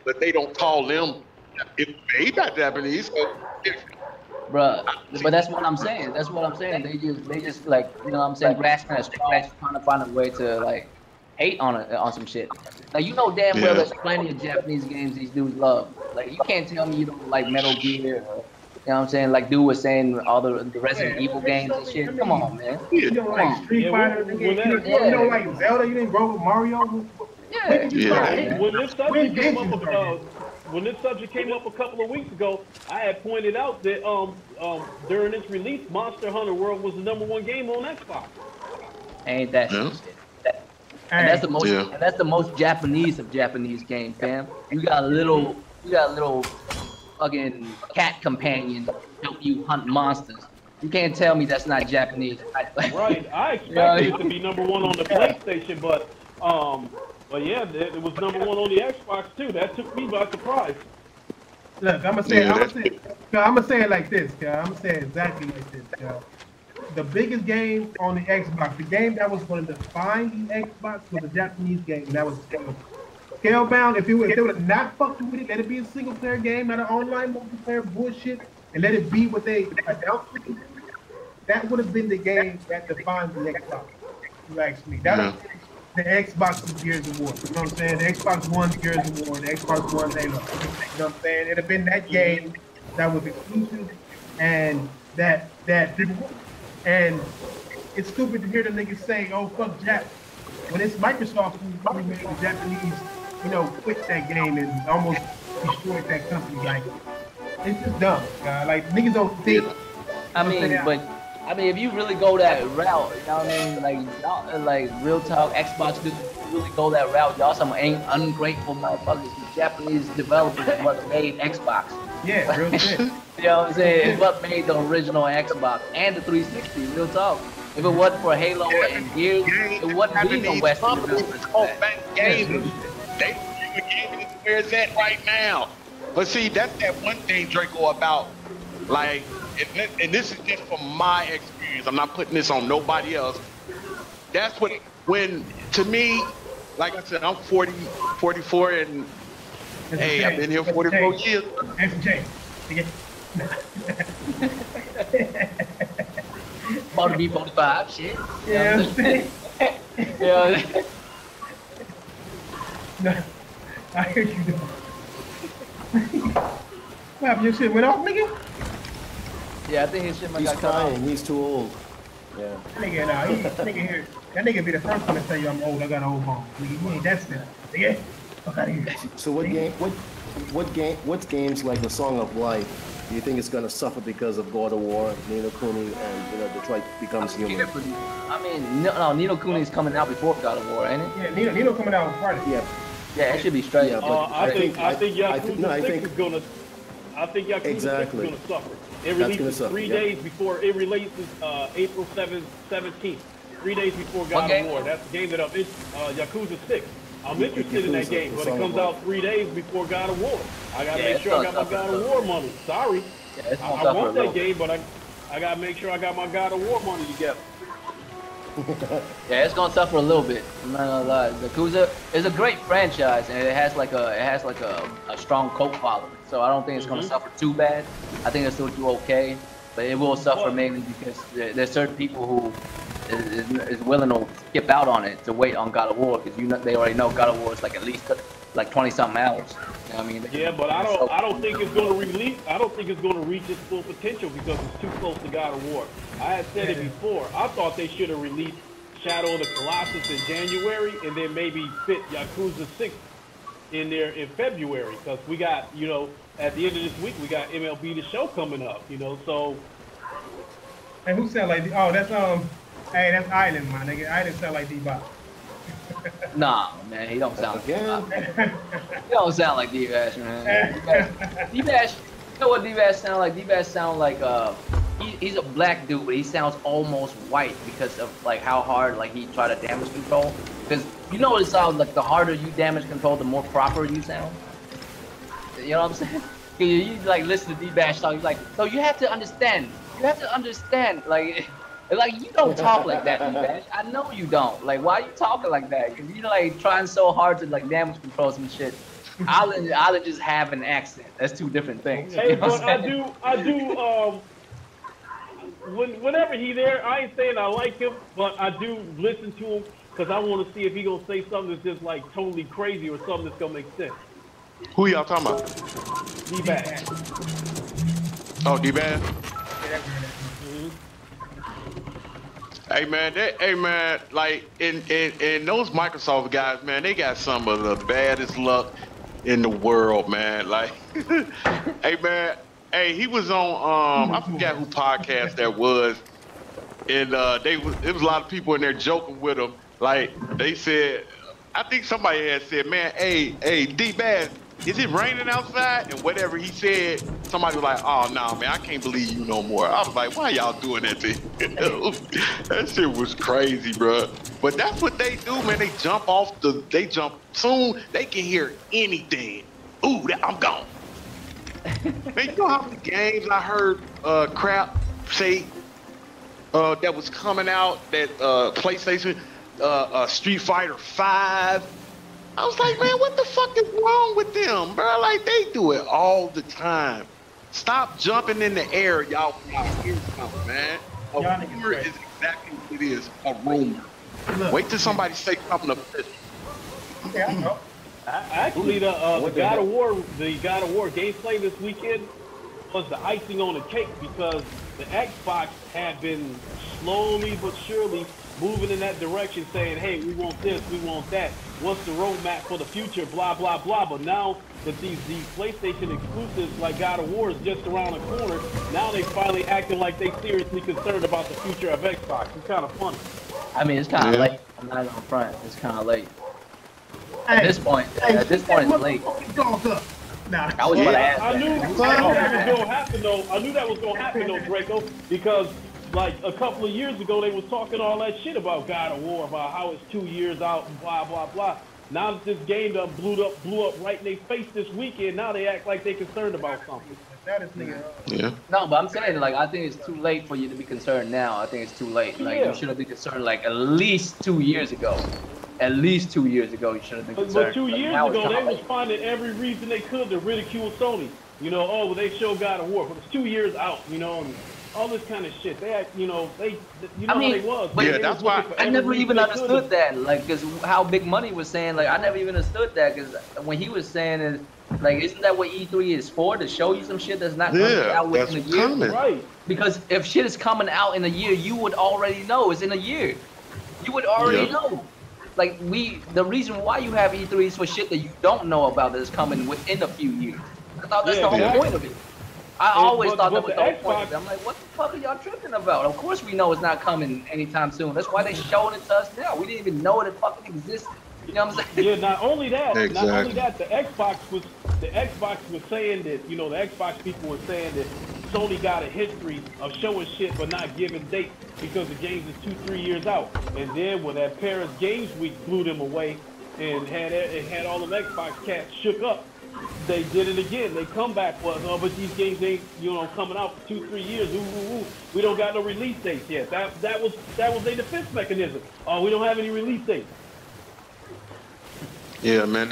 but they don't call them. It's made by Japanese, so Bruh, but that's what I'm saying. That's what I'm saying. They just like, you know what I'm saying, grasping at straws, trying to find a way to like hate on some shit. Like, you know damn well there's plenty of Japanese games these dudes love. Like, you can't tell me you don't like Metal Gear, or, you know what I'm saying? Like dude was saying all the Resident Evil games and shit. Come on, man. You don't like Street Fighter, you don't like Zelda, you didn't grow with Mario. Yeah. When this subject came up a couple of weeks ago, I had pointed out that during its release, Monster Hunter World was the #1 game on Xbox. Ain't that shit? And that's the most. And that's the most Japanese of Japanese games, fam. You got a little fucking cat companion help you hunt monsters. You can't tell me that's not Japanese. Right. I expected it to be #1 on the PlayStation, but yeah, it was #1 on the Xbox too. That took me by surprise. Look, I'm gonna say it like this, guy. I'm gonna say it exactly like this, guy. The biggest game on the Xbox, the game that was going to define the Xbox, was a Japanese game. That was Scalebound. If they would have not fucked with it, let it be a single player game, not an online multiplayer bullshit, and let it be what they announced it to be, that would have been the game that defined the Xbox. You ask me. That was the Xbox Gears of War. You know what I'm saying? The Xbox One Gears of War, the Xbox One Halo. You know what I'm saying? It'd have been that game that was exclusive and that people. And it's stupid to hear the niggas say, "Oh fuck Jap," when it's Microsoft who probably made the Japanese, quit that game and almost destroyed that company. Like, it's just dumb. Like, niggas don't think. I mean, if you really go that route, you know what I mean? Like, y'all, like real talk, Xbox dudes really go that route. Y'all some ungrateful motherfuckers. The Japanese developers is what made Xbox. Yeah, real shit. You know what I'm saying? It's what made the original Xbox and the 360. Real talk. If it wasn't for Halo and Gears, it wouldn't be no Western developers. They gaming where it's at right now. But see, that's that one thing, Draco, about like, and this is just from my experience. I'm not putting this on nobody else. That's when to me, like I said, I'm 44, and hey, I've been here 44 years. That's a change. About to be 45, shit. Yeah. Yeah. No, I hear you though. What happened? Your shit went off, nigga? Yeah, I think his shit might He's got cut crying. off. He's too old. Yeah. That nigga be the first one to tell you I'm old. I got an old bone. Nigga, you ain't that still. Nigga, fuck out of here. So what games like the Song of Life do you think is gonna suffer because of God of War, Nino Kuni, and Detroit Becomes Human? I mean, no, Nino Kuni's coming out before God of War, ain't it? Yeah, Nino coming out on Friday. Yeah, it should be straight. Yeah, but I think Yakuza 6 is gonna. I think Yakuza 6 is gonna suffer. It releases 3 days before it releases April 17th. 3 days before God of War. That's the game that Yakuza 6. I'm interested in that game, but it comes out 3 days before God of War. I gotta make sure I got my God of War money. Sorry, I want that game, but I gotta make sure I got my God of War money together. Yeah, it's gonna suffer a little bit. I'm not gonna lie. Yakuza is a great franchise, and it has like a strong cult following. So I don't think it's gonna suffer too bad. I think it'll still do okay, but it will suffer mainly because there's certain people who is willing to skip out on it to wait on God of War, because they already know God of War is like at least like 20-something hours. You know what I mean? Yeah, but I don't think it's gonna release. I don't think it's gonna reach its full potential because it's too close to God of War. I had said it before. I thought they should have released Shadow of the Colossus in January, and then maybe fit Yakuza 6 in there in February because we got, you know, at the end of this week we got MLB The Show coming up, you know. So. Hey, who sound like? Oh, that's Hey, that's Island, my nigga. Island sound like D-Bot. Nah, man, he don't sound like Again? He don't sound like D-Bash, man. D-Bash, you know what D-Bash sound like? D-Bash sound like he's a black dude, but he sounds almost white because of like how hard like he try to damage control. Because you know what it sounds like, the harder you damage control, the more proper you sound. You know what I'm saying? You like listen to D-Bash talk, he's like, so you have to understand. You have to understand, like you don't talk like that, D-Bash. I know you don't. Like, why are you talking like that? Cause you're like trying so hard to like damage control some shit. I'll just have an accent. That's two different things. Hey, You know but I do. Whenever he there, I ain't saying I like him, but I do listen to him because I want to see if he gonna say something that's just like totally crazy or something that's gonna make sense. Who y'all talking about? D-Bash. Oh, D-Bash. Hey man, like in those Microsoft guys, man, they got some of the baddest luck in the world, man. Like, hey man, hey, he was on I forgot who podcast that was, and it was a lot of people in there joking with him. Like they said, I think somebody had said, man, hey, D-Bash, is it raining outside? And whatever he said, somebody was like, oh, nah, man, I can't believe you no more. I was like, why y'all doing that to him? That shit was crazy, bro. But that's what they do, man. They jump soon, they can hear anything. Ooh, I'm gone. Man, you know how many games I heard crap say that was coming out, that PlayStation, Street Fighter 5. I was like, man, what the fuck is wrong with them, bro? Like, they do it all the time. Stop jumping in the air, y'all hear something, man. A rumor is exactly what it is, a rumor. Wait till somebody say something official. Yeah, I know. Actually, the God of War gameplay this weekend was the icing on the cake because the Xbox had been slowly but surely moving in that direction, saying, hey, we want this, we want that. What's the roadmap for the future, blah, blah, blah. But now that these PlayStation exclusives like God of War is just around the corner, now they finally acting like they seriously concerned about the future of Xbox. It's kind of funny. I mean, it's kind of late. I'm not gonna front. It's kind of late. At this point, it's late. Nah. I was gonna ask I knew that was gonna happen though. I knew that was gonna happen though, Draco, because like a couple of years ago they was talking all that shit about God of War, about how it's 2 years out and blah blah blah. Now that this game done blew up right in their face this weekend, now they act like they concerned about something. Yeah. No, but I'm saying, like, I think it's too late for you to be concerned now. I think it's too late. Like, you should have been concerned, like, at least 2 years ago. At least 2 years ago, you should have been concerned. But 2 years ago, they was finding every reason they could to ridicule Sony. You know, oh, well, they showed God of War, but it's 2 years out, you know, and all this kind of shit. They act, you know, how they was. But yeah, that's why I never even understood that, like, because how Big Money was saying, like, I never even understood that, because when he was saying is, like, isn't that what E3 is for, to show you some shit that's not coming out within a year? Coming. Right. Because if shit is coming out in a year, you would already know it's in a year. You would already know. Like, the reason why you have E3 is for shit that you don't know about that is coming within a few years. I thought that's the whole point of it. I always thought that was the whole point of it. I'm like, what the fuck are y'all tripping about? Of course we know it's not coming anytime soon. That's why they showing it to us now. We didn't even know it fucking existed. You know what I'm saying? Yeah, not only that, exactly. not only that, the Xbox was saying that, you know, the Xbox people were saying that Sony got a history of showing shit but not giving dates because the games is 2-3 years out. And then when that Paris Games Week blew them away and had all them Xbox cats shook up, they did it again. They come back, well, but these games ain't, you know, coming out for 2-3 years. Ooh. We don't got no release dates yet. That was their defense mechanism. Oh, we don't have any release dates. Yeah, man,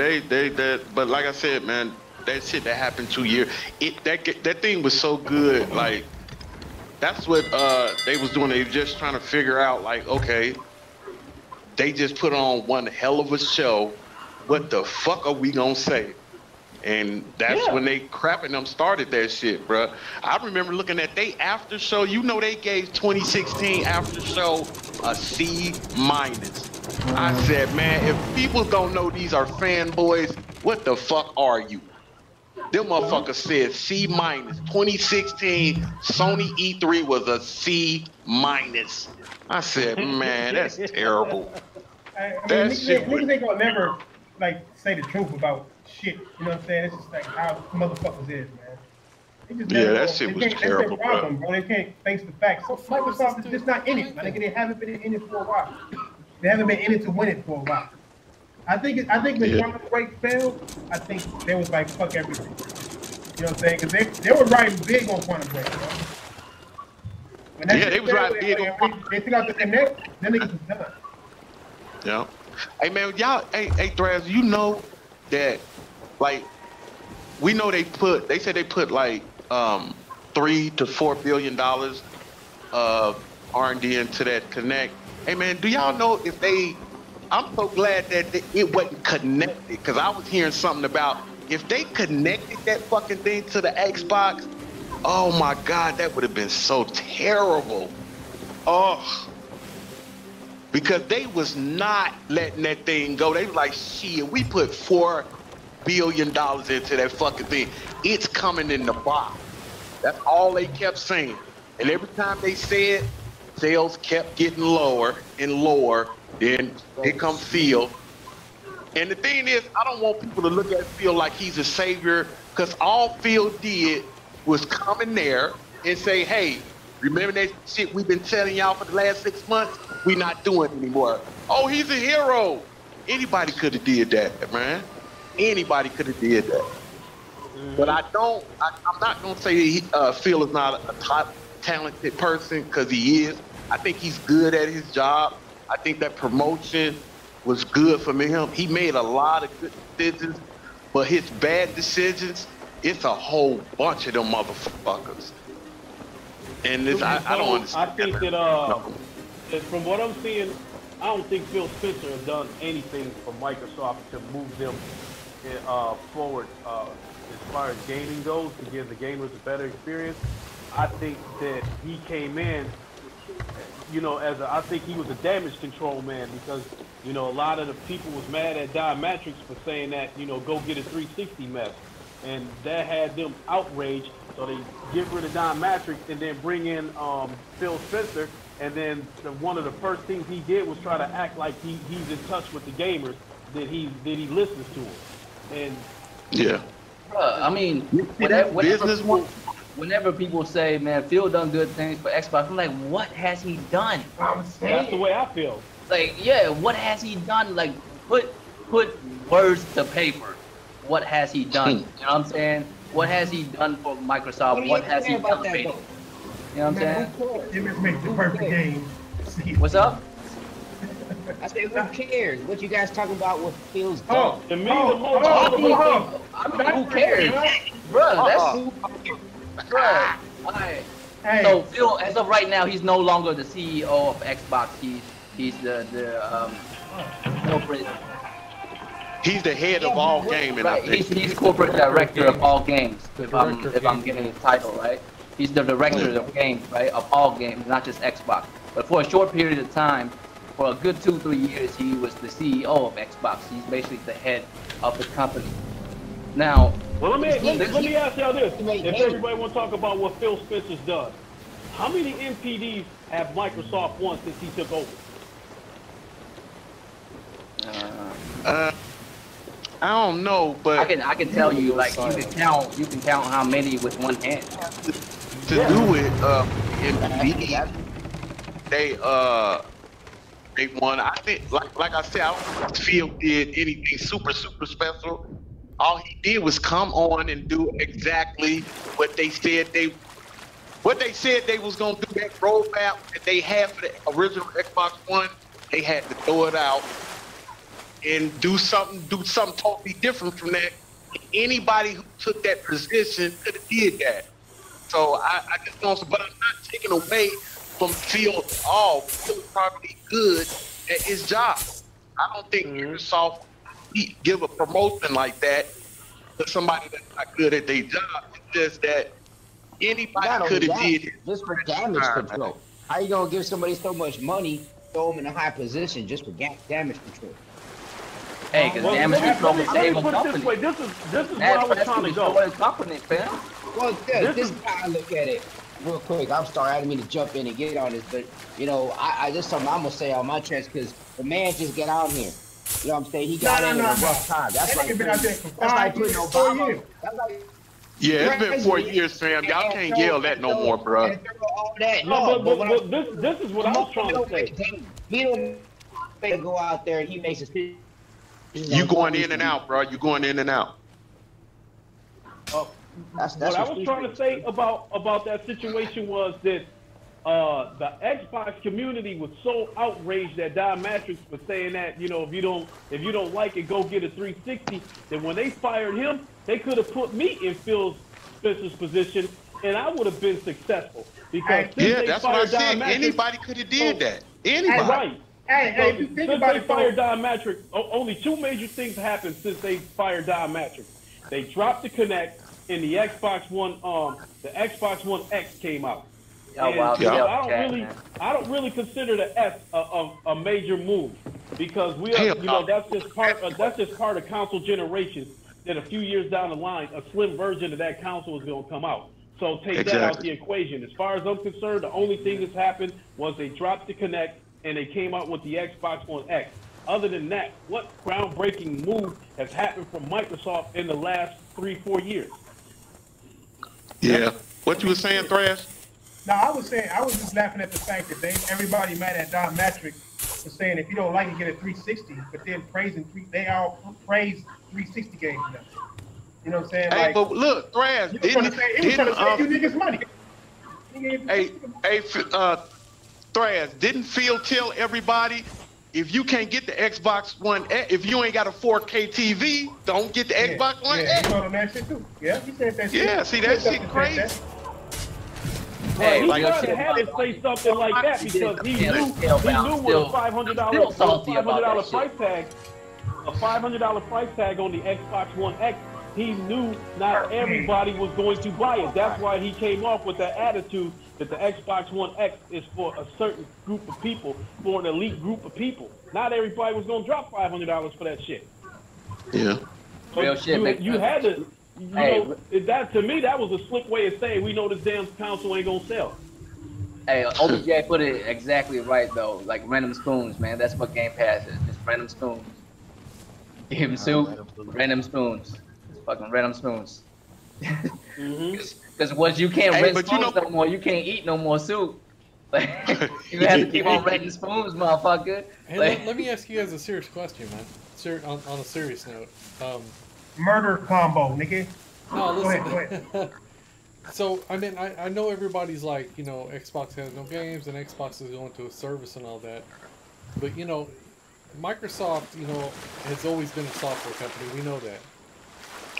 but like I said, man, that shit that happened 2 years, that thing was so good, like, that's what they was doing. They were just trying to figure out, like, okay, they just put on one hell of a show. What the fuck are we gonna say? And that's when they crapping them started that shit, bro. I remember looking at they after show. You know, they gave 2016 after show a C-. I said, man, if people don't know these are fanboys, What the fuck are you? Them motherfuckers said C-. 2016 Sony E3 was a C-. I said, man, that's terrible. I mean, That shit was. niggas ain't gonna never like say the truth about shit. You know what I'm saying? It's just like how motherfuckers is, man. They just Yeah, never that gonna, shit they was can't, that's their terrible, bro. problem, bro. They can't face the facts. So Microsoft is just not in it. My nigga, they haven't been in it for a while. They haven't been in it to win it for a while. I think when Yeah. Quantum Break failed, I think they was like fuck everything. You know what I'm saying? Because they were riding big on Quantum Break, bro. When that Yeah, shit they was failed, riding big on Quantum they took out the connect, them niggas was done. Yeah. Hey man, y'all, hey Thraz, you know that like we know they said they put like $3 to $4 billion of R&D into that Connect. Hey man, do y'all know if I'm so glad that it wasn't connected, because I was hearing something about if they connected that fucking thing to the Xbox, oh my God, that would have been so terrible. Oh. Because they was not letting that thing go. They was like, shit, we put $4 billion into that fucking thing. It's coming in the box. That's all they kept saying. And every time they said, sales kept getting lower and lower. Then here comes Phil. And the thing is, I don't want people to look at Phil like he's a savior, because all Phil did was come in there and say, hey, remember that shit we've been telling y'all for the last 6 months? We not doing it anymore. Oh, he's a hero. Anybody could have did that, man. Anybody could have did that. But I'm not gonna say Phil is not a top talented person, because he is. I think he's good at his job. I think that promotion was good for him. He made a lot of good decisions, but his bad decisions, it's a whole bunch of them motherfuckers. And this, I don't understand. I think that from what I'm seeing, I don't think Phil Spencer has done anything for Microsoft to move them forward as far as gaming goes, to give the gamers a better experience. I think that he came in, I think he was a damage control man, because, a lot of the people was mad at Diamatrix for saying that, go get a 360 mess. And that had them outraged, so they get rid of Diamatrix and then bring in Phil Spencer. And then one of the first things he did was try to act like he's in touch with the gamers, that he listens to them. And yeah. I mean, whenever people say, man, Phil done good things for Xbox, I'm like, what has he done? That's the way I feel. Like, yeah, what has he done? Like, put words to paper. What has he done? You know what I'm saying? What has he done for Microsoft? What has he done for me? You know what I'm saying? It makes the perfect game. What's up? I said, who cares? What you guys talking about with Phil's done? To me, who cares? Bruh, bruh. Alright. Hey. So Phil, as of right now, he's no longer the CEO of Xbox. He's the corporate. He's the head of all gaming. Right. He's corporate director of all games. If I'm getting his title right, he's the director of games, right, of all games, not just Xbox. But for a short period of time, for a good 2-3 years, he was the CEO of Xbox. He's basically the head of the company. Now, well, let me ask y'all this: if everybody want to talk about what Phil Spencer's done, how many NPDs have Microsoft won since he took over? I don't know, but I can tell you, like, you can count how many with one hand. To do it, NPD, they won. I think, like I said, I don't think Phil did anything super special. All he did was come on and do exactly what they said they was gonna do. That roadmap that they had for the original Xbox One, they had to throw it out and do something totally different from that. Anybody who took that position could have did that. So I just don't. But I'm not taking away from Phil at all. Phil is probably good at his job. I don't think Microsoft give a promotion like that to somebody that's not good at their job. It's just that anybody could have did it. Just for damage control. How you gonna give somebody so much money, throw them in a high position just for damage control? Hey, because Well, damage control will let save me a put it this way. company. This is where I was trying to go. Company, fam. Well, this is how I look at it. Real quick, I'm sorry, I didn't mean to jump in and get on this, but you know, I just something I'm gonna say on my chest because the man just get out here. You know what I'm saying? He got in a rough time. That's like been out there for that's like 5 years, putting 4 Obama. years. That's like Yeah, it's been 4 years, fam. Y'all can't yell that no more, bro. all that. No, No, but this is what I was trying to say. He don't go out there and he makes a. You going in and out, bro. You going in and out. That's What I was trying to say about that situation was that the Xbox community was so outraged at Diamatrix for saying that, you know, if you don't like it, go get a 360. That when they fired him, they could have put me in Phil Spencer's position, and I would have been successful because Yeah, that's what I said. Anybody could have did that. Anybody. Right. Hey, if you think Since about they it, fired Diamatrix, only 2 major things happened since they fired Diamatrix. They dropped the Kinect, and the Xbox One X came out. Oh, And, wow. you know, Yeah. I don't really consider the S a major move because we are, Hell you know, no. that's just part of console generation. That a few years down the line, a slim version of that console is going to come out. So take that out the equation. As far as I'm concerned, the only thing that's happened was they dropped the Kinect and they came out with the Xbox One X. Other than that, what groundbreaking move has happened from Microsoft in the last 3-4 years? Yeah. What you were saying, Thrash? No, I was just laughing at the fact that everybody mad at Don Matrix for saying if you don't like it, get a 360, but then they all praise 360 games now. You know what I'm saying? Hey, Like, but look, Thrash, he was trying to save you niggas money. Thrash, didn't Phil tell everybody if you can't get the Xbox One X, if you ain't got a 4K TV, don't get the Xbox One X? He told him that shit too. Yeah, he said that shit. Yeah, see, that shit crazy. Hey, he like tried to have to say something like that because he knew with a $500 price tag, a $500 price tag on the Xbox One X, he knew not everybody was going to buy it. That's why he came off with that attitude that the Xbox One X is for a certain group of people, for an elite group of people. Not everybody was going to drop $500 for that shit. Yeah. Real shit. You had to. You know, that to me, that was a slick way of saying we know this damn console ain't gonna sell. Hey, OBJ put it exactly right though. Like random spoons, man. That's what Game Pass is. It's random spoons. Give him soup, random spoons. It's fucking random spoons. Because once you can't rent spoons no more, you can't eat no more soup. Like, you have to keep on renting spoons, motherfucker. Hey, like, let me ask you guys a serious question, man. On a serious note. Murder combo, nigga. No, listen. Go ahead. So, I mean, I know everybody's like, you know, Xbox has no games and Xbox is going to a service and all that. But, you know, Microsoft, you know, has always been a software company. We know that.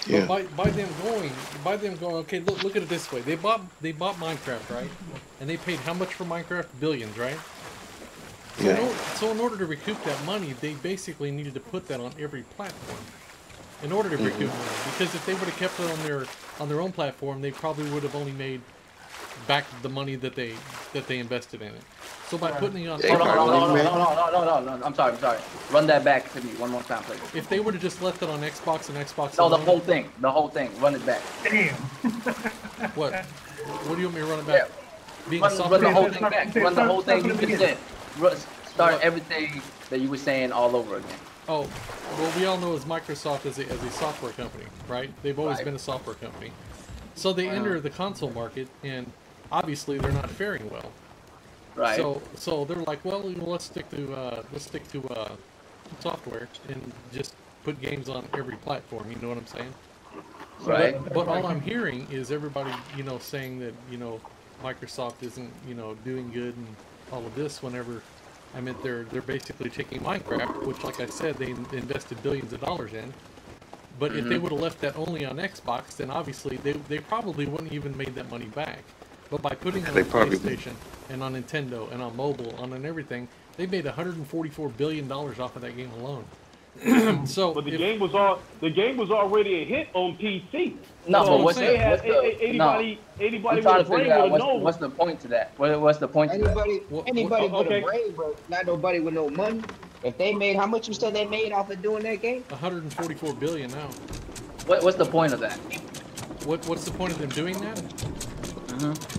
Yeah. But by them going, okay, look at it this way. They bought Minecraft, right? And they paid how much for Minecraft? Billions, right? Yeah. So in order to recoup that money, they basically needed to put that on every platform. In order to recoup money, because if they would have kept it on their own platform, they probably would have only made back the money that they invested in it. So by putting it on, hold on. I'm sorry. Run that back to me one more time, please. If they would have just left it on Xbox and Xbox, no, the whole thing. Run it back. Damn. What? What do you want me to run it back? Yeah. Run the whole thing back. Run the whole thing you just said. Start everything that you were saying all over again. Oh, well, we all know as Microsoft as a software company, right? They've always been a software company. So they enter the console market, and obviously they're not faring well. Right. So they're like, well, you know, let's stick to software and just put games on every platform. You know what I'm saying? Right. But all I'm hearing is everybody, you know, saying that, you know, Microsoft isn't, you know, doing good and all of this. Whenever, I mean, they're basically taking Minecraft, which, like I said, they invested billions of dollars in. But if they would have left that only on Xbox, then obviously they probably wouldn't even made that money back. But by putting it on PlayStation and on Nintendo and on mobile, on everything, they made $144 billion off of that game alone. But the game was already a hit on PC. No, so but what's anybody with a brain would have known. What's the point to that? What's the point? Anybody to that? with a brain, but not nobody with no money. If they made, how much you said they made off of doing that game? 144 billion now. What's the point of that? What's the point of them doing that?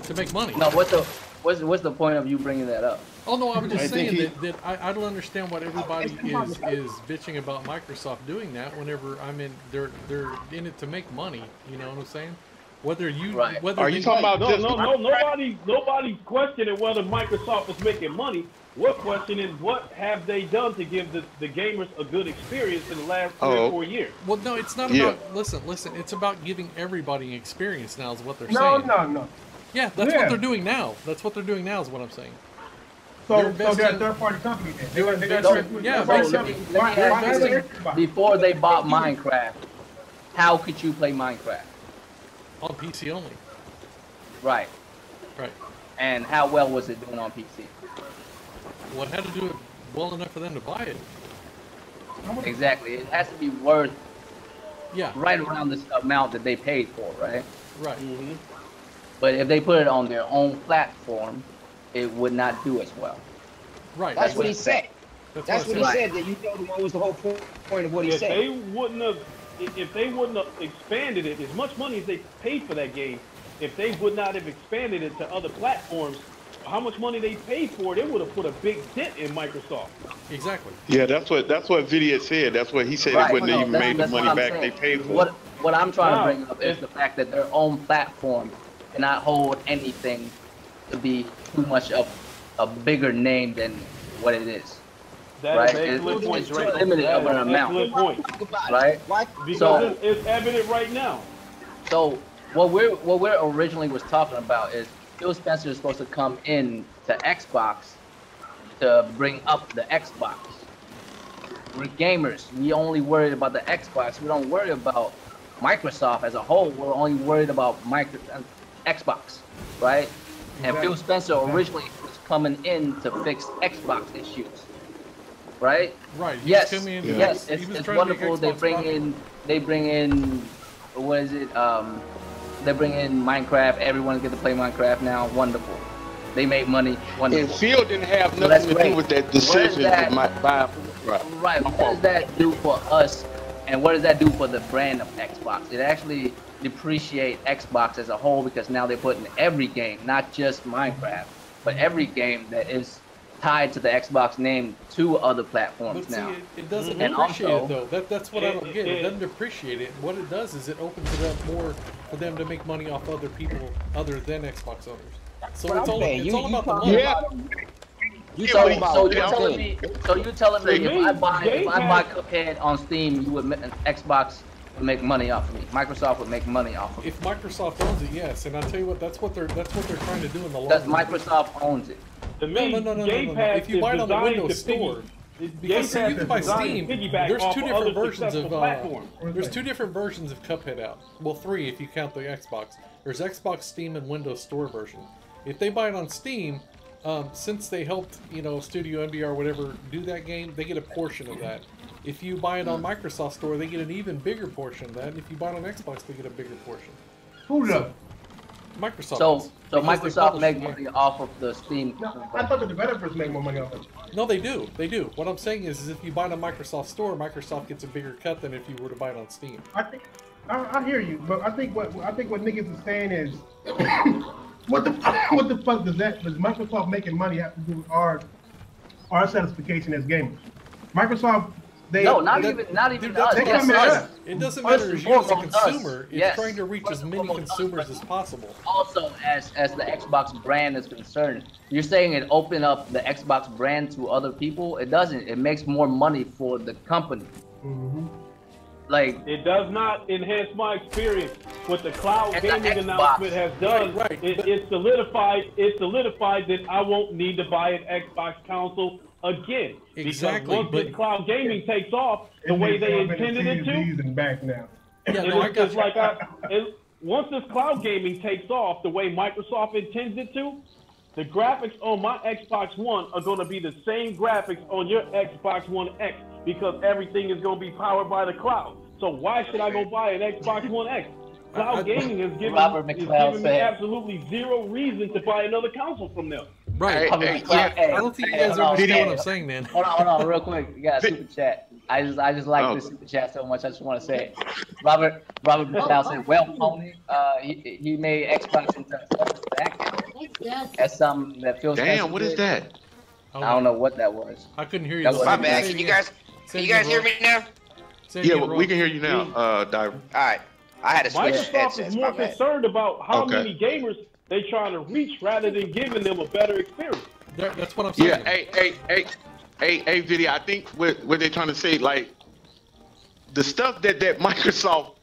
To make money. No, what's the point of you bringing that up? Oh no, I was just saying that I don't understand what everybody is bitching about Microsoft doing that. Whenever they're in it to make money. You know what I'm saying? Whether you are you talking about nobody's questioning whether Microsoft is making money. We're questioning what have they done to give the gamers a good experience in the last 3 or 4 years. Well, no, it's not about listen. It's about giving everybody an experience now. Is what they're saying. No. Yeah, that's what they're doing now. That's what they're doing now. Is what I'm saying. So they're a third-party company. Before they bought Minecraft, how could you play Minecraft? On PC only. Right. And how well was it doing on PC? Well, it had to do it well enough for them to buy it. Exactly. It has to be worth right around the amount that they paid for, right? Right. But if they put it on their own platform, it would not do as well. Right. That's what he said. That's what he said. That you told him what was the whole point of what he said. If they wouldn't have expanded it, as much money as they paid for that game, if they would not have expanded it to other platforms, how much money they paid for it, it would have put a big dent in Microsoft. Exactly. Yeah, that's what Vidia said. That's what he said. It wouldn't have even made the money back they paid for. What I'm trying to bring up is the fact that their own platform cannot hold anything to be too much of a bigger name than what it is. That's right? excellent point, it's limited of an amount. Right? Because it's evident right now. So what we're originally was talking about is Phil Spencer is supposed to come in to Xbox to bring up the Xbox. We're gamers. We only worried about the Xbox. We don't worry about Microsoft as a whole. We're only worried about Xbox, right? And Phil Spencer originally was coming in to fix Xbox issues, right? Right. Yes. Yes. It's wonderful. They bring in what is it? They bring in Minecraft. Everyone get to play Minecraft now. Wonderful. They make money. Wonderful. And Phil didn't have nothing to do with that decision to buy. Right. What does that do for us? And what does that do for the brand of Xbox? It actually depreciate Xbox as a whole because now they're putting every game, not just Minecraft, but every game that is tied to the Xbox name to other platforms but now. See, it doesn't depreciate it though. That's what I don't get. It doesn't depreciate it. What it does is it opens it up more for them to make money off other people other than Xbox owners. So it's all about the money. Yeah. So you're telling me if I buy Cuphead on Steam, Xbox would make money off of me. Microsoft would make money off of me. If Microsoft owns it, yes. And I'll tell you what, that's what they're trying to do in the long run. Because Microsoft owns it. No. If you buy it on the Windows Store, because you can buy Steam. There's two different versions of Cuphead out. Well, 3 if you count the Xbox. There's Xbox, Steam, and Windows Store version. If they buy it on Steam, since they helped, Studio MBR or whatever do that game, they get a portion of that. If you buy it on Microsoft Store, they get an even bigger portion of that. And if you buy it on Xbox, they get a bigger portion. Who does? Microsoft. So Microsoft makes money off of the Steam. No, I thought the developers make more money off of it. No, they do. They do. What I'm saying is if you buy it on Microsoft Store, Microsoft gets a bigger cut than if you were to buy it on Steam. I hear you, but I think what niggas is saying is what the fuck does Microsoft making money have to do with our satisfaction as gamers? Microsoft, not even us. It doesn't matter if you're a consumer. It's trying to reach as many consumers as possible. Also, as the Xbox brand is concerned, you're saying it opened up the Xbox brand to other people. It doesn't. It makes more money for the company. Mm-hmm. Like it does not enhance my experience. What the cloud gaming announcement has done, it solidified that I won't need to buy an Xbox console again. Exactly. Because once this cloud gaming takes off the way they intended it to, back now. Once this cloud gaming takes off the way Microsoft intends it to, the graphics on my Xbox One are going to be the same graphics on your Xbox One X because everything is going to be powered by the cloud. So why should I go buy an Xbox One X? Cloud gaming has given me absolutely zero reason to buy another console from them. Right. Hey, I don't think you guys understand what I'm saying, man. Hold on, real quick. You got a super chat. I just like this super chat so much. I just want to say it. Robert Blau said, "Well, Pony, he made Xbox into back. That's something that feels damn, what is that? I don't know what that was. I couldn't hear you. My bad. Can you guys hear me now? Yeah, we can hear you now, Diver. All right. I had to switch Microsoft headsets. is more concerned about how many gamers they trying to reach rather than giving them a better experience. That's what I'm saying. Yeah, hey, video. I think what they're trying to say, like the stuff that Microsoft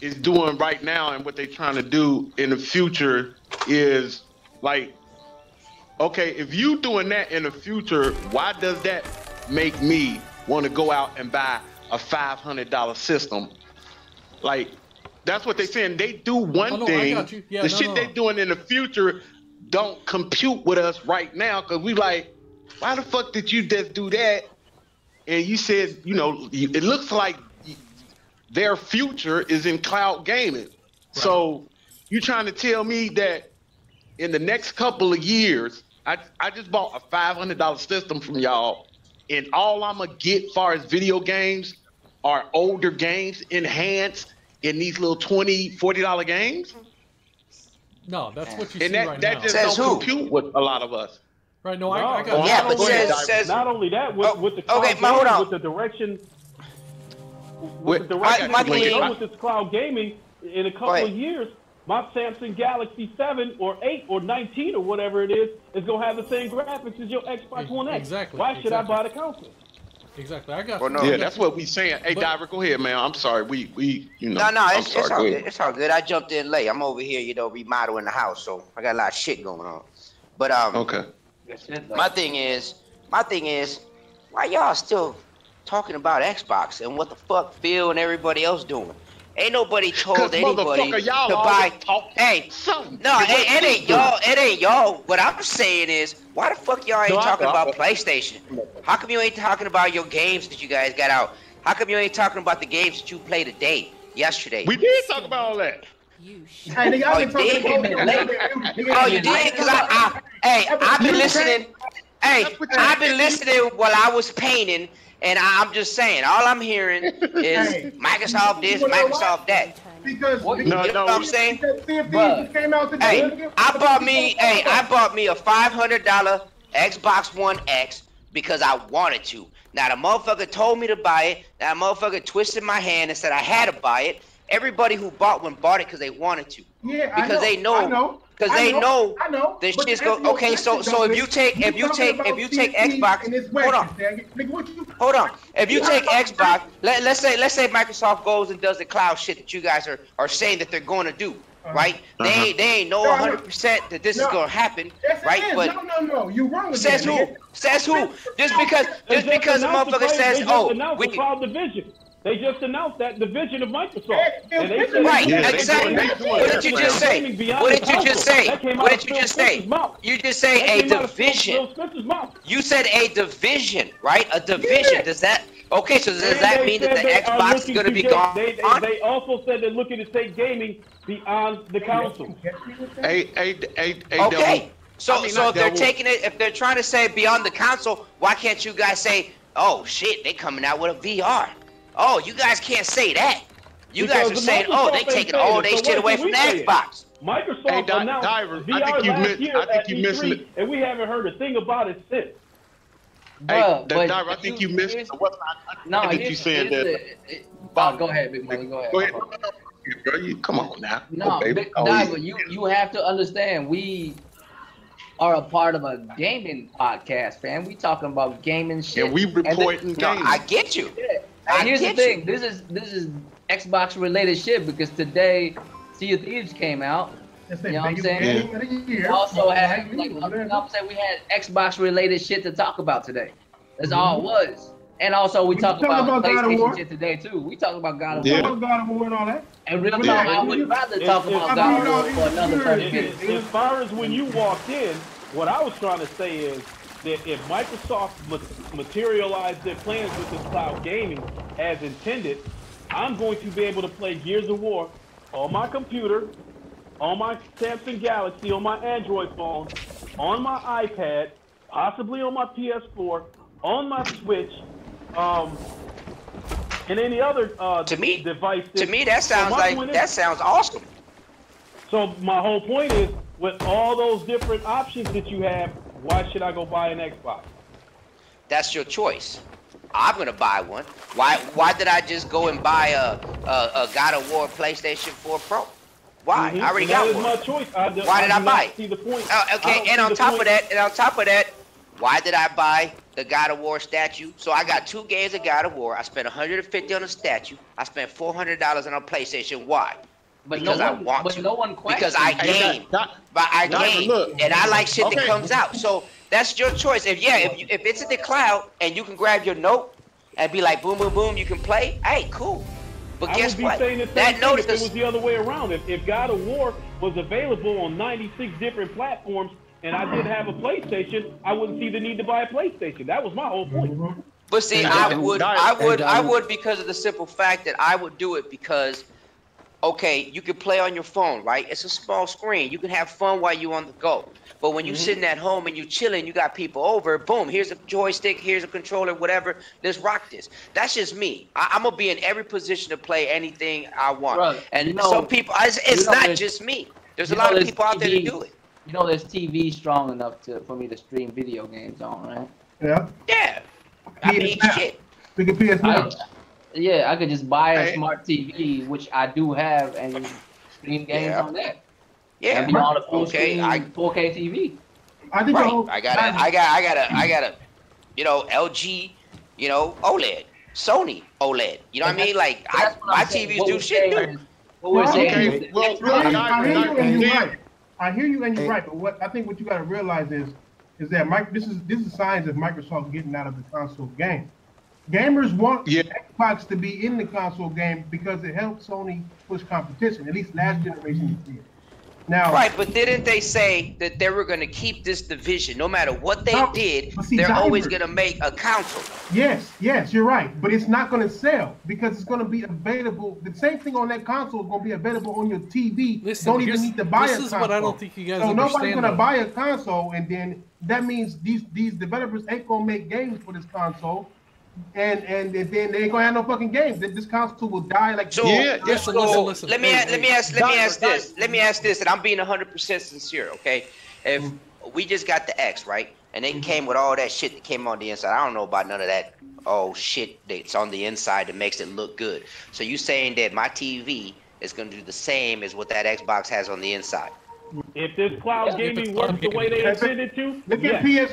is doing right now and what they're trying to do in the future is like, okay, if you doing that in the future, why does that make me want to go out and buy a $500 system? Like, that's what they're saying. They do one thing. The shit they doing in the future don't compute with us right now, because we like, why the fuck did you just do that? And you said, you know, it looks like their future is in cloud gaming. Right. So you trying to tell me that in the next couple of years, I just bought a $500 system from y'all, and all I'm gonna get far as video games are older games enhanced in these little $20, $40 games? No, that's what you see that, right that now. just don't compute with a lot of us. Right, no, I got yeah, but says not only that, with the cloud gaming, with the direction, with this cloud gaming, in a couple of years, my Samsung Galaxy 7 or 8 or 19 or whatever it is going to have the same graphics as your Xbox One X. Exactly. Why should I buy the console? Exactly. I got. Yeah, that's what we saying. Hey, Diver, go ahead, man. I'm sorry. We you know. No, it's all good. It's all good. I jumped in late. I'm over here, remodeling the house, so I got a lot of shit going on. But okay. My thing is, why y'all still talking about Xbox and what the fuck Phil and everybody else doing? Ain't nobody told anybody to buy. Hey, no, it ain't y'all. It ain't y'all. What I'm saying is, why the fuck y'all ain't talking about PlayStation? How come you ain't talking about your games that you guys got out? How come you ain't talking about the games that you played today, yesterday? We did talk about all that. Oh, you did? Because I've been listening. Hey, I've been listening while I was painting. And I'm just saying, all I'm hearing is Microsoft this, Microsoft that. Because you know what I'm saying? Hey, I bought me a $500 Xbox One X because I wanted to. Now the motherfucker told me to buy it. Now the motherfucker twisted my hand and said I had to buy it. Everybody who bought one bought it because they wanted to. Yeah, because they know. Because they know this shit's go. Okay, so if you take Xbox, hold on. If you take Xbox, let's say Microsoft goes and does the cloud shit that you guys are saying that they're going to do, right? They ain't know 100% that this is going to happen, right? But no, you wrong. Says who? Just because the motherfucker says, we cloud division. They just announced that division of Microsoft. And they said, right, exactly. What did you just say? What did you just say? You just say a division. You said a division, right? A division. Does that? Okay, so does that mean that the Xbox is going to be gone? They also said they're looking to take gaming beyond the console. Okay. So if they're taking it, if they're trying to say beyond the console, why can't you guys say, oh shit, they coming out with a VR? Oh, you guys can't say that. You guys are saying, oh, they taking all their shit away from the Xbox. Microsoft announced VR last year at E3, and we haven't heard a thing about it since. I think you missed. I think you said that. Go ahead, Big Mother. Go ahead. Go ahead. Bro, come on now. No, Big Diver, you have to understand, we are a part of a gaming podcast, fam. We talking about gaming shit. And we reporting games. No, I get you. Yeah. Here's the thing. This is Xbox related shit because today Sea of Thieves came out. You know what I'm saying? We also had we had Xbox related shit to talk about today. That's all it was. And also we talked about PlayStation shit today too. We talked about God of War. God of War and all that. And real talk, I would rather talk about God of War for another 30 minutes. As far as when you walked in, what I was trying to say is that if Microsoft materialized their plans with this cloud gaming as intended, I'm going to be able to play Gears of War on my computer, on my Samsung Galaxy, on my Android phone, on my iPad, possibly on my PS4, on my Switch, and any other device. To me, that sounds awesome. So my whole point is, with all those different options that you have, why should I go buy an Xbox? That's your choice. I'm gonna buy one. Why did I just go and buy a God of War PlayStation 4 Pro? Why? I already got one. That is my choice. Why did I buy it? See the point. Okay, and on top of that, why did I buy the God of War statue? So I got 2 games of God of War. I spent $150 on a statue. I spent $400 on a PlayStation. Why? Because I want to. Because I game. And I like shit that comes out. So that's your choice. If it's in the cloud and you can grab your note and be like boom boom boom, you can play. Hey, cool. But guess what? That note if it was the other way around. If God of War was available on 96 different platforms and I did have a PlayStation, I wouldn't see the need to buy a PlayStation. That was my whole point. But see, I would because of the simple fact that I would do it because, okay, you can play on your phone, right? It's a small screen. You can have fun while you're on the go. But when you're sitting at home and you're chilling, you got people over, boom, here's a joystick, here's a controller, whatever, let's rock this. That's just me. I'm going to be in every position to play anything I want. Bro, and some people, it's not just me. There's a lot of people out there to do it. You know, there's TV strong enough for me to stream video games on, right? Yeah. Yeah. I mean, shit. We can PS Now. Yeah, I could just buy a smart TV, which I do have, and stream games on that. Yeah. And be on a full screen 4K TV. I think I got a, LG, OLED, Sony OLED. You know what I mean? Like my TVs do shit too. Okay. Well, I hear you and you're right. But what you got to realize is that this is signs of Microsoft getting out of the console game. Gamers want Xbox to be in the console game because it helps Sony push competition. At least last generation did. Now, right, but didn't they say that they were going to keep this division? No matter what they did, they're always going to make a console. Yes, you're right. But it's not going to sell because it's going to be available. The same thing on that console is going to be available on your TV. Listen, don't even need to buy a console. This is what I don't think you guys understand. So nobody's going to buy a though. console, and then that means these developers ain't going to make games for this console. And then they ain't gonna have no fucking games. This console will die like. So listen. Let me ask this, and I'm being 100% sincere. Okay, if we just got the X right, and they came with all that shit that came on the inside. I don't know about none of that. Oh shit, that's on the inside that makes it look good. So you saying that my TV is gonna do the same as what that Xbox has on the inside? If this cloud gaming works the way they intended to, look at PS